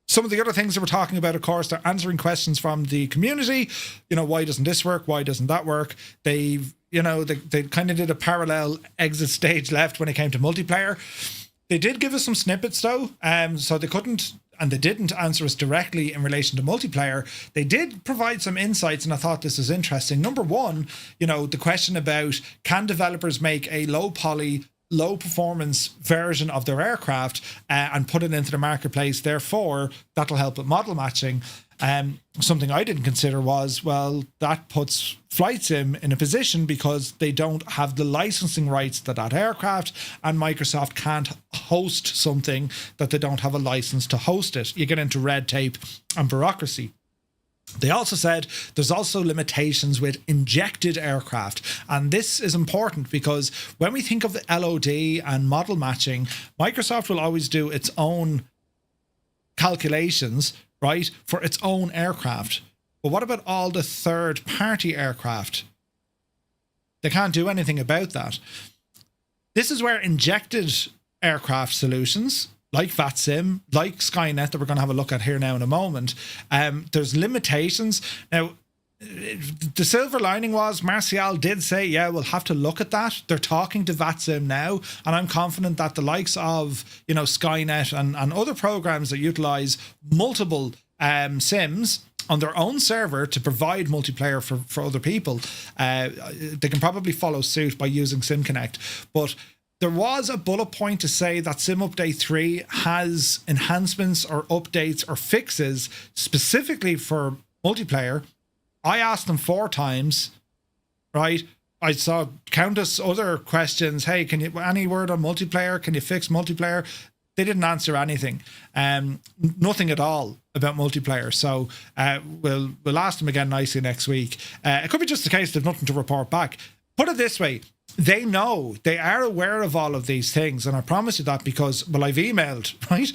Some of the other things that we're talking about, of course, they're answering questions from the community. Why doesn't this work? Why doesn't that work? They kind of did a parallel exit stage left when it came to multiplayer. They did give us some snippets though, so they couldn't and they didn't answer us directly in relation to multiplayer. They did provide some insights, and I thought this was interesting. Number one, the question about, can developers make a low poly, low performance version of their aircraft and put it into the marketplace? Therefore, that'll help with model matching. Something I didn't consider was, well, that puts Flight Sim in a position because they don't have the licensing rights to that aircraft, and Microsoft can't host something that they don't have a license to host it. You get into red tape and bureaucracy. They also said there's also limitations with injected aircraft. And this is important because when we think of the LOD and model matching, Microsoft will always do its own calculations, right, for its own aircraft. But what about all the third-party aircraft? They can't do anything about that. This is where injected aircraft solutions, like VATSIM, like SkyNet, that we're going to have a look at here now in a moment, there's limitations. Now, the silver lining was Martial did say, yeah, we'll have to look at that. They're talking to VATSIM now, and I'm confident that the likes of, SkyNet and other programs that utilize multiple sims on their own server to provide multiplayer for other people, they can probably follow suit by using SimConnect. But there was a bullet point to say that Sim Update 3 has enhancements or updates or fixes specifically for multiplayer. I asked them 4 times, right? I saw countless other questions. Hey, can you, any word on multiplayer? Can you fix multiplayer? They didn't answer anything. Nothing at all about multiplayer. So we'll ask them again nicely next week. It could be just the case they've nothing to report back. Put it this way. They know, they are aware of all of these things. And I promise you that because, well, I've emailed, right?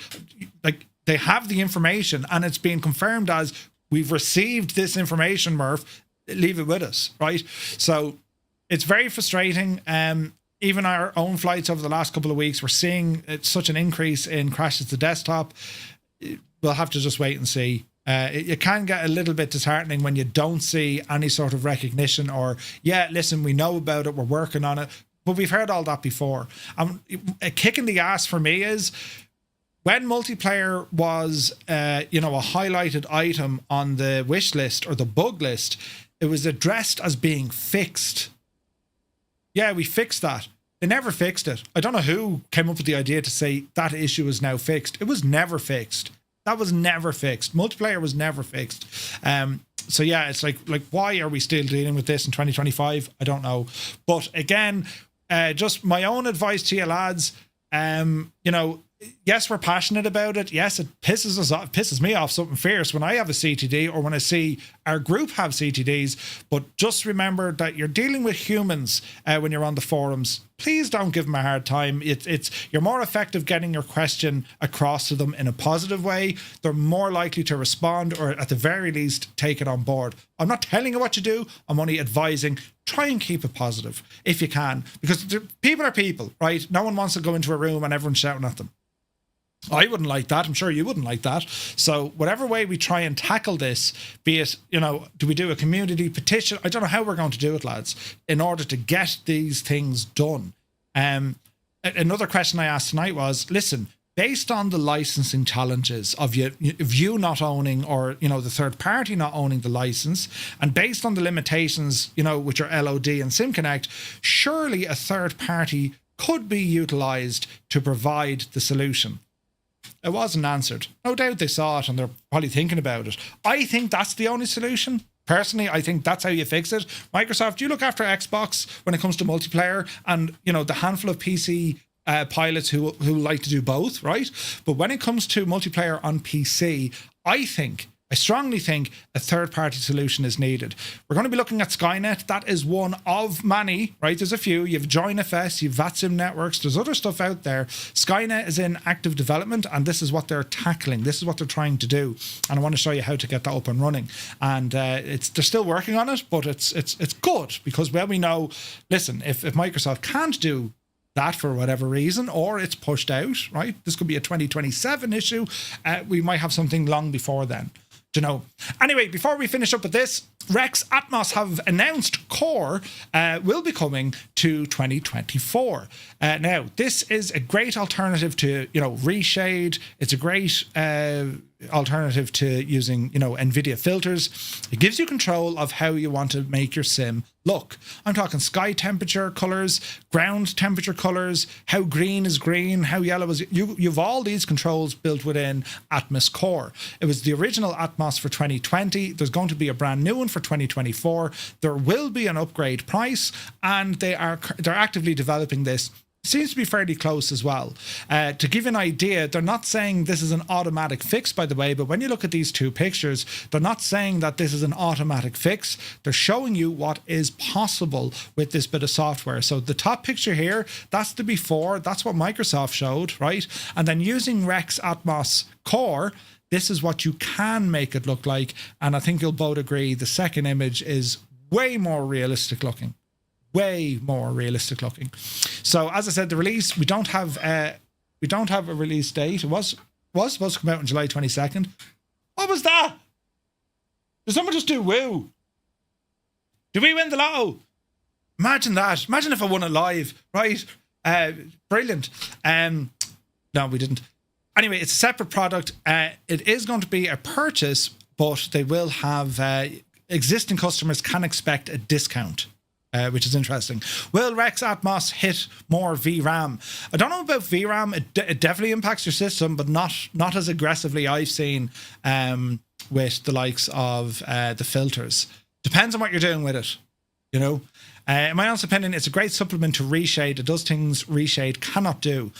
Like, they have the information and it's being confirmed as, we've received this information, Murph, leave it with us, right? So it's very frustrating. Even our own flights over the last couple of weeks, we're seeing such an increase in crashes to desktop. We'll have to just wait and see. It can get a little bit disheartening when you don't see any sort of recognition or, yeah, listen, we know about it, we're working on it, but we've heard all that before. A kick in the ass for me is when multiplayer was, a highlighted item on the wish list or the bug list, it was addressed as being fixed. Yeah, we fixed that. They never fixed it. I don't know who came up with the idea to say that issue is now fixed. It was never fixed. That was never fixed. Multiplayer was never fixed. So yeah, it's like why are we still dealing with this in 2025? I don't know. But again, just my own advice to you lads, yes, we're passionate about it. Yes, it pisses us off, pisses me off something fierce when I have a CTD or when I see our group have CTDs. But just remember that you're dealing with humans when you're on the forums. Please don't give them a hard time. You're more effective getting your question across to them in a positive way. They're more likely to respond or at the very least take it on board. I'm not telling you what to do. I'm only advising. Try and keep it positive if you can, because people are people, right? No one wants to go into a room and everyone's shouting at them. I wouldn't like that. I'm sure you wouldn't like that. So whatever way we try and tackle this, be it, do we do a community petition? I don't know how we're going to do it, lads, in order to get these things done. Another question I asked tonight was, listen, based on the licensing challenges of you not owning or, the third party not owning the license, and based on the limitations, with your LOD and SimConnect, surely a third party could be utilized to provide the solution. It wasn't answered. No doubt they saw it and they're probably thinking about it. I think that's the only solution. Personally, I think that's how you fix it. Microsoft, you look after Xbox when it comes to multiplayer and, the handful of PC pilots who like to do both, right? But when it comes to multiplayer on PC, I think I strongly think a third-party solution is needed. We're going to be looking at SkyNet. That is one of many, right? There's a few. You have JoinFS, you have VATSIM networks. There's other stuff out there. SkyNet is in active development, and this is what they're tackling. This is what they're trying to do. And I want to show you how to get that up and running. And they're still working on it, but it's good because, well, we know, listen, if Microsoft can't do that for whatever reason, or it's pushed out, right? This could be a 2027 issue. We might have something long before then. Do you know? Anyway, before we finish up with this, Rex Atmos have announced Core will be coming to 2024. Now, this is a great alternative to, Reshade. It's a great alternative to using, NVIDIA filters. It gives you control of how you want to make your sim look. I'm talking sky temperature colors, ground temperature colors, how green is green, how yellow is... You've all these controls built within Atmos Core. It was the original Atmos for 2020. There's going to be a brand new one for 2024. There will be an upgrade price, and they're actively developing this. Seems to be fairly close as well. To give you an idea, they're not saying this is an automatic fix, by the way, but when you look at these two pictures, they're not saying that this is an automatic fix. They're showing you what is possible with this bit of software. So the top picture here, that's the before. That's what Microsoft showed, right? And then using Rex Atmos Core, this is what you can make it look like. And I think you'll both agree the second image is way more realistic looking. Way more realistic looking. So as I said, the release, we don't have a release date. It was supposed to come out on July 22nd. What was that? Did someone just do woo? Did we win the lotto? Imagine that. Imagine if I won it live, right? Brilliant. No, we didn't. Anyway, it's a separate product. It is going to be a purchase, but they will have existing customers can expect a discount. Which is interesting. Will Rex Atmos hit more VRAM? I don't know about VRAM. It definitely impacts your system, but not as aggressively I've seen with the likes of the filters. Depends on what you're doing with it, In my honest opinion, it's a great supplement to Reshade. It does things Reshade cannot do.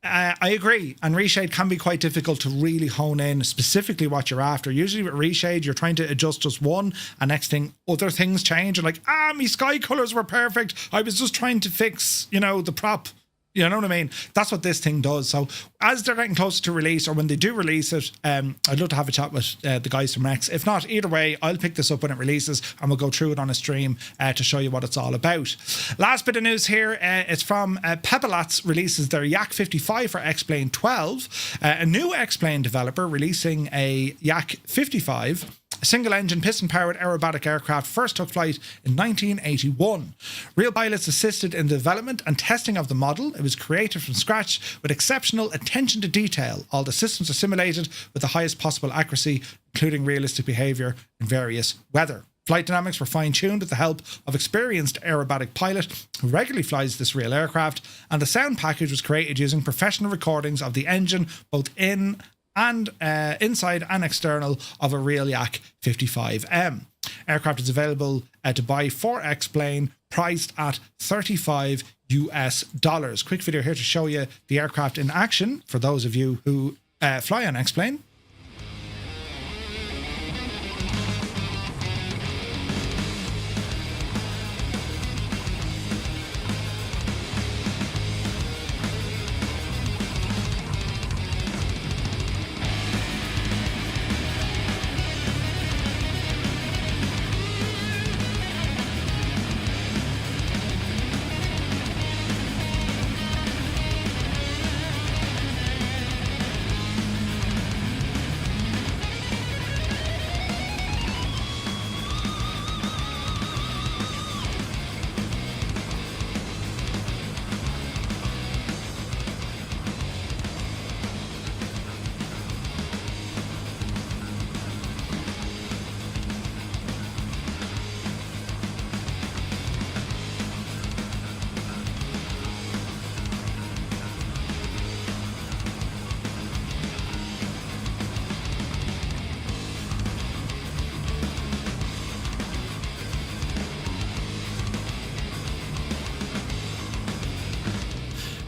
I agree, and Reshade can be quite difficult to really hone in specifically what you're after. Usually with Reshade, you're trying to adjust just one, and next thing, other things change. You're like, my sky colors were perfect. I was just trying to fix, the prop. You know what I mean? That's what this thing does. So as they're getting closer to release, or when they do release it, I'd love to have a chat with the guys from Rex. If not, either way, I'll pick this up when it releases and we'll go through it on a stream to show you what it's all about. Last bit of news here, it's from Pebblats releases their Yak 55 for X-Plane 12. A new X-Plane developer releasing a Yak 55. A single-engine, piston-powered aerobatic aircraft first took flight in 1981. Real pilots assisted in the development and testing of the model. It was created from scratch with exceptional attention to detail. All the systems are simulated with the highest possible accuracy, including realistic behaviour in various weather. Flight dynamics were fine-tuned with the help of experienced aerobatic pilot who regularly flies this real aircraft, and the sound package was created using professional recordings of the engine, both inside and external, of a real Yak 55M. Aircraft is available to buy for X-Plane, priced at $35 US. Quick video here to show you the aircraft in action for those of you who fly on X-Plane.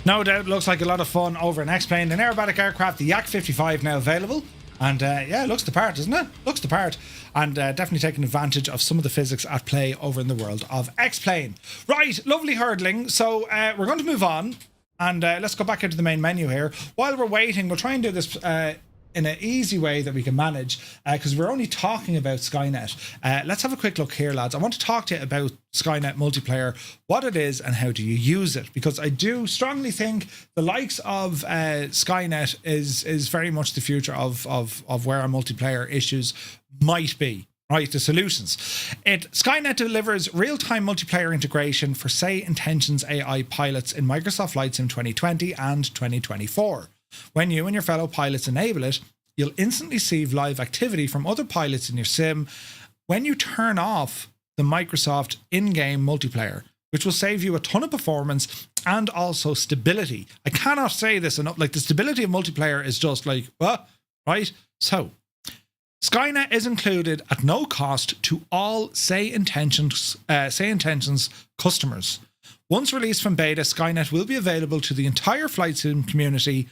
No doubt, looks like a lot of fun over in X-Plane. An aerobatic aircraft, the Yak 55, now available. And yeah, it looks the part, doesn't it? Looks the part. And definitely taking advantage of some of the physics at play over in the world of X-Plane. Right, lovely hurdling. So we're going to move on. And let's go back into the main menu here. While we're waiting, we'll try and do this in an easy way that we can manage, because we're only talking about SkyNet. Let's have a quick look here, lads. I want to talk to you about SkyNet multiplayer, what it is and how do you use it, because I do strongly think the likes of SkyNet is very much the future of where our multiplayer issues might be. Right, the solutions. SkyNet delivers real-time multiplayer integration for Say Intentions AI pilots in Microsoft Flight Sim 2020 and 2024. When you and your fellow pilots enable it, you'll instantly see live activity from other pilots in your sim when you turn off the Microsoft in-game multiplayer, which will save you a ton of performance and also stability. I cannot say this enough. Like, the stability of multiplayer is just like, what? Right? So, SkyNet is included at no cost to all Say Intentions customers. Once released from beta, SkyNet will be available to the entire Flight Sim community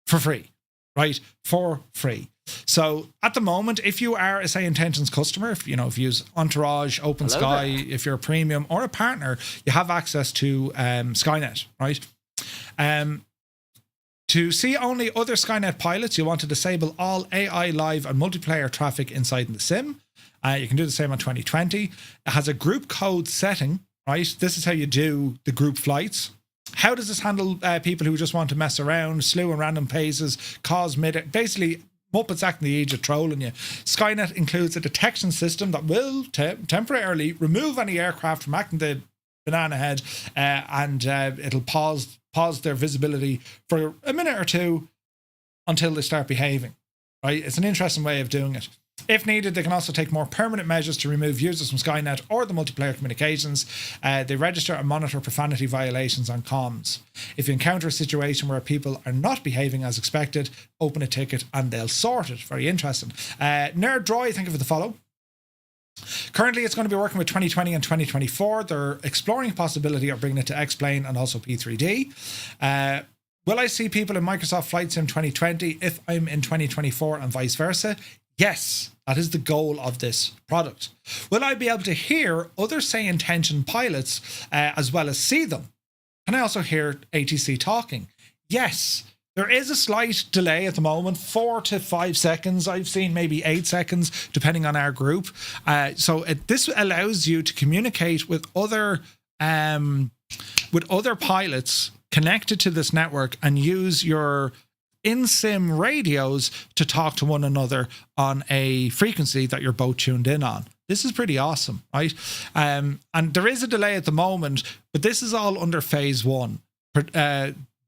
for free, right? For free. So at the moment, if you are a Say Intentions customer, if you use Entourage, Open Sky, if you're a premium or a partner, you have access to SkyNet, right? To see only other SkyNet pilots, you want to disable all AI live and multiplayer traffic inside the sim. You can do the same on 2020. It has a group code setting, right? This is how you do the group flights. How does this handle people who just want to mess around, slew in random paces, cause basically Muppets acting the age of trolling you? SkyNet includes a detection system that will temporarily remove any aircraft from acting the banana head, and it'll pause their visibility for a minute or two until they start behaving, right? It's an interesting way of doing it. If needed, they can also take more permanent measures to remove users from SkyNet or the multiplayer communications. They register and monitor profanity violations on comms. If you encounter a situation where people are not behaving as expected, open a ticket and they'll sort it. Very interesting. NerdDroid, thank you for the follow. Currently, it's going to be working with 2020 and 2024. They're exploring the possibility of bringing it to X-Plane and also P3D. Will I see people in Microsoft Flight Sim 2020 if I'm in 2024 and vice versa? Yes, that is the goal of this product. Will I be able to hear other Say Intention pilots as well as see them? Can I also hear ATC talking? Yes. There is a slight delay at the moment, 4 to 5 seconds. I've seen maybe 8 seconds, depending on our group. This allows you to communicate with other pilots connected to this network and use your in-sim radios to talk to one another on a frequency that you're both tuned in on. This is pretty awesome, right? And there is a delay at the moment, but this is all under phase 1.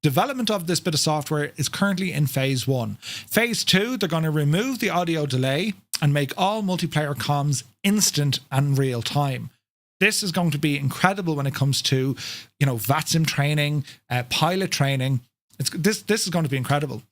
Development of this bit of software is currently in phase 1. Phase 2, they're going to remove the audio delay and make all multiplayer comms instant and real time. This is going to be incredible when it comes to, VATSIM training, pilot training. This is going to be incredible.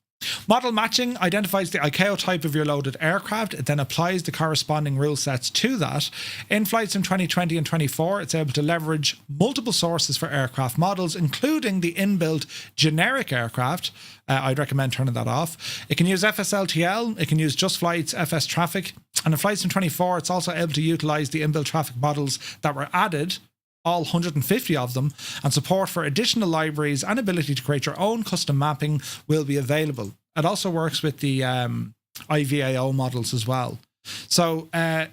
Model matching identifies the ICAO type of your loaded aircraft. It then applies the corresponding rule sets to that. In Flight Sim 2020 and 24, it's able to leverage multiple sources for aircraft models, including the inbuilt generic aircraft. I'd recommend turning that off. It can use FSLTL. It can use Just Flight's FS traffic. And in Flight Sim 24, it's also able to utilize the inbuilt traffic models that were added, all 150 of them, and support for additional libraries and ability to create your own custom mapping will be available. It also works with the IVAO models as well. So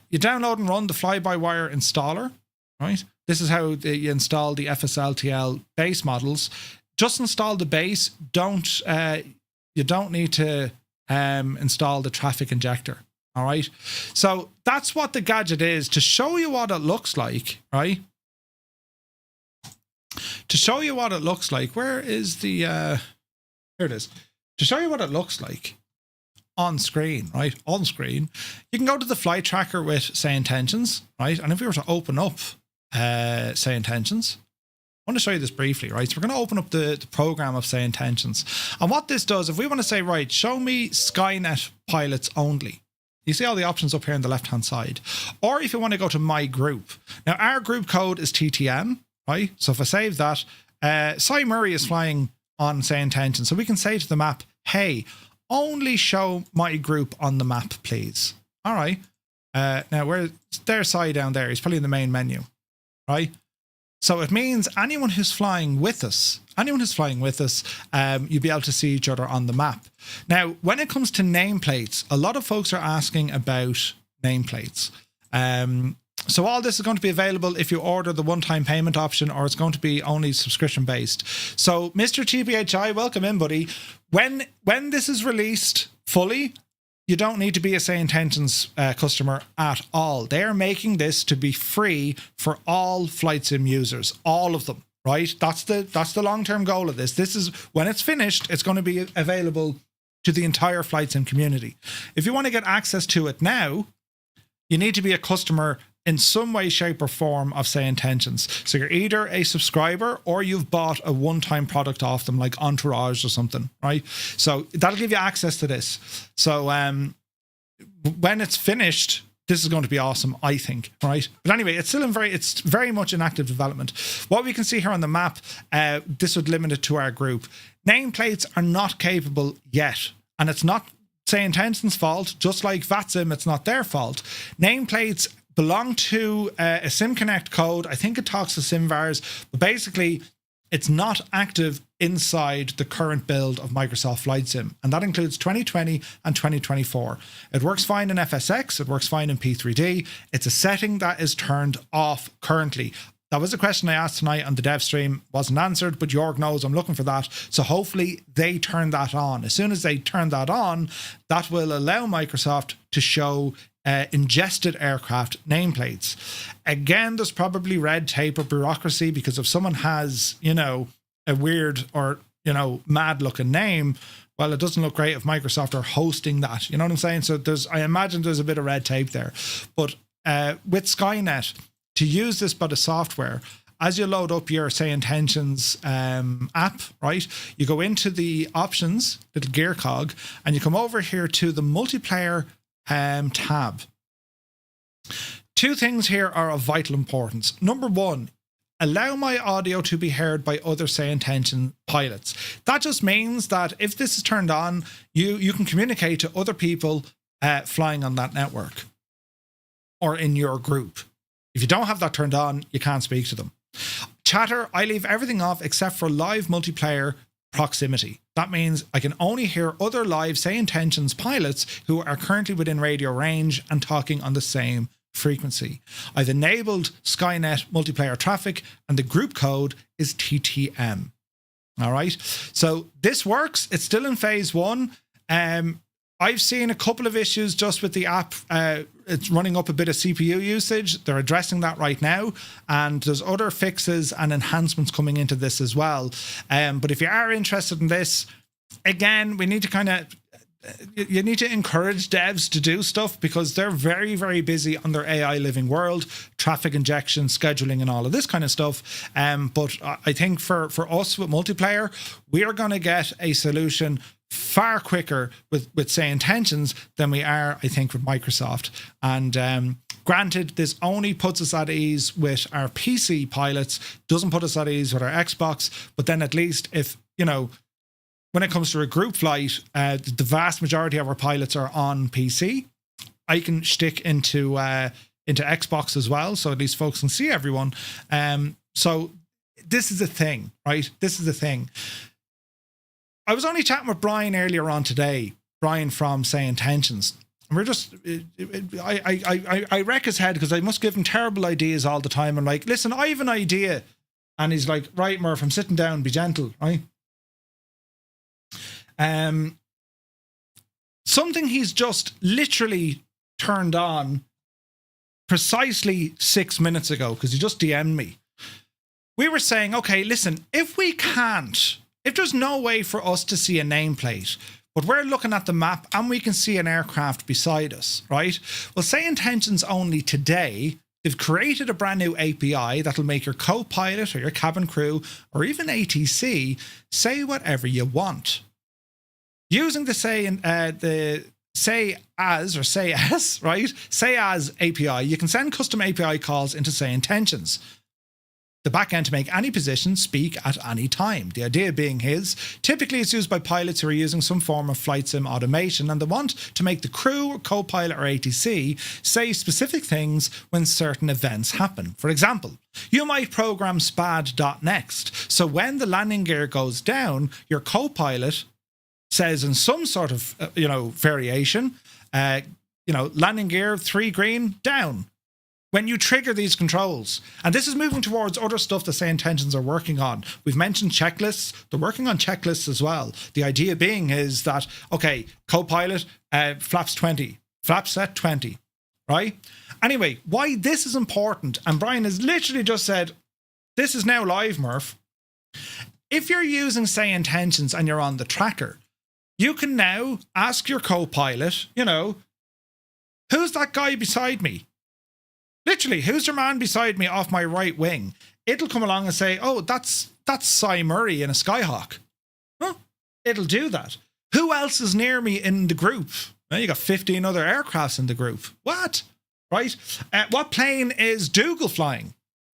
you download and run the fly-by-wire installer, right? This is how you install the FSLTL base models. Just install the base. You don't need to install the traffic injector. All right. So that's what the gadget is. To show you what it looks like, right? To show you what it looks like, where is the, here it is. To show you what it looks like on screen, right? On screen, you can go to the flight tracker with Say Intentions, right? And if we were to open up Say Intentions, I want to show you this briefly, right? So we're going to open up the program of Say Intentions. And what this does, if we want to say, right, show me SkyNet pilots only, you see all the options up here on the left-hand side. Or if you want to go to My Group. Now, our group code is TTM, right? So if I save that, Cy Murray is flying on Say Intention. So we can say to the map, hey, only show my group on the map, please. All right. Now, where's their side down there? He's probably in the main menu, right? So it means anyone who's flying with us, you'll be able to see each other on the map. Now, when it comes to nameplates, a lot of folks are asking about nameplates. So all this is going to be available if you order the one-time payment option, or it's going to be only subscription-based. So, Mr. TBHI, welcome in, buddy. When this is released fully, you don't need to be a Say Intentions customer at all. They're making this to be free for all flight sim users, all of them, right? That's the long-term goal of this. This is, when it's finished, it's going to be available to the entire flight sim community. If you want to get access to it now, you need to be a customer in some way, shape, or form of Say Intentions. So you're either a subscriber or you've bought a one-time product off them, like Entourage or something, right? So that'll give you access to this. So when it's finished, this is going to be awesome, I think, right? But anyway, it's very much in active development. What we can see here on the map, this would limit it to our group. Nameplates are not capable yet, and it's not Say Intentions' fault. Just like VATSIM, it's not their fault. Nameplates belong to a SimConnect code. I think it talks to SimVars, but basically it's not active inside the current build of Microsoft Flight Sim, and that includes 2020 and 2024. It works fine in FSX, it works fine in P3D. It's a setting that is turned off currently. That was a question I asked tonight on the dev stream, wasn't answered, but Jorg knows I'm looking for that. So hopefully they turn that on. As soon as they turn that on, that will allow Microsoft to show ingested aircraft nameplates. Again, there's probably red tape or bureaucracy, because if someone has, a weird or, mad looking name, well, it doesn't look great if Microsoft are hosting that. You know what I'm saying? So I imagine there's a bit of red tape there. But with SkyNet, to use this bit of software, as you load up your Say Intentions app, right, you go into the options, little gear cog, and you come over here to the multiplayer tab. Two things here are of vital importance. Number one, allow my audio to be heard by other Say Intention pilots. That just means that if this is turned on, you can communicate to other people flying on that network or in your group. If you don't have that turned on, you can't speak to them. Chatter, I leave everything off except for live multiplayer proximity. That means I can only hear other live Say Intentions pilots who are currently within radio range and talking on the same frequency. I've enabled SkyNet multiplayer traffic, and the group code is TTM. All right. So this works. It's still in phase 1. I've seen a couple of issues just with the app. It's running up a bit of CPU usage. They're addressing that right now. And there's other fixes and enhancements coming into this as well. But if you are interested in this, again, we need to you need to encourage devs to do stuff, because they're very, very busy on their AI living world, traffic injection, scheduling, and all of this kind of stuff. But I think for us with multiplayer, we are going to get a solution far quicker with Say Intentions than we are, I think, with Microsoft. And granted, this only puts us at ease with our PC pilots, doesn't put us at ease with our Xbox. But then at least if, when it comes to a group flight, the vast majority of our pilots are on PC. I can stick into Xbox as well, so at least folks can see everyone. So this is a thing, right? This is a thing. I was only chatting with Brian earlier on today, Brian from Say Intentions. And we're just, I wreck his head because I must give him terrible ideas all the time. I'm like, listen, I have an idea. And he's like, right, Murph, I'm sitting down, be gentle, right? Something he's just literally turned on precisely 6 minutes ago, because he just DM'd me. We were saying, okay, listen, if there's no way for us to see a nameplate, but we're looking at the map and we can see an aircraft beside us, right? Well, Say Intentions only today, they've created a brand new API that'll make your co-pilot or your cabin crew or even ATC say whatever you want. Using the Say As, right? Say As API, you can send custom API calls into Say Intentions. the back end to make any position speak at any time. The idea being typically it's used by pilots who are using some form of flight sim automation and they want to make the crew, co-pilot or ATC say specific things when certain events happen. For example, you might program spad.next. So when the landing gear goes down, your co-pilot says in some sort of, variation, landing gear 3 green down. When you trigger these controls, and this is moving towards other stuff the Say Intentions are working on. We've mentioned checklists. They're working on checklists as well. The idea being is that, okay, co-pilot, flaps 20, flaps set 20, right? Anyway, why this is important, and Brian has literally just said, this is now live, Murph. If you're using Say Intentions and you're on the tracker, you can now ask your co-pilot, who's that guy beside me? Literally, who's your man beside me off my right wing? It'll come along and say, oh, that's Cy Murray in a Skyhawk. Huh? It'll do that. Who else is near me in the group? Well, you got 15 other aircrafts in the group. What? Right? What plane is Dougal flying?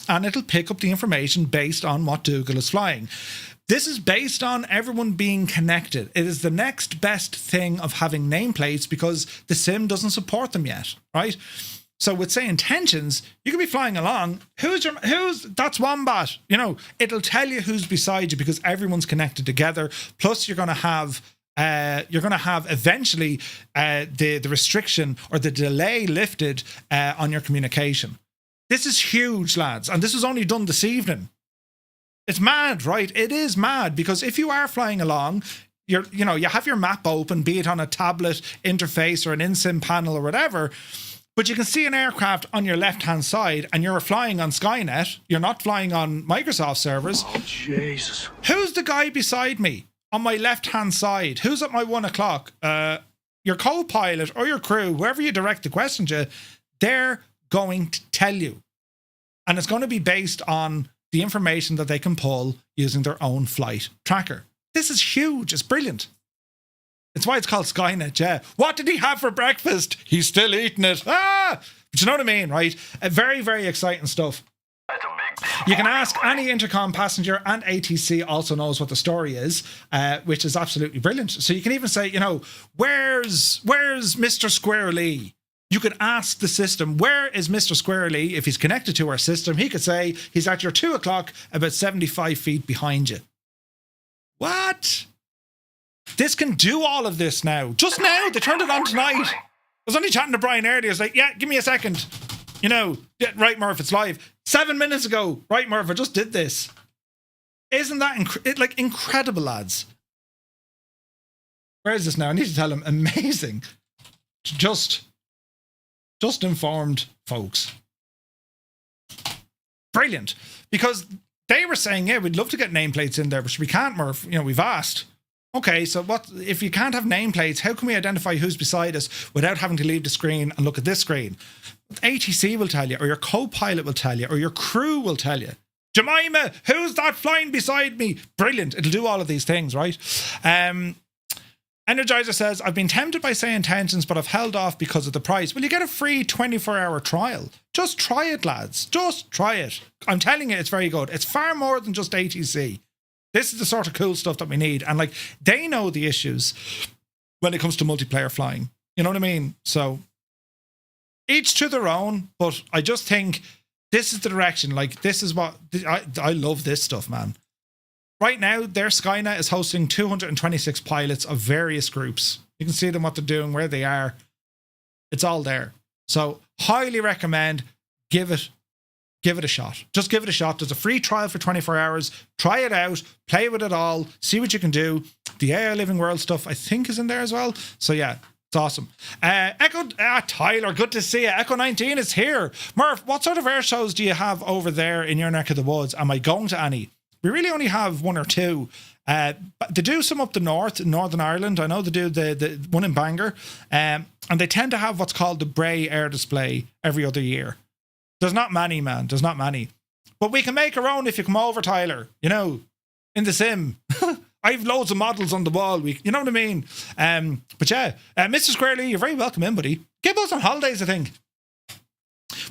And it'll pick up the information based on what Dougal is flying. This is based on everyone being connected. It is the next best thing of having nameplates because the sim doesn't support them yet, right? So with Say Intentions, you can be flying along. That's Wombat. It'll tell you who's beside you because everyone's connected together. Plus, you're going to have eventually the restriction or the delay lifted on your communication. This is huge, lads, and this was only done this evening. It's mad, right? It is mad because if you are flying along, you have your map open, be it on a tablet interface or an in-sim panel or whatever. But you can see an aircraft on your left-hand side and you're flying on SkyNet. You're not flying on Microsoft servers. Oh, Jesus. Who's the guy beside me on my left-hand side? Who's at my 1 o'clock? Your co-pilot or your crew, whoever you direct the question to, they're going to tell you. And it's going to be based on the information that they can pull using their own flight tracker. This is huge. It's brilliant. It's why it's called SkyNet, yeah. What did he have for breakfast? He's still eating it. But you know what I mean, right? Very, very exciting stuff. You can ask any intercom passenger, and ATC also knows what the story is, which is absolutely brilliant. So you can even say, where's Mr. Square Lee? You could ask the system, where is Mr. Square Lee? If he's connected to our system, he could say, he's at your 2 o'clock, about 75 feet behind you. What? This can do all of this now. Just now, they turned it on tonight. I was only chatting to Brian earlier. I was like, yeah, give me a second. Yeah, right, Murph, it's live. 7 minutes ago, right, Murph, I just did this. Isn't that incredible, lads? Where is this now? I need to tell him. Amazing. Just informed folks. Brilliant. Because they were saying, yeah, we'd love to get nameplates in there, but we can't, Murph. We've asked. Okay, so what if you can't have nameplates? How can we identify who's beside us without having to leave the screen and look at this screen? ATC will tell you, or your co-pilot will tell you, or your crew will tell you. Jemima, who's that flying beside me? Brilliant. It'll do all of these things, right? Energizer says, I've been tempted by Say Intentions, but I've held off because of the price. Well, you get a free 24-hour trial. Just try it, lads. Just try it. I'm telling you, it's very good. It's far more than just ATC. This is the sort of cool stuff that we need. And they know the issues when it comes to multiplayer flying. You know what I mean? So each to their own, but I just think this is the direction. This is what I love this stuff, man. Right now, their SkyNet is hosting 226 pilots of various groups. You can see them, what they're doing, where they are. It's all there. So highly recommend, give it a shot. Just give it a shot. There's a free trial for 24 hours. Try it out. Play with it all. See what you can do. The AI Living World stuff, I think, is in there as well. So yeah, it's awesome. Tyler, good to see you. Echo 19 is here. Murph, what sort of air shows do you have over there in your neck of the woods? Am I going to any? We really only have one or two. They do some up the north, in Northern Ireland. I know they do the one in Bangor. And they tend to have what's called the Bray Air Display every other year. There's not many, man. There's not many. But we can make our own if you come over, Tyler. In the sim. I have loads of models on the wall. You know what I mean? But yeah, Mr. Squarely, you're very welcome in, buddy. Give us on holidays, I think.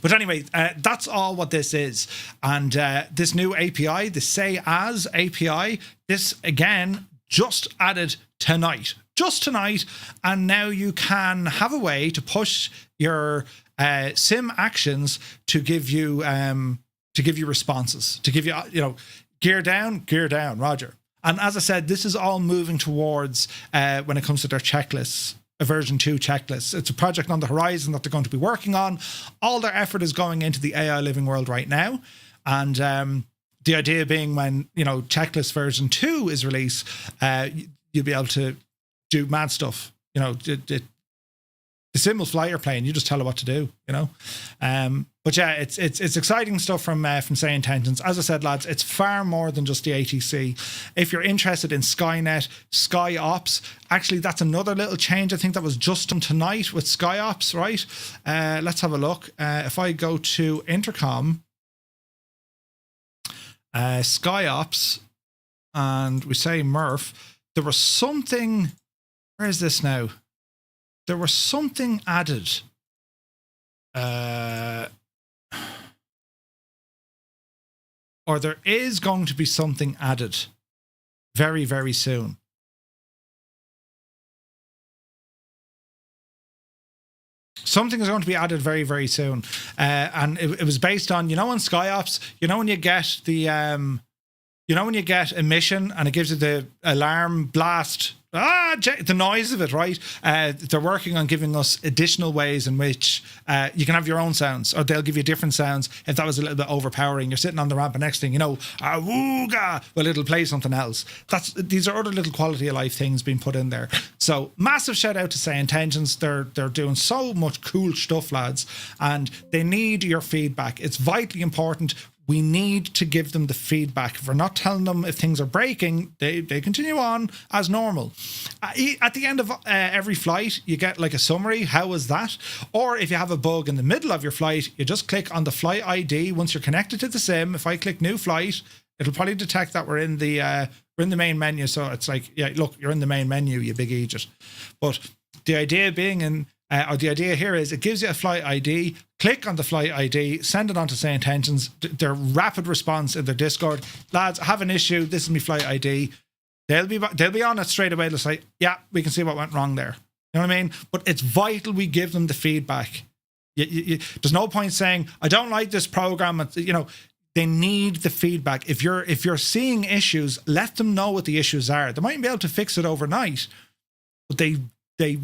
But anyway, that's all what this is. And this new API, the Say As API, this again just added tonight. Just tonight, and now you can have a way to push your sim actions to give you responses, to give you gear down, Roger. And as I said, this is all moving towards when it comes to their checklists, a version 2 checklist. It's a project on the horizon that they're going to be working on. All their effort is going into the AI living world right now, and the idea being when checklist version 2 is released, you'll be able to do mad stuff. The sim will fly your plane. You just tell it what to do. But yeah, it's exciting stuff from Say Intentions. As I said, lads, it's far more than just the ATC. If you're interested in SkyNet, SkyOps, actually that's another little change. I think that was just done tonight with SkyOps, right? Let's have a look. If I go to Intercom, SkyOps, and we say Murph, there was something. Where is this now? There was something added. Or there is going to be something added very, very soon. Something is going to be added very, very soon. And it was based on, on SkyOps, when you get the, when you get a mission and it gives you the alarm blast, the noise of it, right? They're working on giving us additional ways in which you can have your own sounds, or they'll give you different sounds. If that was a little bit overpowering, you're sitting on the ramp and next thing awooga, well, it'll play something else. These are other little quality of life things being put in there. So massive shout out to Say Intentions. They're doing so much cool stuff, lads, and they need your feedback. It's vitally important. We need to give them the feedback. If we're not telling them if things are breaking, they continue on as normal. At the end of every flight, you get like a summary. How was that? Or if you have a bug in the middle of your flight, you just click on the flight ID. Once you're connected to the sim, if I click new flight, it'll probably detect that we're in the main menu. So it's like, yeah, look, you're in the main menu, you big idiot. But the idea being the idea here is it gives you a flight ID. Click on the flight ID, send it on to Say Intentions. Their rapid response in their Discord, lads, I have an issue. This is my flight ID. They'll be on it straight away. They'll say, yeah, we can see what went wrong there. You know what I mean? But it's vital we give them the feedback. There's no point saying I don't like this program. They need the feedback. If you're seeing issues, let them know what the issues are. They mightn't be able to fix it overnight, but they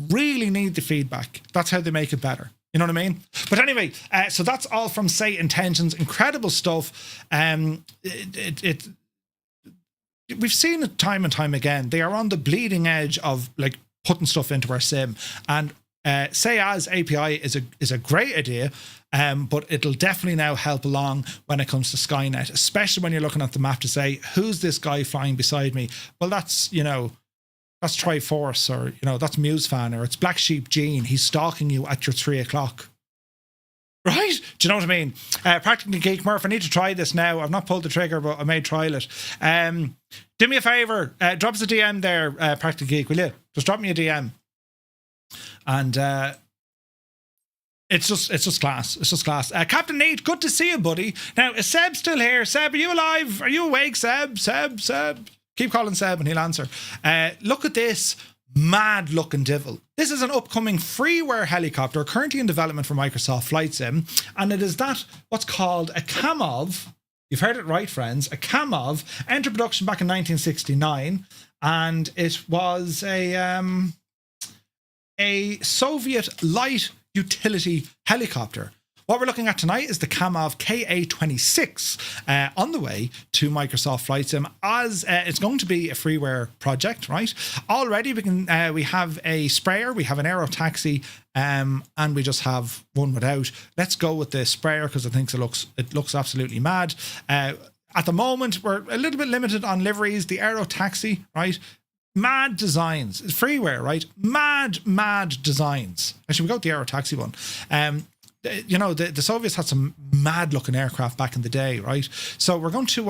really need the feedback. That's how they make it better. You know what I mean? But anyway, so that's all from Say Intentions. Incredible stuff. We've seen it time and time again. They are on the bleeding edge of like putting stuff into our sim. And Say As API is a great idea, but it'll definitely now help along when it comes to SkyNet, especially when you're looking at the map to say, who's this guy flying beside me? Well, that's Triforce, or that's MuseFan, or it's Black Sheep Gene. He's stalking you at your 3 o'clock. Right? Do you know what I mean? Practically Geek Murph, I need to try this now. I've not pulled the trigger, but I may trial it. Do me a favor, drop us a DM there, Practically Geek, will you? Just drop me a DM. And it's just class. It's just class. Captain Nate, good to see you, buddy. Now, is Seb still here? Seb, are you alive? Are you awake, Seb? Seb. Keep calling Seb and he'll answer. Look at this mad looking devil. This is an upcoming freeware helicopter currently in development for Microsoft Flight Sim. And it is what's called a CAMOV. You've heard it right, friends. A CAMOV entered production back in 1969. And it was a Soviet light utility helicopter. What we're looking at tonight is the CAMOV KA-26 on the way to Microsoft Flight Sim, as it's going to be a freeware project, right? Already we have a sprayer, we have an aero taxi, and we just have one without. Let's go with the sprayer because I think it looks absolutely mad. At the moment, we're a little bit limited on liveries. The aero taxi, right? Mad designs. It's freeware, right? Mad designs. Actually, we got the aero taxi one. The Soviets had some mad looking aircraft back in the day, right? So we're going to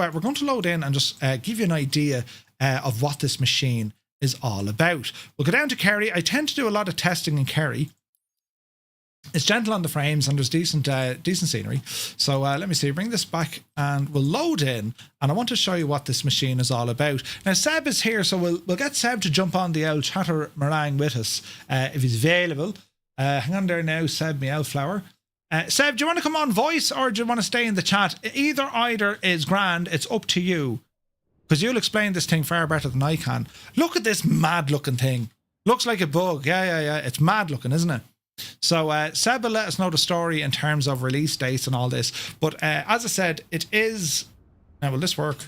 load in and just give you an idea of what this machine is all about. We'll go down to Kerry. I tend to do a lot of testing in Kerry. It's gentle on the frames and there's decent scenery. So let me see, bring this back and we'll load in. And I want to show you what this machine is all about. Now Seb is here, so we'll get Seb to jump on the old chatter meringue with us if he's available. Hang on there now, Seb, me flower. Seb, do you want to come on voice or do you want to stay in the chat? Either is grand. It's up to you. Because you'll explain this thing far better than I can. Look at this mad looking thing. Looks like a bug. Yeah. It's mad looking, isn't it? So Seb will let us know the story in terms of release dates and all this. But as I said, it is... Now, will this work?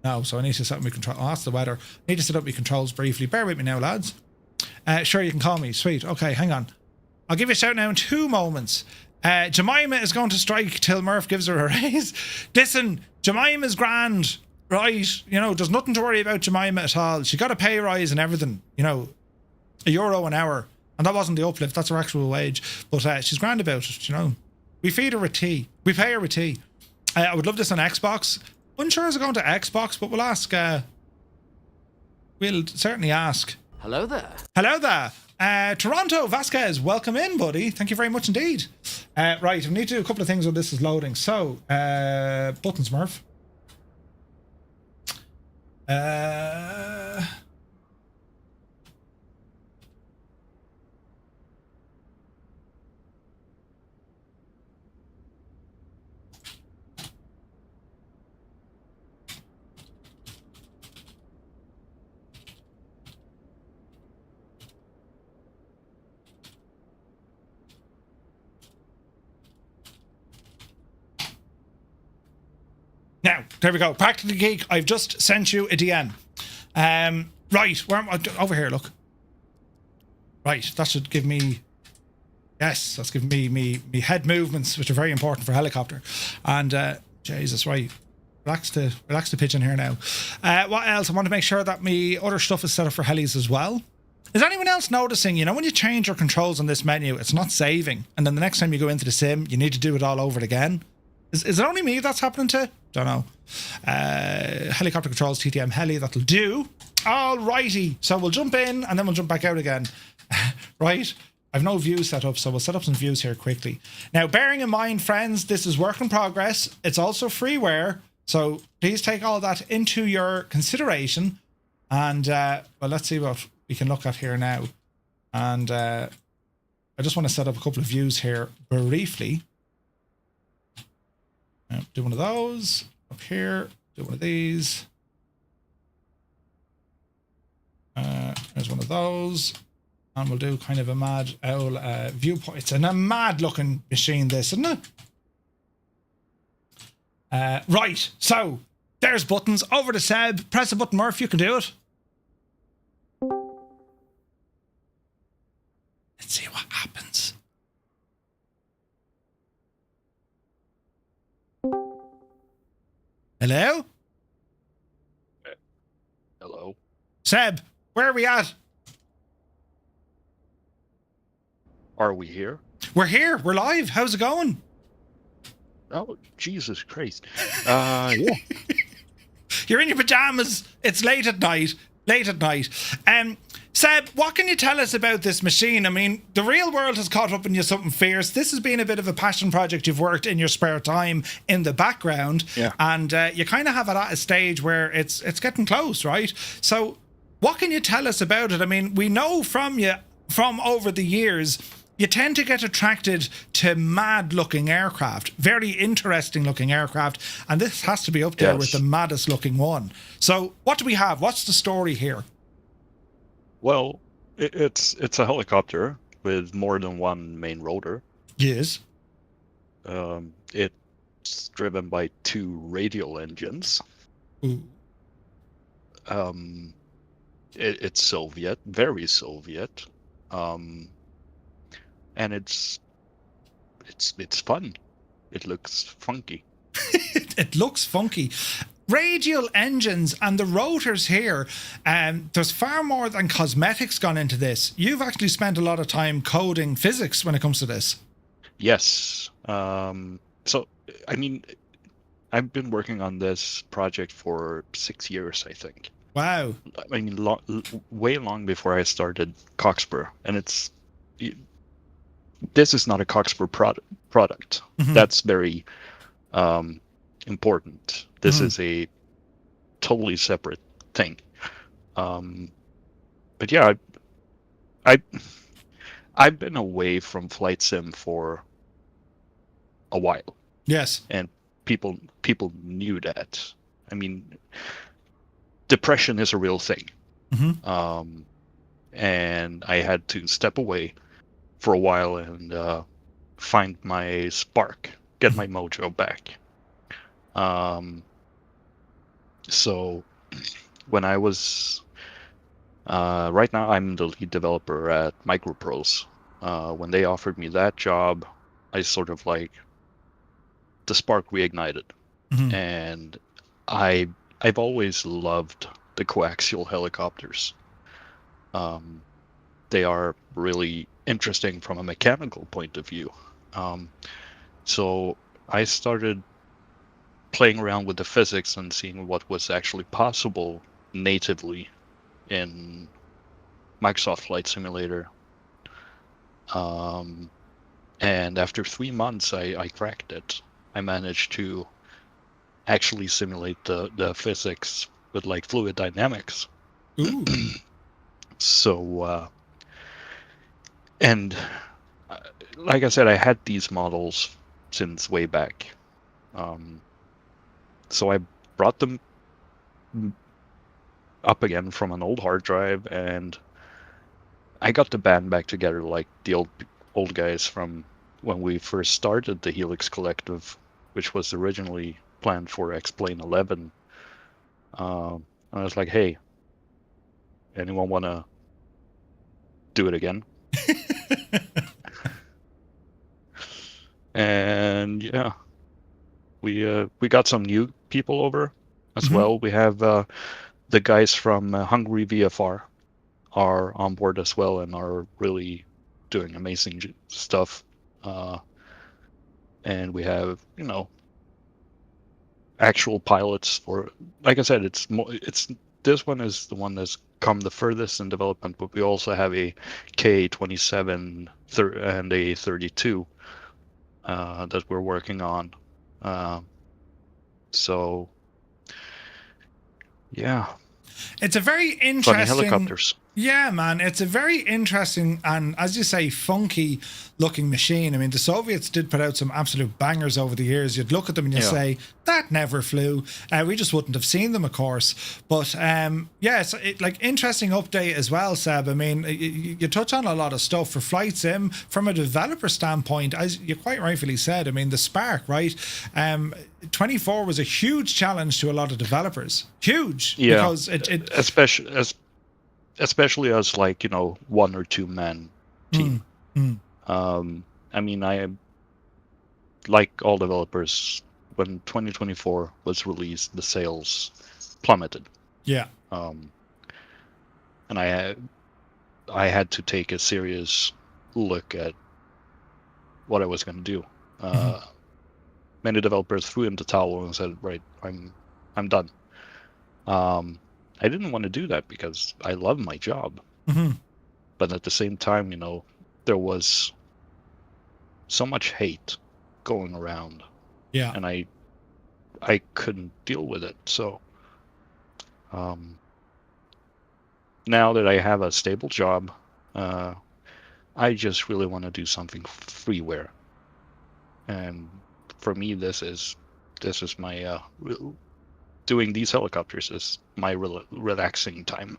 No, so I need to set up my control. Oh, that's the weather. I need to set up my controls briefly. Bear with me now, lads. Sure, you can call me. Sweet. Okay, hang on. I'll give you a shout now in 2 moments. Jemima is going to strike till Murph gives her a raise. Listen, Jemima's grand. Right, there's nothing to worry about Jemima at all. She got a pay rise and everything, €1 an hour. And that wasn't the uplift, that's her actual wage. But she's grand about it, We feed her with tea. We pay her with tea. I would love this on Xbox. Unsure is it going to Xbox, but we'll ask. We'll certainly ask. Hello there. Hello there. Toronto Vasquez, welcome in, buddy. Thank you very much indeed. Right, we need to do a couple of things while this is loading. So, buttons, Murph. Now, there we go. Practically Geek, I've just sent you a DM. Right, where am I? Over here, look. Right, that should give me... Yes, that's giving me head movements, which are very important for helicopter. And, Jesus, right. Relax the pigeon here now. What else? I want to make sure that my other stuff is set up for helis as well. Is anyone else noticing, when you change your controls on this menu, it's not saving. And then the next time you go into the sim, you need to do it all over again. Is it only me that's happening to? Don't know. Helicopter controls, TTM heli, that'll do. Alrighty. So we'll jump in and then we'll jump back out again. Right? I've no views set up, so we'll set up some views here quickly. Now, bearing in mind, friends, this is work in progress. It's also freeware. So please take all that into your consideration. And, well, let's see what we can look at here now. And I just want to set up a couple of views here briefly. Do one of those up here. Do one of these. There's one of those. And we'll do kind of a mad owl viewpoint. It's a mad looking machine, this, isn't it? Right. So there's buttons. Over to Seb. Press the button, Murph. You can do it. Let's see what happens. Hello? Hello. Seb, where are we at? Are we here? We're here. We're live. How's it going? Oh, Jesus Christ. Yeah. You're in your pajamas. It's late at night. Seb, what can you tell us about this machine? I mean, the real world has caught up in you something fierce. This has been a bit of a passion project you've worked in your spare time in the background. Yeah. And you kind of have it at a stage where it's getting close, right? So what can you tell us about it? I mean, we know from you, from over the years, you tend to get attracted to mad-looking aircraft, very interesting-looking aircraft, and this has to be up there with the maddest-looking one. So what do we have? What's the story here? Well, it's a helicopter with more than one main rotor. Yes. It's driven by 2 radial engines. Ooh. It's Soviet, very Soviet. And it's fun. It looks funky. It looks funky. Radial engines and the rotors here, there's far more than cosmetics gone into this. You've actually spent a lot of time coding physics when it comes to this. Yes. So, I mean, I've been working on this project for 6 years, I think. I mean, way long before I started Cockspur, and this is not a Cockspur product. Mhm. That's very important. This is a totally separate thing. But yeah, I've been away from flight sim for a while. Yes. And people knew that. I mean, depression is a real thing. Mm-hmm. And I had to step away for a while and find my spark, get my mojo back. So when I was right now, I'm the lead developer at Microprose. When they offered me that job, I sort of like the spark reignited, and I've always loved the coaxial helicopters. They are really interesting from a mechanical point of view. So I started playing around with the physics and seeing what was actually possible natively in Microsoft Flight Simulator. And after 3 months, I cracked it. I managed to actually simulate the physics with like fluid dynamics. Ooh. So, and like I said, I had these models since way back. So I brought them up again from an old hard drive, and I got the band back together, like the old guys from when we first started the Helix Collective, which was originally planned for X-Plane 11. I was like, hey, anyone want to do it again? And yeah, we got some new people over as well. We have the guys from Hungary VFR are on board as well and are really doing amazing stuff. And we have, actual pilots for, like I said, it's this one is the one that's come the furthest in development, but we also have a KA-27 and a 32 that we're working on. So yeah, it's a very interesting funny helicopters. Yeah, man, it's a very interesting and, as you say, funky looking machine. I mean, the Soviets did put out some absolute bangers over the years. You'd look at them and you say, that never flew. We just wouldn't have seen them, of course. But yeah, it's like interesting update as well, Seb. I mean, you touch on a lot of stuff for flight sim from a developer standpoint, as you quite rightfully said. I mean, the Spark, right? 24 was a huge challenge to a lot of developers. Huge. Yeah, because it especially as like, one or two man team. I mean, I am like all developers, when 2024 was released, the sales plummeted. Yeah. And I had to take a serious look at what I was going to do. Many developers threw in the towel and said, right, I'm done. I didn't want to do that because I love my job. But at the same time, there was so much hate going around. Yeah. And I couldn't deal with it. So now that I have a stable job, I just really want to do something freeware. And for me, this is my doing these helicopters is my relaxing time.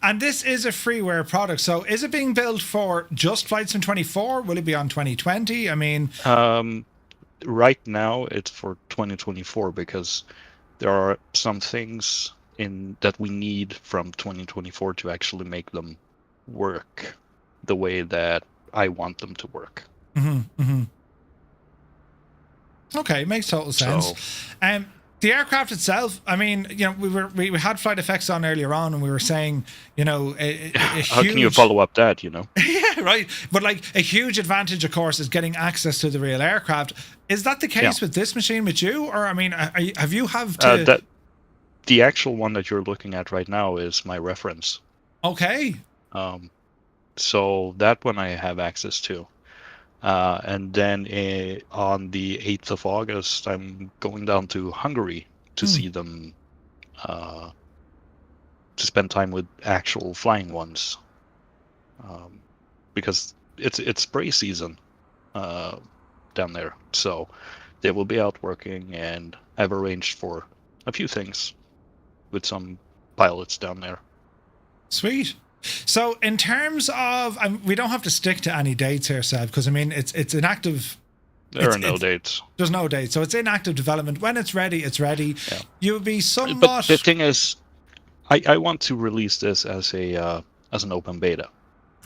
And this is a freeware product, so is it being built for just Flight Sim 24? Will it be on 2020? I mean, right now it's for 2024 because there are some things that we need from 2024 to actually make them work the way that I want them to work. Okay, makes total sense. So, the aircraft itself, I mean, we had FlightFX on earlier on, and we were saying, a how can you follow up that, Yeah, right. But like a huge advantage, of course, is getting access to the real aircraft. Is that the case with this machine with you, or I mean, have you to? the actual one that you're looking at right now is my reference. Okay. So that one I have access to. And then on the 8th of August, I'm going down to Hungary to see them, to spend time with actual flying ones. Because it's spray season down there. So they will be out working, and I've arranged for a few things with some pilots down there. Sweet. So in terms of, we don't have to stick to any dates here, Seb, because I mean it's an active. There are no dates. There's no dates, so it's in active development. When it's ready, it's ready. Yeah. You'll be somewhat. But the thing is, I want to release this as a as an open beta.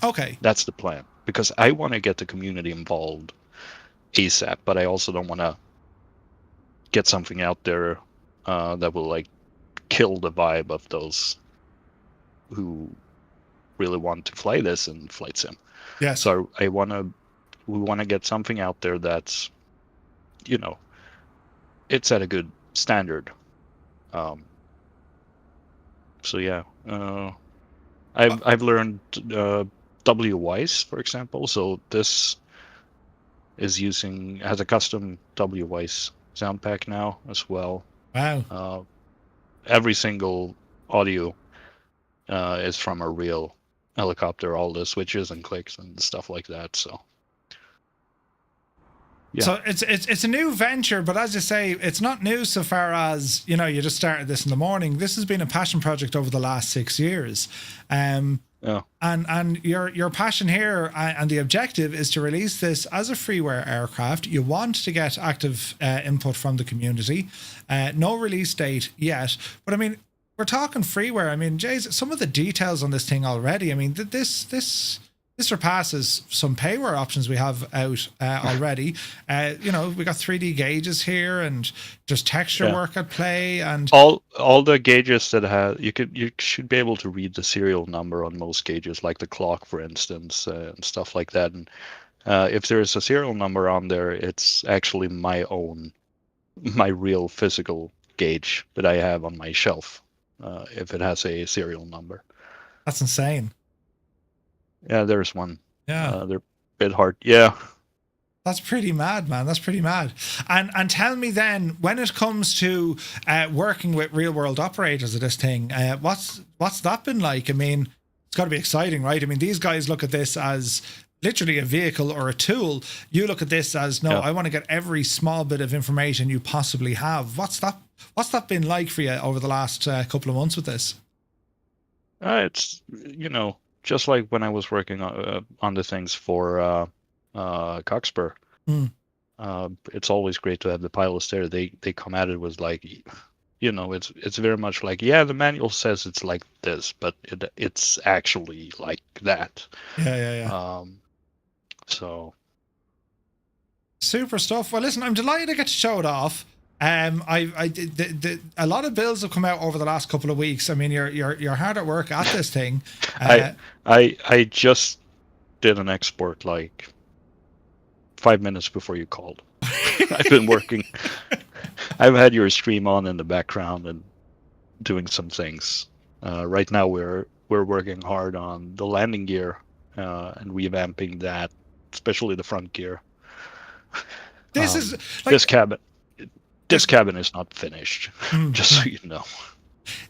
Okay. That's the plan, because I want to get the community involved ASAP, but I also don't want to get something out there that will like kill the vibe of those who really want to fly this in flight sim. Yeah. So we want to get something out there that's, you know, it's at a good standard. So yeah, I've learned WWise, for example. So this is has a custom WWise sound pack now as well. Wow. Every single audio is from a real helicopter, all the switches and clicks and stuff like that. So yeah. So it's a new venture, but as you say, it's not new so far as, you know, you just started this in the morning. This has been a passion project over the last 6 years. Yeah. And your passion here and the objective is to release this as a freeware aircraft. You want to get active input from the community. No release date yet, but I mean, we're talking freeware. I mean, Jays, some of the details on this thing already. I mean, this surpasses some payware options we have out already. You know, we got 3D gauges here, and there's texture work at play, and all the gauges that you should be able to read the serial number on most gauges, like the clock, for instance, and stuff like that. And if there's a serial number on there, it's actually my real physical gauge that I have on my shelf. If it has a serial number. That's insane. Yeah, there's one. Yeah. They're a bit hard. Yeah. That's pretty mad, man. That's pretty mad. And tell me then, when it comes to working with real world operators of this thing, what's that been like? I mean, it's got to be exciting, right? I mean, these guys look at this as literally a vehicle or a tool. You look at this as, I want to get every small bit of information you possibly have. What's that been like for you over the last couple of months with this? It's, you know, just like when I was working on the things for Cockspur. It's always great to have the pilots there. They come at it with like, you know, it's very much like, yeah, the manual says it's like this, but it's actually like that. Yeah. So super stuff. Well, listen, I'm delighted to get to show it off. A lot of builds have come out over the last couple of weeks. I mean, you're hard at work at this thing. I just did an export like 5 minutes before you called. I've been working. I've had your stream on in the background and doing some things. Right now we're working hard on the landing gear and revamping that, especially the front gear. This is like, this cabin is not finished, just so you know.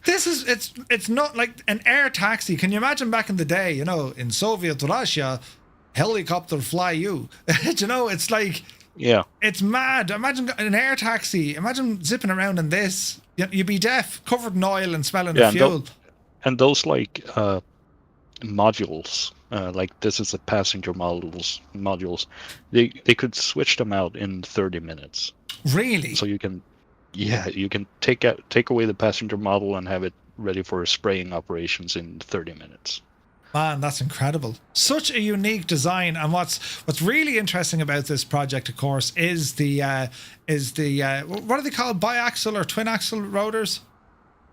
This is it's not like an air taxi. Can you imagine back in the day, you know, in Soviet Russia, helicopter fly you? You know, it's like, yeah, it's mad. Imagine an air taxi. Imagine zipping around in this. You'd be deaf, covered in oil and smelling the fuel. And those like modules, like this is the passenger modules. They could switch them out in 30 minutes. Really? So you can take away the passenger model and have it ready for spraying operations in 30 minutes. Man, that's incredible. Such a unique design. And what's really interesting about this project, of course, is the what are they called? Biaxial or twin axle rotors?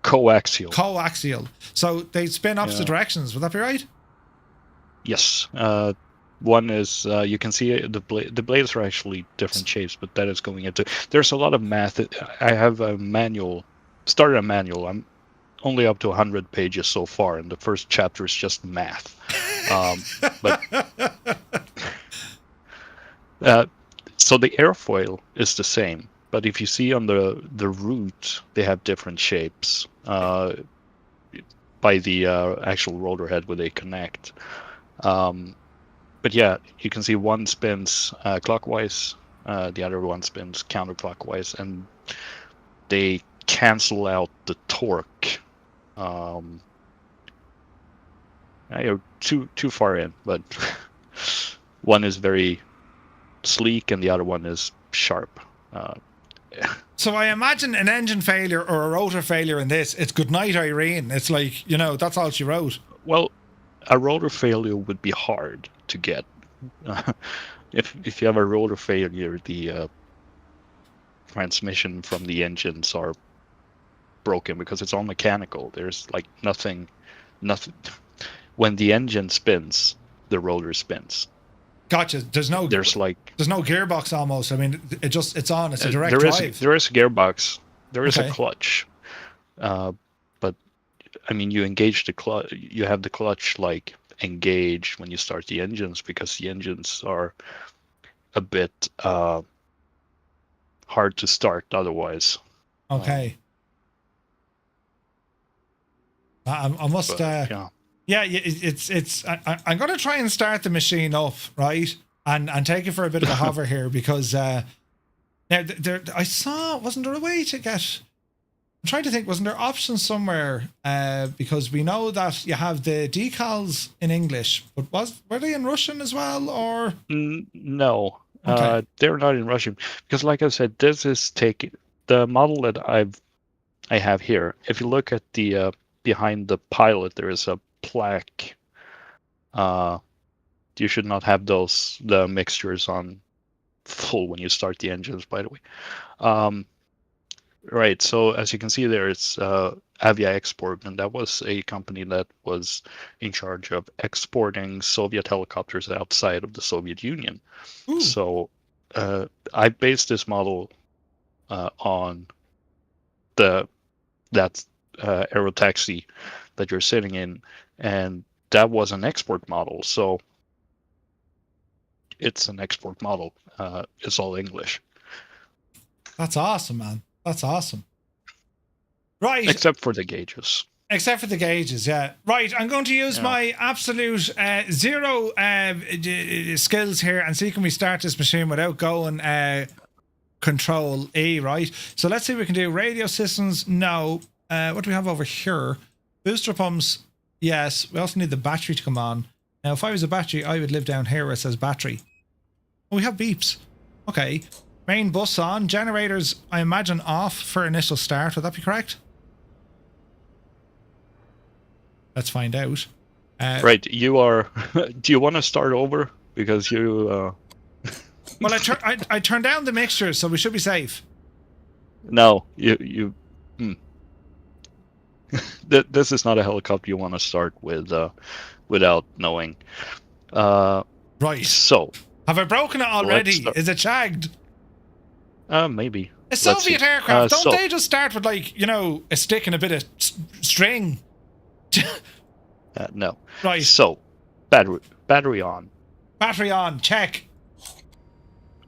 Coaxial. So they spin opposite directions. Would that be right? Yes. One is you can see the blades are actually different shapes, but that is going into. There's a lot of math. I have a manual started a manual. I'm only up to 100 pages so far, and the first chapter is just math. But so the airfoil is the same, but if you see on the root, they have different shapes by the actual rotor head where they connect. But yeah, you can see one spins clockwise, the other one spins counterclockwise, and they cancel out the torque. You're too far in, but one is very sleek and the other one is sharp. So I imagine an engine failure or a rotor failure in this, it's good night, Irene. It's like, that's all she wrote. Well, a rotor failure would be hard to get. If you have a rotor failure, the transmission from the engines are broken because it's all mechanical. There's like nothing. When the engine spins, the rotor spins. Gotcha. There's no gearbox almost. I mean, it's on. It's a direct drive. There is a gearbox. There is a clutch. But I mean, you engage the clutch. You have the clutch like engaged when you start the engines because the engines are a bit hard to start otherwise. Okay. I must. Yeah, it's. I'm going to try and start the machine up, right, and take it for a bit of a hover here because now I saw, wasn't there a way to get? I'm trying to think, wasn't there options somewhere? Because we know that you have the decals in English, but were they in Russian as well, or? No, okay. They're not in Russian because, like I said, this is taking the model that I have here. If you look at the behind the pilot, there is a plaque. You should not have the mixtures on full when you start the engines, by the way. Right, so as you can see there, it's Avia Export, and that was a company that was in charge of exporting Soviet helicopters outside of the Soviet Union. Ooh. So I based this model on that aerotaxi that you're sitting in, and that was an export model, so it's an export model. It's all English. That's awesome, man. That's awesome. Right. Except for the gauges. Except for the gauges, yeah. Right, I'm going to use my absolute zero skills here and see can we start this machine without going Control E, right? So let's see if we can do radio systems. No. What do we have over here? Booster pumps. Yes. We also need the battery to come on. Now, if I was a battery, I would live down here where it says battery. Oh, we have beeps. Okay. Main bus on. Generators, I imagine, off for initial start. Would that be correct? Let's find out. Right. You are... Do you want to start over? Because you... Well, I turned down the mixture, so we should be safe. No. You This is not a helicopter you want to start with without knowing. Right. So... Have I broken it already? Is it shagged? Maybe. A Soviet aircraft, don't they just start with, like, a stick and a bit of string? No. Right. So, battery on. Battery on, check.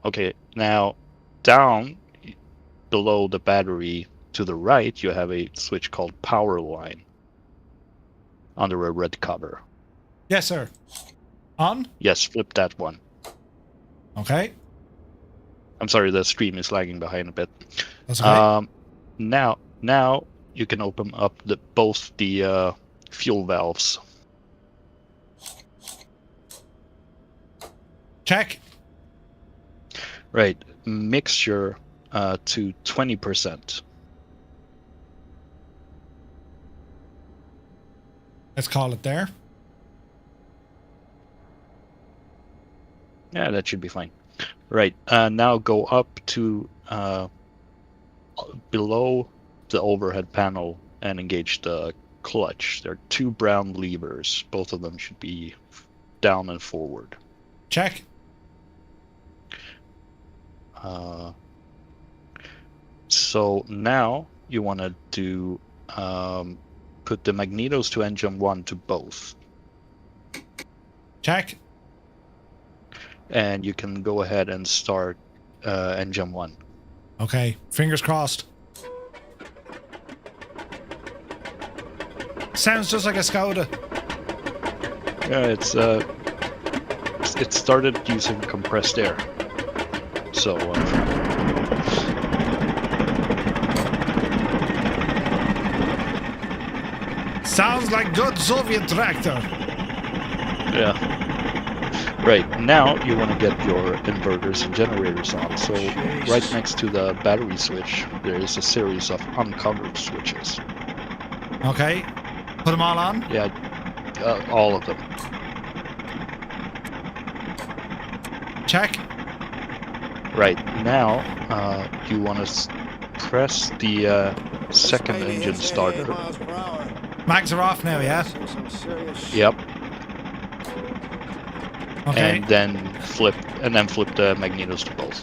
Okay, now, down below the battery to the right, you have a switch called power line under a red cover. Yes, sir. On? Yes, flip that one. Okay. I'm sorry, the stream is lagging behind a bit. That's okay. Now you can open up both the fuel valves. Check. Right, mixture to 20%. Let's call it there. Yeah, that should be fine. Right, now go up to below the overhead panel and engage the clutch. There are two brown levers. Both of them should be down and forward. Check. So now you want to do put the magnetos to engine 1 to both. Check. And you can go ahead and start engine 1. Okay, fingers crossed. Sounds just like a Skoda. Yeah, it started using compressed air. So sounds like good Soviet tractor. yeah. Right, now you want to get your inverters and generators on. So right next to the battery switch, there is a series of uncovered switches. Okay, put them all on. Yeah, all of them. Check. Right, now you want to press the second engine starter. Mags are off now, yeah? Yep. Okay. And then flip the magnetos to both.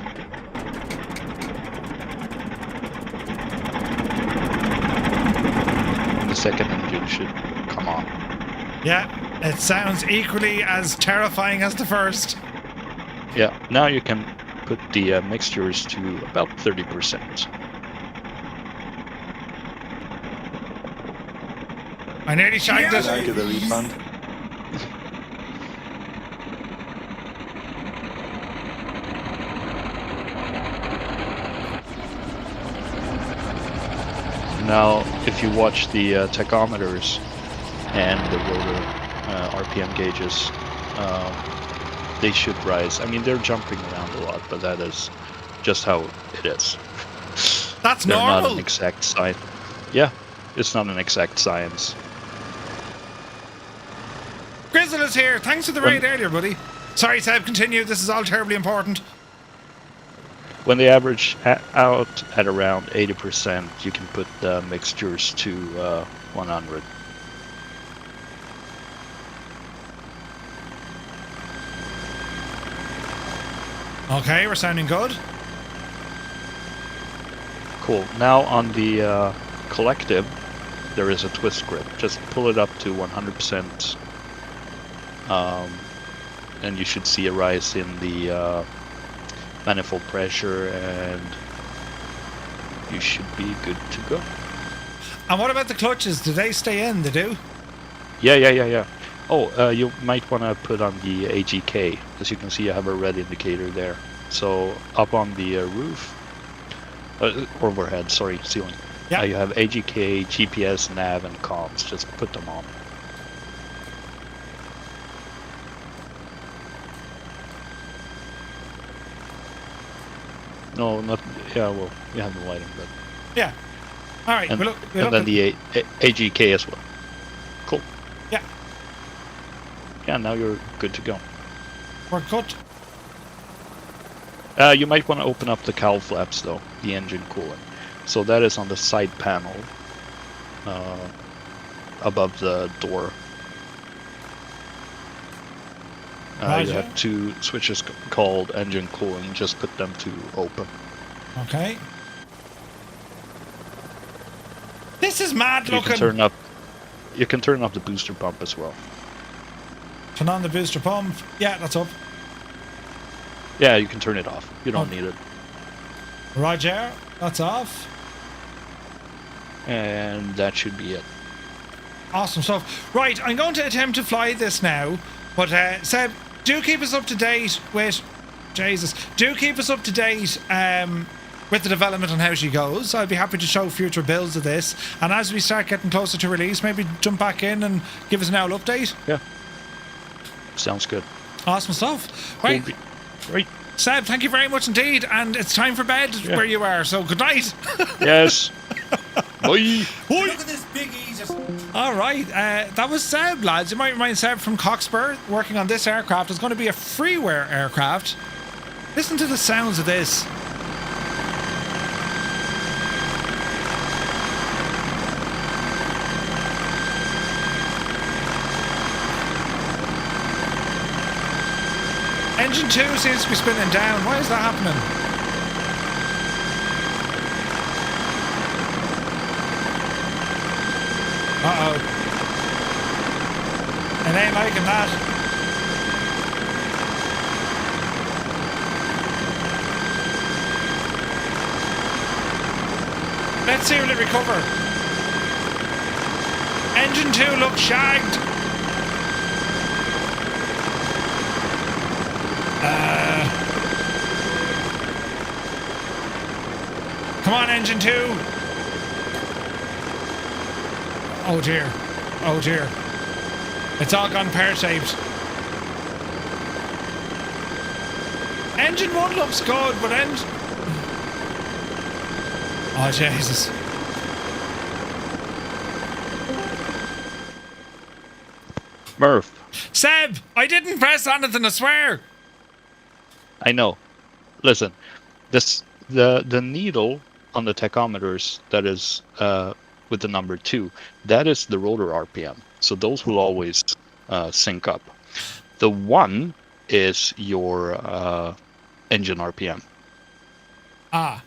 The second engine should come on. Yeah, it sounds equally as terrifying as the first. Yeah, now you can put the mixtures to about 30%. I nearly shagged it. Get the refund. Now, if you watch the tachometers and the rotor RPM gauges, they should rise. I mean, they're jumping around a lot, but that is just how it is. That's They're normal. not an exact science. Yeah, it's not an exact science. Grizzle is here. Thanks for the raid earlier, buddy. Sorry, Seb, continue. This is all terribly important. When they average out at around 80%, you can put the mixtures to 100. Okay, we're sounding good. Cool. Now on the collective, there is a twist grip. Just pull it up to 100%, and you should see a rise in the manifold pressure, and you should be good to go. And what about the clutches? Do they stay in? They do? Yeah. Oh, you might want to put on the AGK. As you can see, I have a red indicator there. So up on the roof, overhead, sorry, ceiling. Yeah. You have AGK, GPS, nav, and comms. Just put them on. No, not. Yeah, well, you have the lighting, but. Yeah. All right. And, we look and then at- the AGK as well. Cool. Yeah. Yeah, now you're good to go. We're good. You might want to open up the cowl flaps though, the engine cooling. So that is on the side panel, above the door. You have two switches called engine cooling. Just put them to open. Okay. This is mad You looking. can turn up. You can turn up the booster pump as well. Turn on the booster pump. Yeah, that's up. Yeah, you can turn it off. You don't need it. Roger. That's off. And that should be it. Awesome stuff. Right, I'm going to attempt to fly this now. But Seb, do keep us up to date with... Jesus. Do keep us up to date with the development on how she goes. I'll be happy to show future builds of this. And as we start getting closer to release, maybe jump back in and give us an owl update. Yeah. Sounds good. Awesome stuff. Right. Right. Seb, thank you very much indeed. And it's time for bed where you are. So good night. Yes. Bye. Look at this big Aegis. All right, that was Seb, lads. You might remind Seb from Cockspur working on this aircraft. It's going to be a freeware aircraft. Listen to the sounds of this. Engine 2 seems to be spinning down. Why is that happening? It ain't liking that. Let's see will it recover. Engine 2 looks shagged. Come on, engine 2. Oh dear. Oh dear. It's all gone pear-shaped. Engine 1 looks good, but oh, Jesus. Murph, Seb, I didn't press anything, I swear. I know. Listen, the needle on the tachometers that is with the number 2, that is the rotor RPM. So those will always sync up. The 1 is your engine RPM. Ah,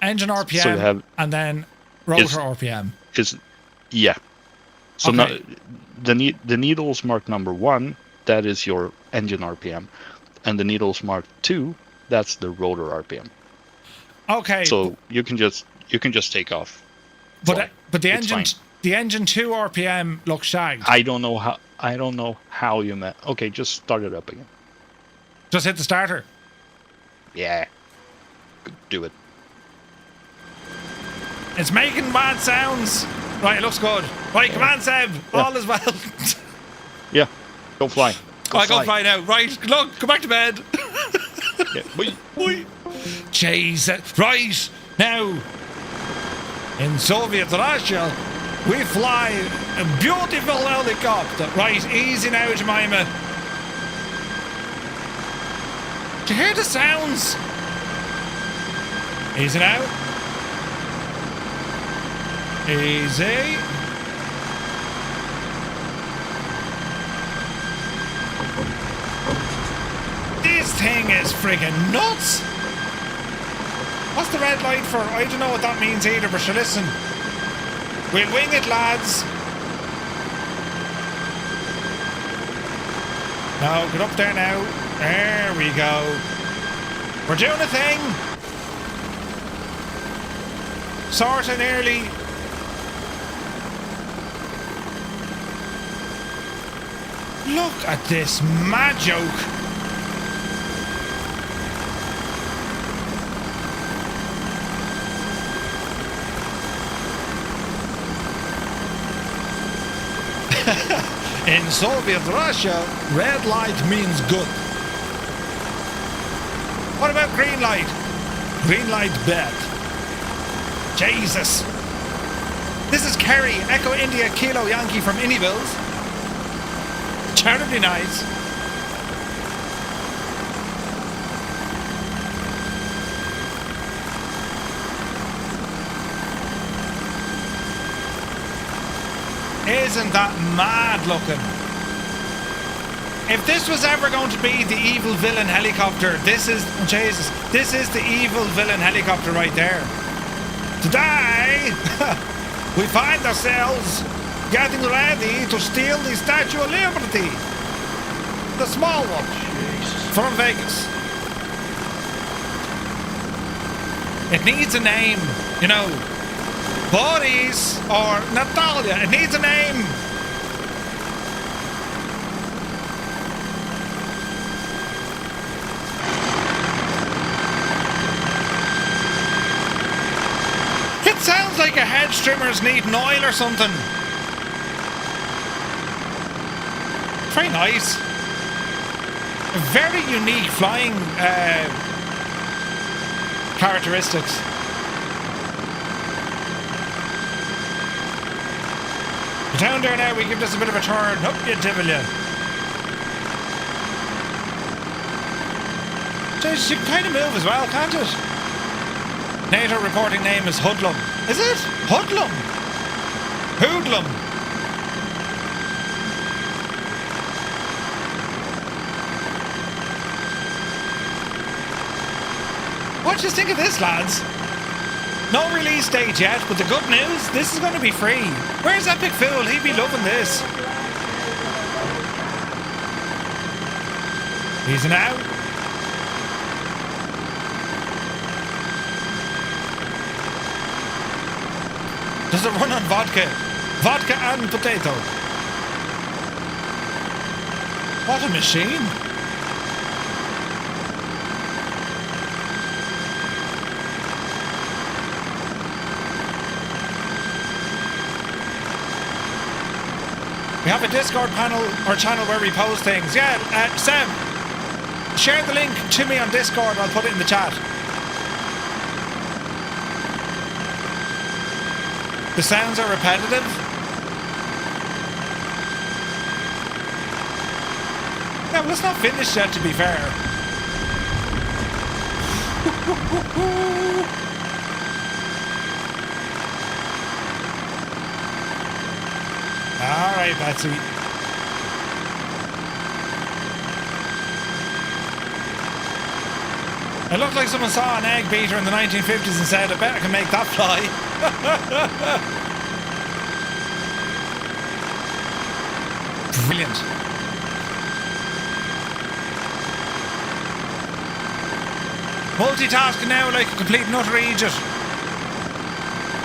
engine RPM So you have and then rotor RPM. Yeah. So Okay. now, the needles marked number 1, that is your engine RPM, and the needles marked 2, that's the rotor RPM. Okay. So you can just take off. But the It's engine fine. the engine 2 RPM looks shagged. I don't know how you met. Okay, just start it up again. Just hit the starter. Yeah. Do it. It's making bad sounds. Right, it looks good. Right, come on, Seb. Yeah. All is well. Yeah. Go fly. I go fly now. Right, look, go back to bed. Yeah. Wait. Oi. Jesus. Right, now, in Soviet Russia, we fly a beautiful helicopter. Right, easy now, Jemima. Do you hear the sounds? Easy now. Easy. This thing is friggin' nuts. What's the red light for? I don't know what that means either, but sure, listen. We'll wing it, lads. No, get up there now. There we go. We're doing a thing. Sort of nearly. Look at this mad joke. In Soviet Russia, red light means good. What about green light? Green light bad. Jesus. This is Kerry, Echo India Kilo Yankee from Innyvilles. Terribly nice. Isn't that mad looking? If this was ever going to be the evil villain helicopter, this is, Jesus, this is the evil villain helicopter right there. Today, we find ourselves getting ready to steal the Statue of Liberty. The small one. From Vegas. It needs a name, you know. Boris or Natalia. It needs a name. It sounds like a hedge trimmers needing oil or something. Very nice. A very unique flying characteristics. Down there now, we give this a bit of a turn. Up you devil you. So you can kind of move as well, can't it? NATO reporting name is Hoodlum. Is it? Hoodlum? Hoodlum. What do you think of this, lads? No release date yet, but the good news, this is going to be free. Where's Epic Fool? He'd be loving this. Easing out. Does it run on vodka? Vodka and potato. What a machine. We have a Discord panel or channel where we post things. Yeah, Sam, share the link to me on Discord. I'll put it in the chat. The sounds are repetitive. Yeah, well, it's not finished yet, to be fair. All right, Betsy. It looked like someone saw an egg beater in the 1950s and said, I bet I can make that fly. Brilliant. Multitasking now like a complete and utter idiot.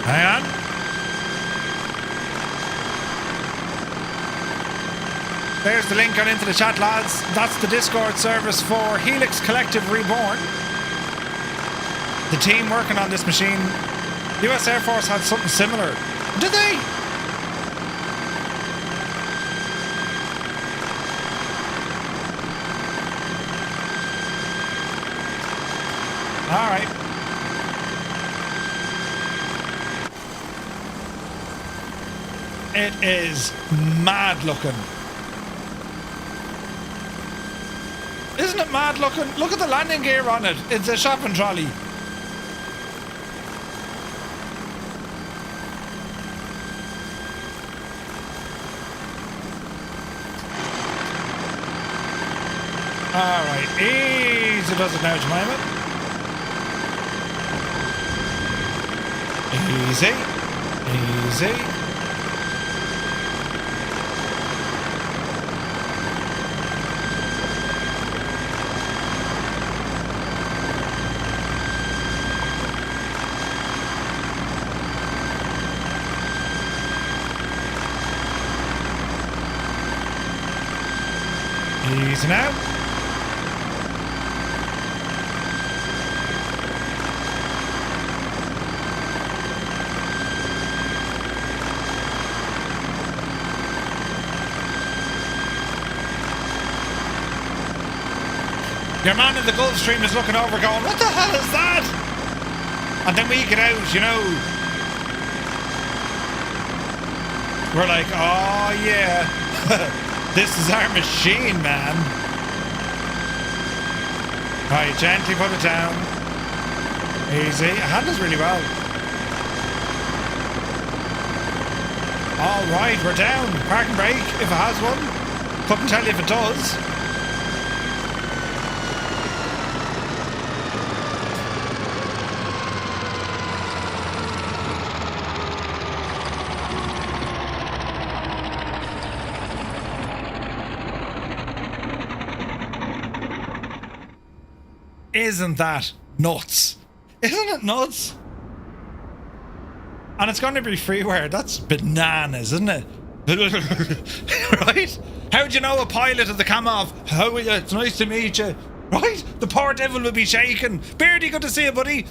Hang on. There's the link on into the chat, lads. That's the Discord service for Helix Collective Reborn. The team working on this machine. The US Air Force had something similar. Did they? All right. It is mad looking. Isn't it mad looking? Look at the landing gear on it. It's a shopping trolley. Alright, easy does it now, Jemima. Easy. Easy. Easy now. Your man in the Gulf Stream is looking over going, what the hell is that? And then we get out, you know. We're like, oh yeah. This is our machine, man. Right, gently put it down. Easy. It handles really well. All right, we're down. Park and brake, if it has one. Couldn't tell you if it does. Isn't that nuts? Isn't it nuts? And it's going to be freeware. That's bananas, isn't it? Right? How'd you know a pilot of the Kamov? How are you? It's nice to meet you. Right? The poor devil will be shaking. Beardy, good to see you, buddy.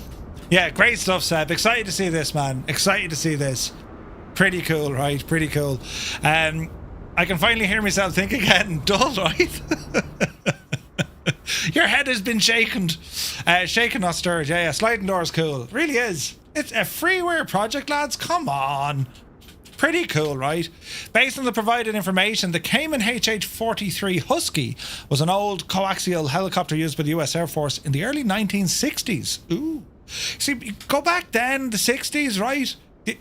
Yeah, great stuff, Seb. Excited to see this, man. Excited to see this. Pretty cool, right? Pretty cool. I can finally hear myself think again. Dull, right? Your head has been shaken. Shaken, not stirred. Yeah, sliding door is cool. It really is. It's a freeware project, lads. Come on. Pretty cool, right? Based on the provided information, the Cayman HH-43 Husky was an old coaxial helicopter used by the US Air Force in the early 1960s. Ooh. See, go back then, the 60s, right?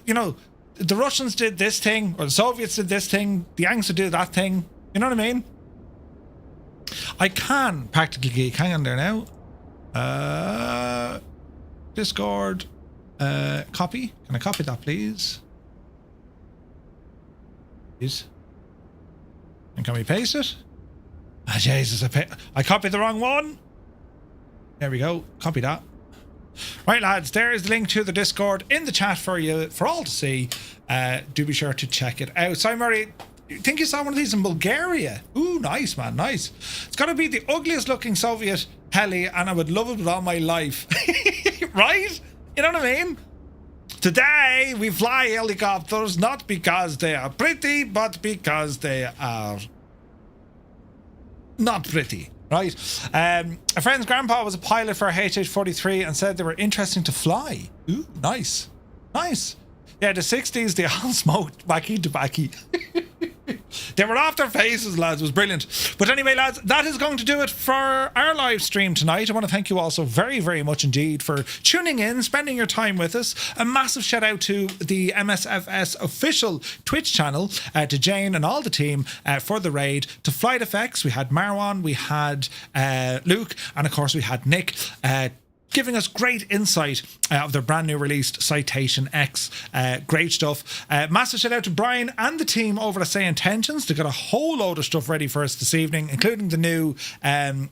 You know, the Russians did this thing, or the Soviets did this thing, the Yanks would do that thing. You know what I mean? I can practically geek. Hang on there now. Discord. Copy. Can I copy that, please? Please. And can we paste it? Ah, Jesus, I copied the wrong one. There we go. Copy that. Right, lads, there's the link to the Discord in the chat for you, for all to see. Do be sure to check it out. So, Murray, you think you saw one of these in Bulgaria? Ooh, nice, man, nice. It's got to be the ugliest looking Soviet heli, and I would love it with all my life. Right? You know what I mean? Today, we fly helicopters not because they are pretty, but because they are not pretty. Right. A friend's grandpa was a pilot for a HH-43 and said they were interesting to fly. Ooh, nice. Nice. Yeah, the 60s, they all smoked tobacco. They were off their faces, lads. It was brilliant. But anyway, lads, that is going to do it for our live stream tonight. I want to thank you all so very, very much indeed for tuning in, spending your time with us. A massive shout out to the MSFS official Twitch channel, to Jane and all the team for the raid. To FlightFX, we had Marwan, we had Luke, and of course we had Nick, giving us great insight of their brand new released Citation X. Great stuff. Massive shout out to Brian and the team over at Say Intentions. They got a whole load of stuff ready for us this evening, including the new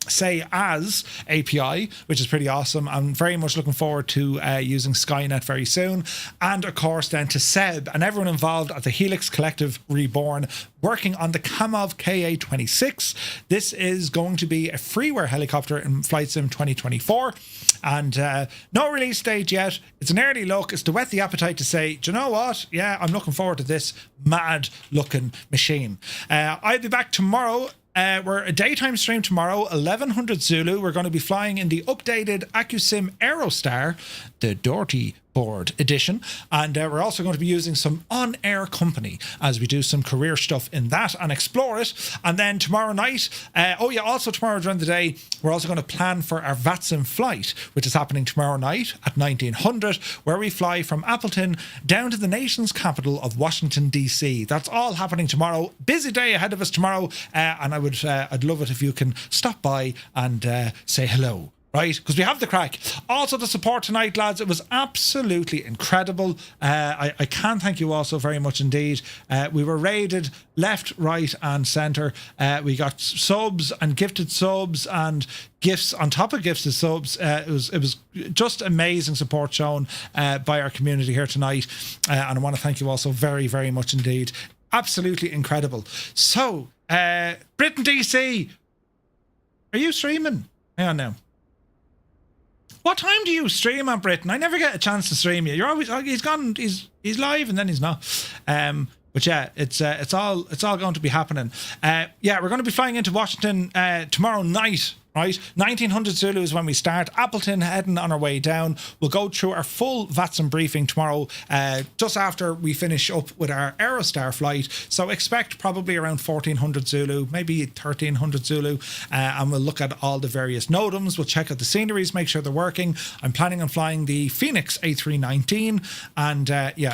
Say As API, which is pretty awesome. I'm very much looking forward to using SkyNet very soon. And of course then to Seb and everyone involved at the Helix Collective Reborn, working on the Kamov KA-26. This is going to be a freeware helicopter in Flight Sim 2024. And no release date yet. It's an early look. It's to whet the appetite to say, do you know what? Yeah, I'm looking forward to this mad looking machine. I'll be back tomorrow. We're a daytime stream tomorrow, 1100 Zulu. We're going to be flying in the updated AccuSim Aerostar, the Doherty board edition, and we're also going to be using some on-air company as we do some career stuff in that and explore it. And then tomorrow night, also tomorrow during the day, we're also going to plan for our VATSIM flight, which is happening tomorrow night at 1900, where we fly from Appleton down to the nation's capital of Washington, DC. That's all happening tomorrow. Busy day ahead of us tomorrow, and I'd love it if you can stop by and say hello. Right, because we have the crack. Also, the support tonight, lads, it was absolutely incredible. I can't thank you all so very much indeed. We were raided left, right, and centre. We got subs and gifted subs and gifts on top of gifted subs. It was just amazing support shown by our community here tonight, and I want to thank you all so very, very much indeed. Absolutely incredible. So, Britain DC, are you streaming? Hang on now. What time do you stream on Britain? I never get a chance to stream you. You're always he's live and then he's not. But yeah, it's all going to be happening. We're going to be flying into Washington tomorrow night. Right, 1900 Zulu is when we start. Appleton heading on our way down. We'll go through our full VATSIM briefing tomorrow, just after we finish up with our Aerostar flight. So expect probably around 1400 Zulu, maybe 1300 Zulu, and we'll look at all the various NOTAMs. We'll check out the sceneries, make sure they're working. I'm planning on flying the Phoenix A319, and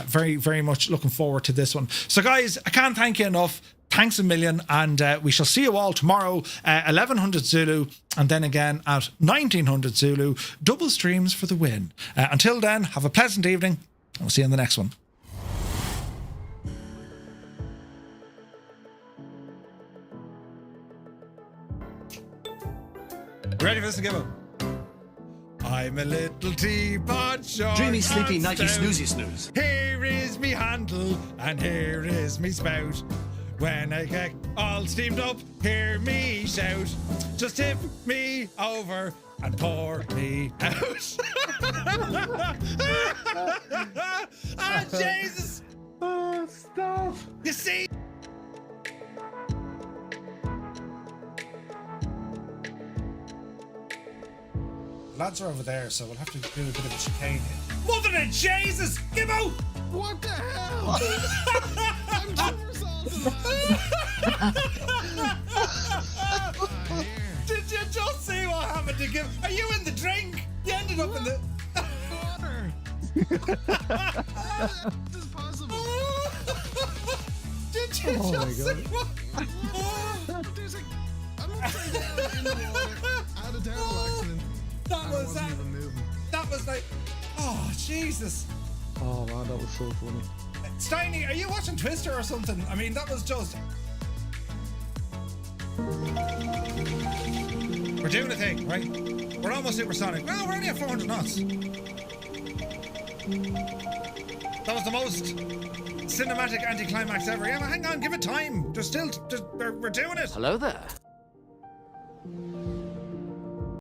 very, very much looking forward to this one. So guys, I can't thank you enough. Thanks a million, and we shall see you all tomorrow, 1100 Zulu, and then again at 1900 Zulu. Double streams for the win. Until then, have a pleasant evening, and we'll see you in the next one. Ready for this to go? I'm a little teapot, short Dreamy, sleepy, and nighty, stout. snoozy, snooze. Here is me handle, and here is me spout. When I get all steamed up, hear me shout. Just tip me over and pour me out. Ah, Jesus! Oh, stop. You see? Lads are over there, so we'll have to do a bit of a chicane here. Mother of Jesus! Give out! What the hell? I'm 2 years old. Did you just see what happened to give? Are you in the drink? You ended up in the Water. This is possible. Did you just see what? There's I'm upside down in the water. I had a terrible accident. That was wasn't even moving. That was like, oh Jesus! Oh man, that was so funny. Steiny, are you watching Twister or something? I mean, that was just. We're doing a thing, right? We're almost supersonic. Well, we're only at 400 knots. That was the most cinematic anticlimax ever. Yeah, but hang on, give it time. We're doing it. Hello there.